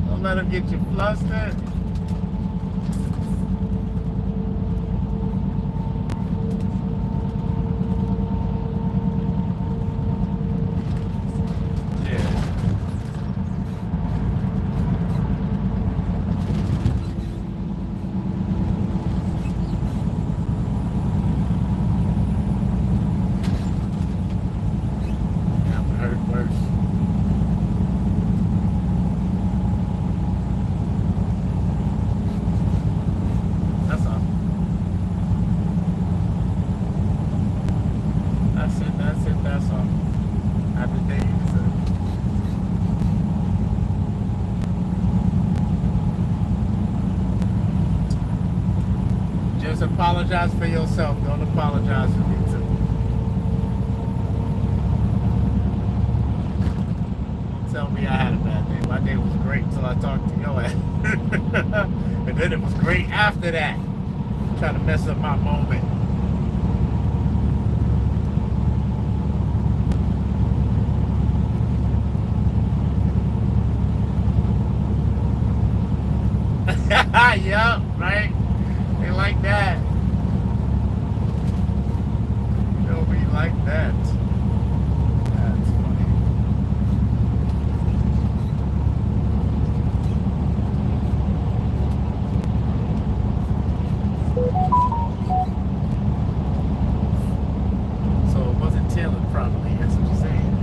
Don't let him get you flustered. That's all. Happy days. Just apologize for yourself. Don't apologize for me too. Don't tell me I had a bad day. My day was great until I talked to your ass. And then it was great after that. Trying to mess up my moment. Yup, right? They like that. You know, we like that. That's funny. So it wasn't tailored properly, that's what you're saying.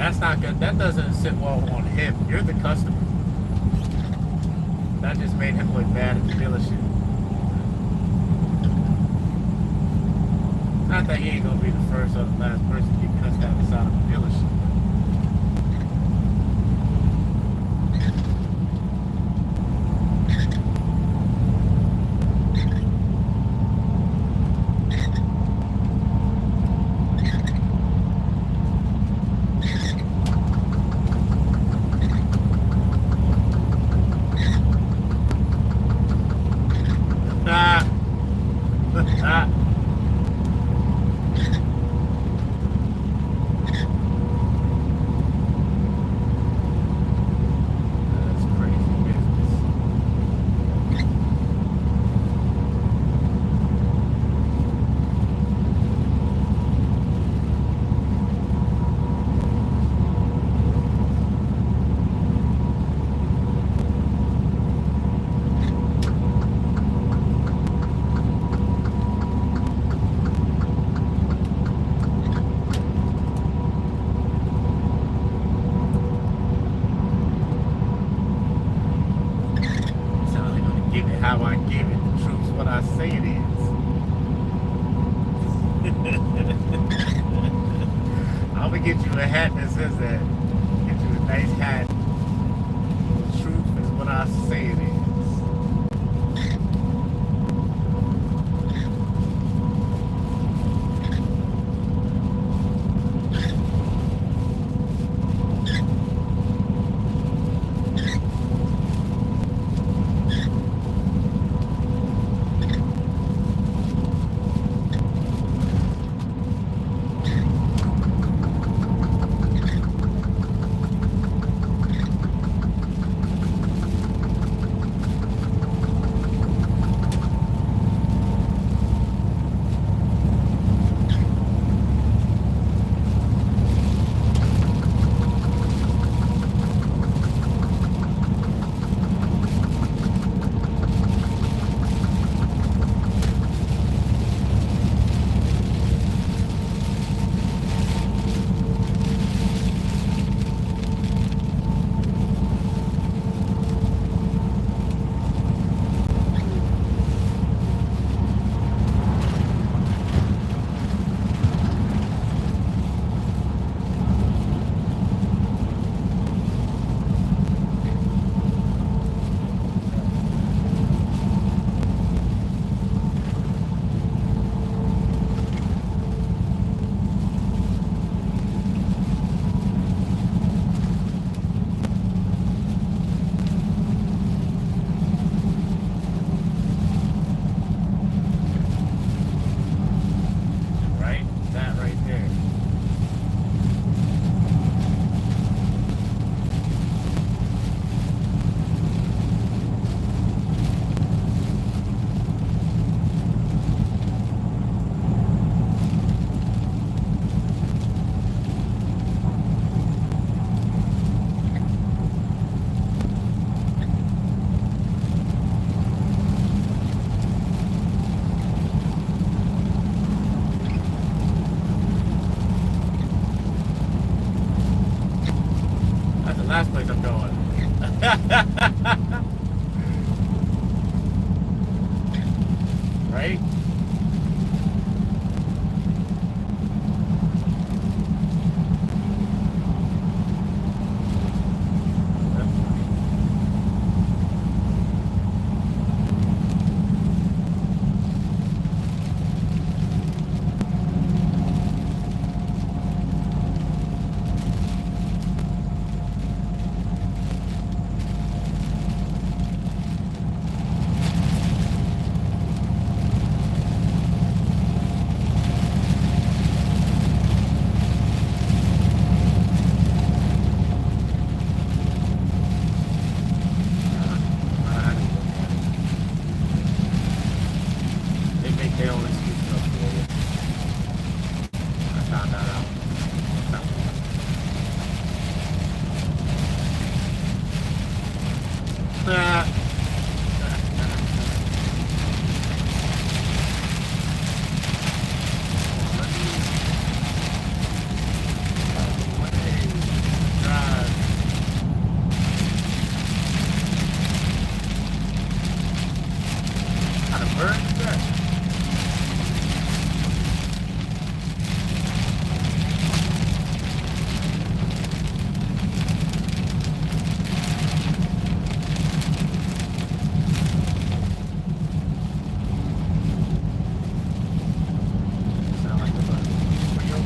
That's not good. That doesn't sit well on him. You're the customer. That just made him look bad at the dealership. Not that he ain't gonna be the first or the last person to get cussed out inside of a dealership. How I give it. The truth's what I say it is. I'm gonna get you a hat that says that. Get you a nice hat. The truth is what I say it is. Last place I'm going. Right?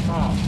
Oh.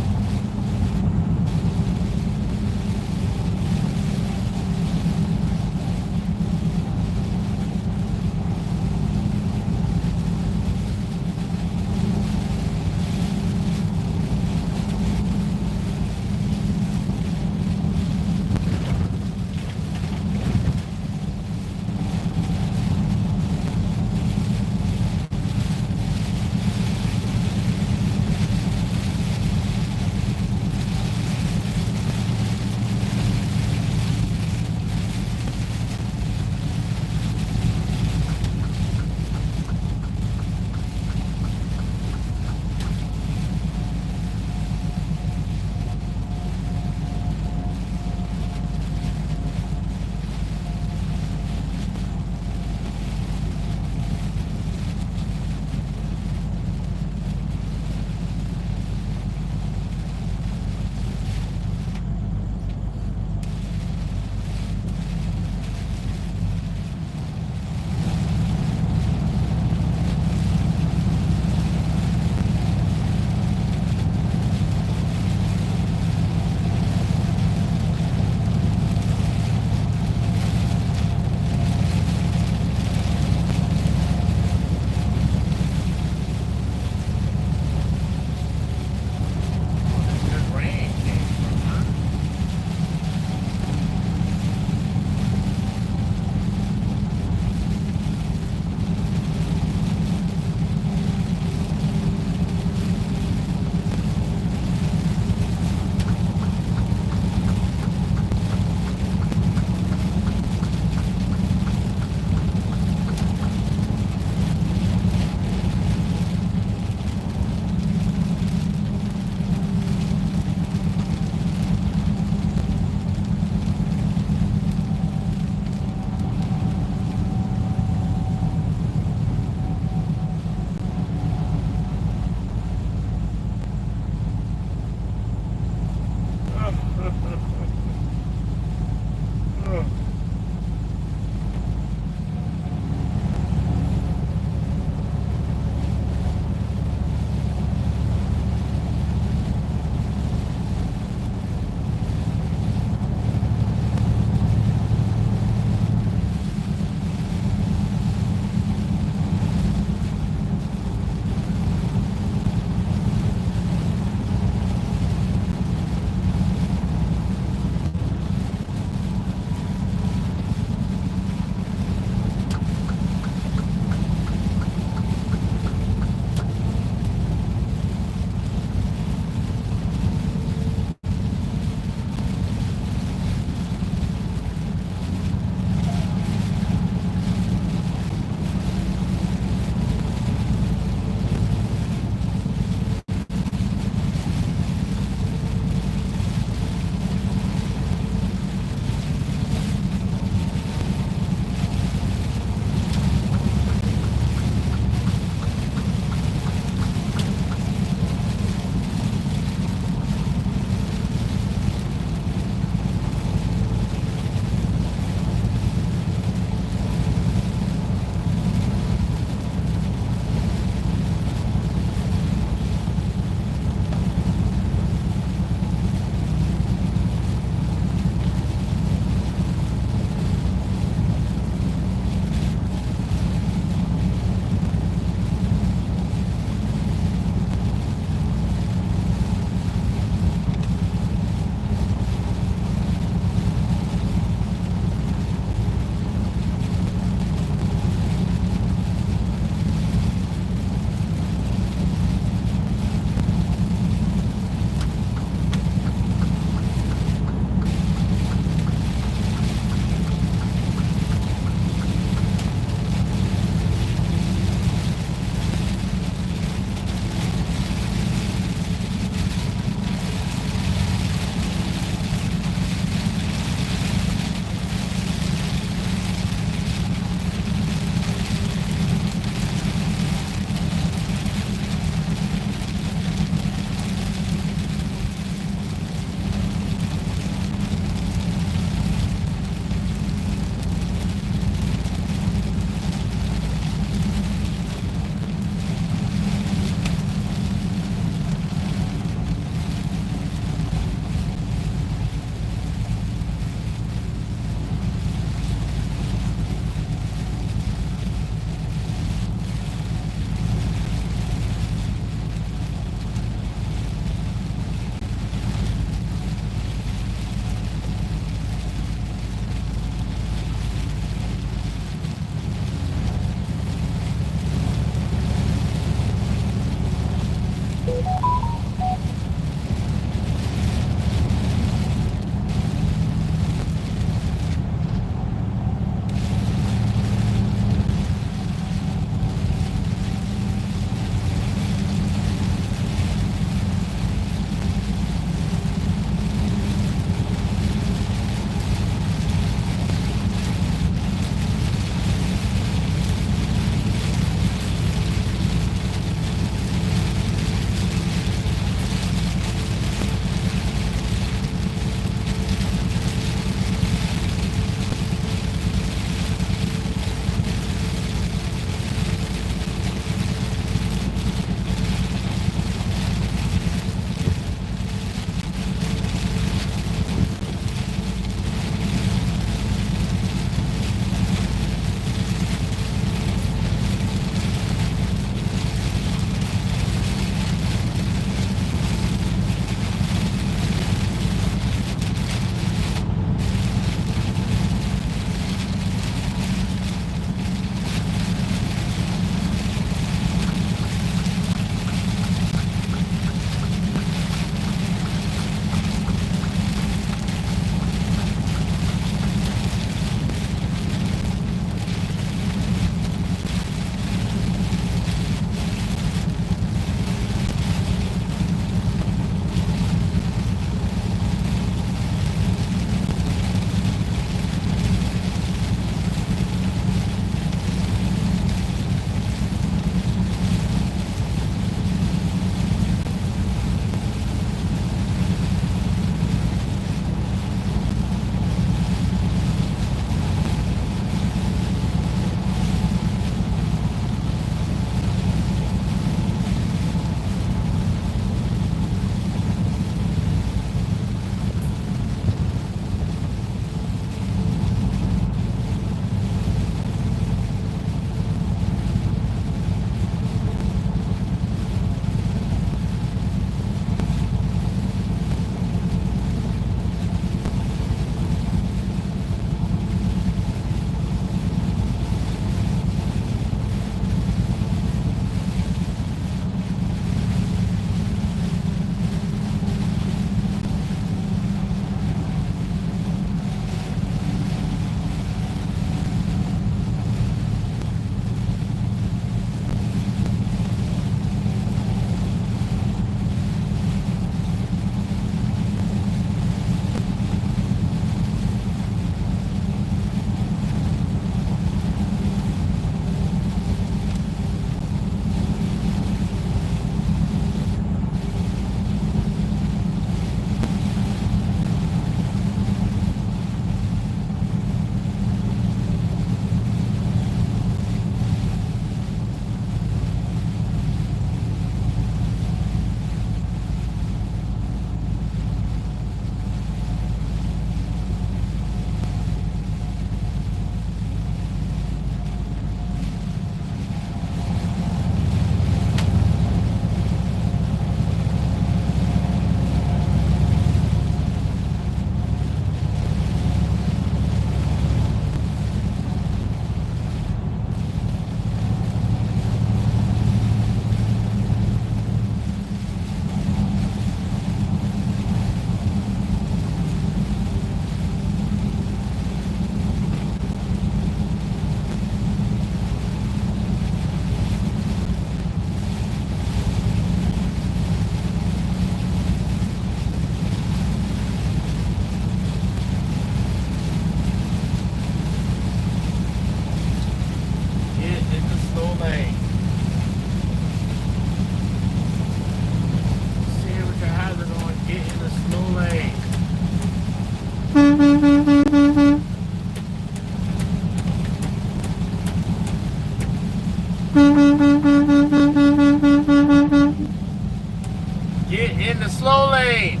in the slow lane.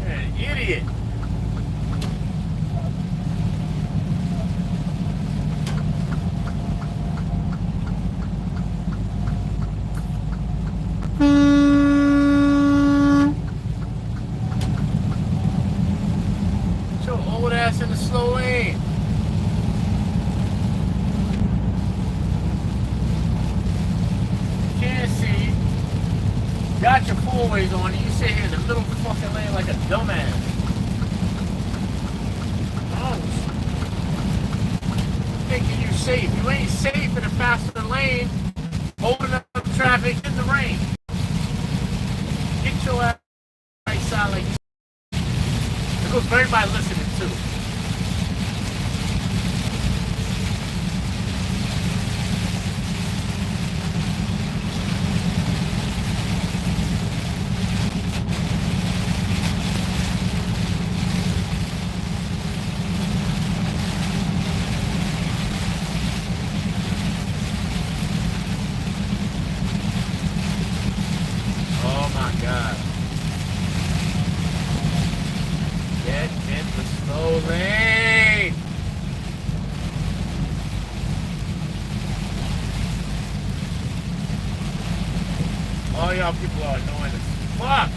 You're an idiot. Get your old ass in the slow lane. Can't see. Got your four-ways on and you sit here in the middle of the fucking lane like a dumbass. Oh. Thinking you safe. You ain't safe in a faster lane. Holding up traffic in the rain. Get your ass right side like you. It goes for everybody listening too. Oh my God. Get in the slow lane. All y'all people are annoying as fuck.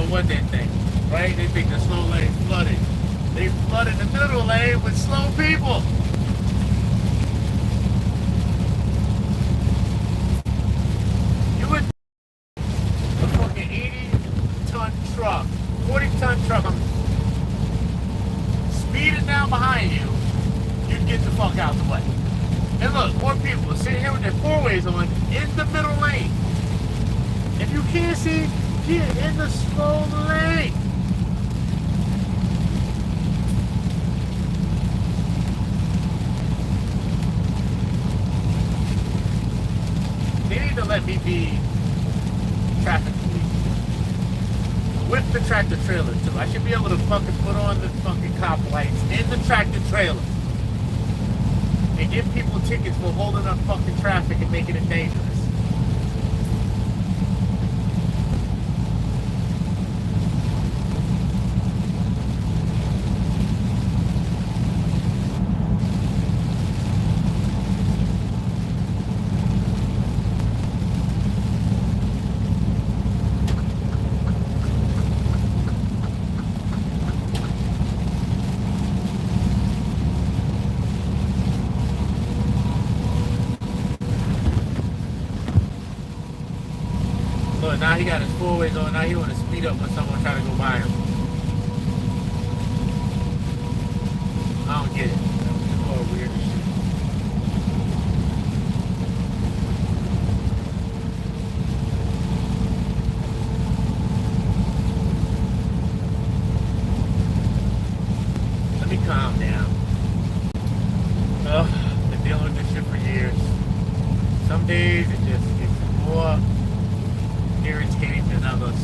What they think, right? They think the slow lane flooded. They flooded the middle lane with slow people. You would a fucking 80-ton truck, 40-ton truck, speeding down behind you, you'd get the fuck out the way. And look, more people are sitting here with their four-ways on in the middle lane. If you can't see, get in the slow lane. They need to let me be traffic police. With the tractor trailer too. I should be able to fucking put on the fucking cop lights in the tractor trailer. And give people tickets for holding up fucking traffic and making it dangerous. Now he got his four-ways on. Now he want to speed up when someone try to go by him. I don't get it. It's all weird as shit. Let me calm down. Ugh, been dealing with this shit for years. Some days it just gets more irritating than others.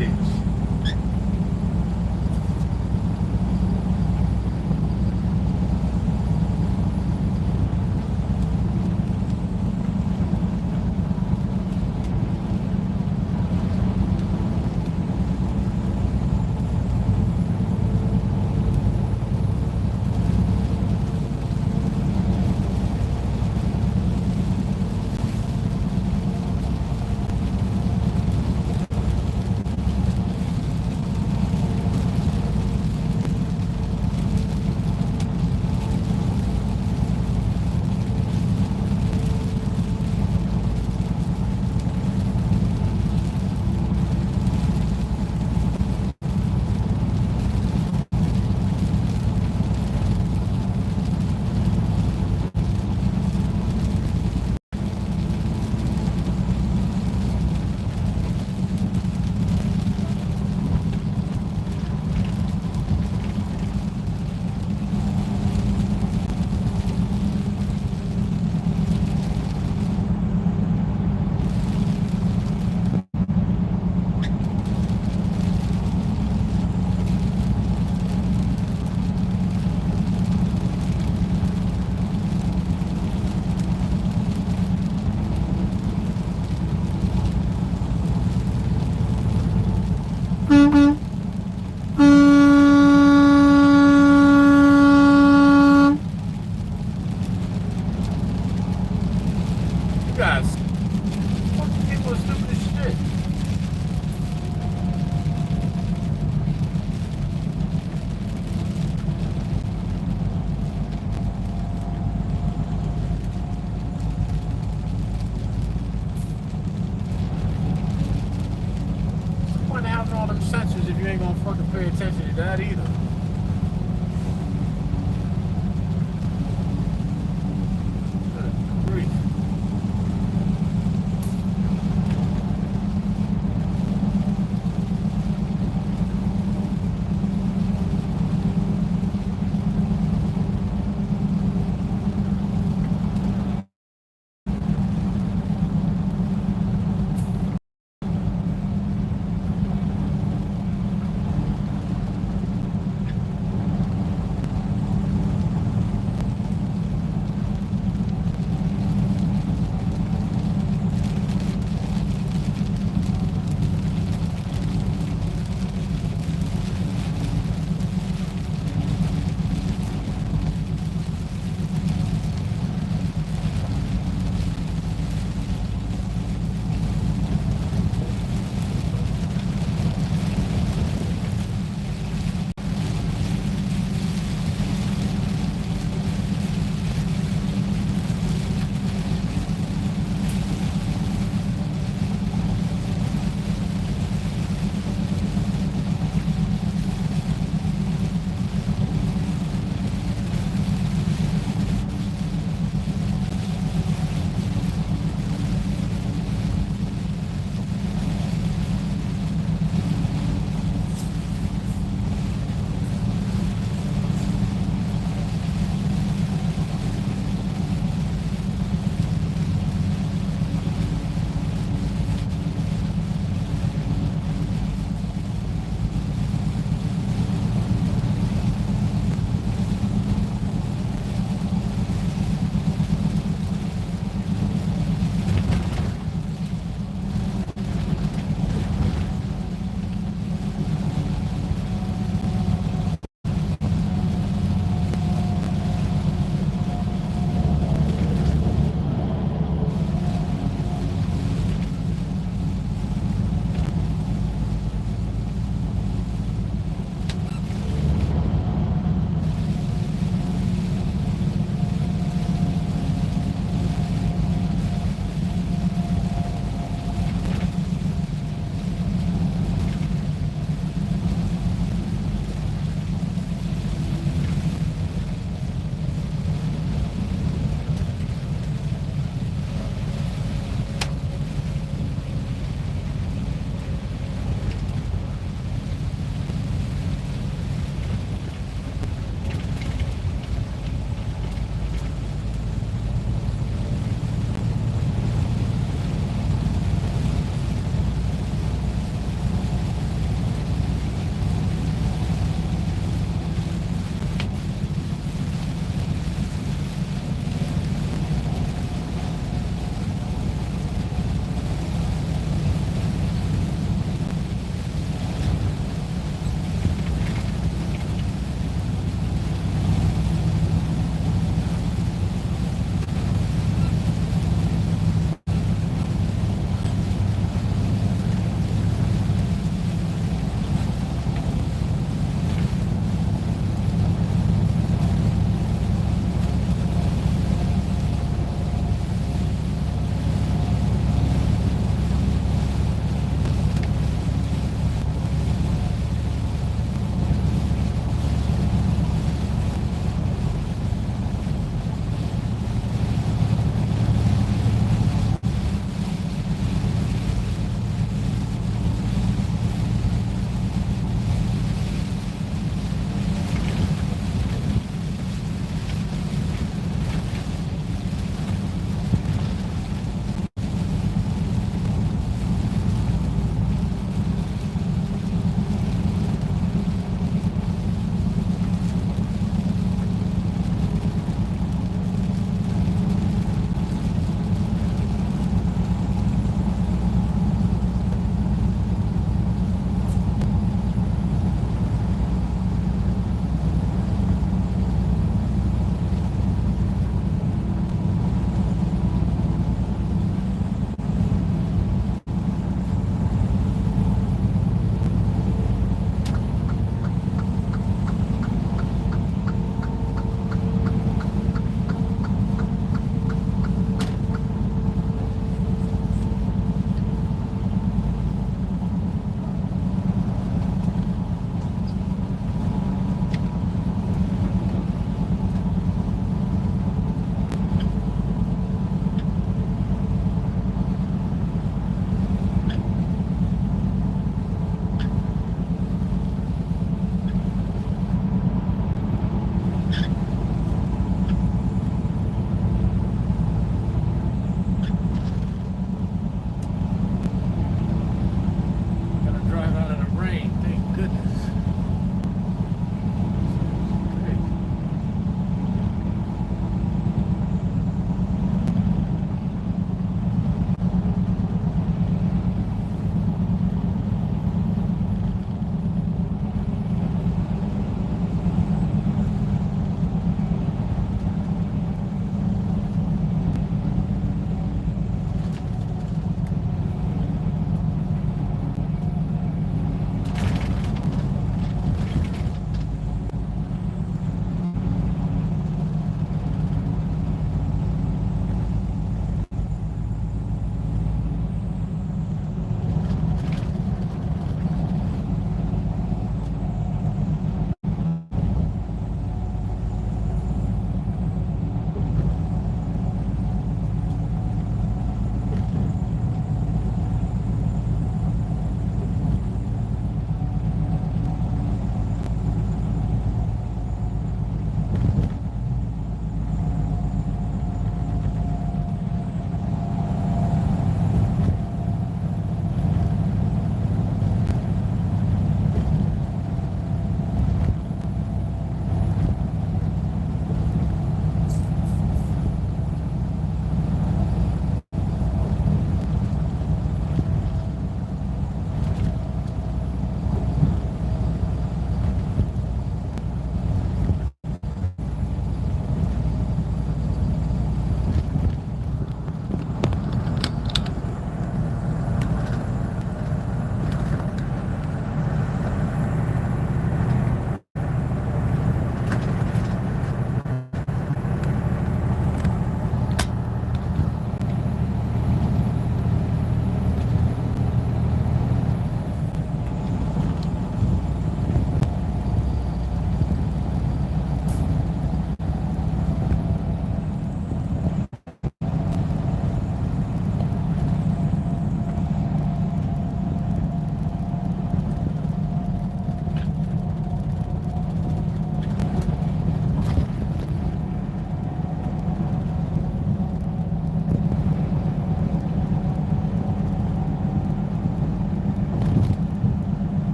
is. You guys, fucking people are stupid as shit. What's the point of having all them sensors if you ain't gonna fucking pay attention to that either?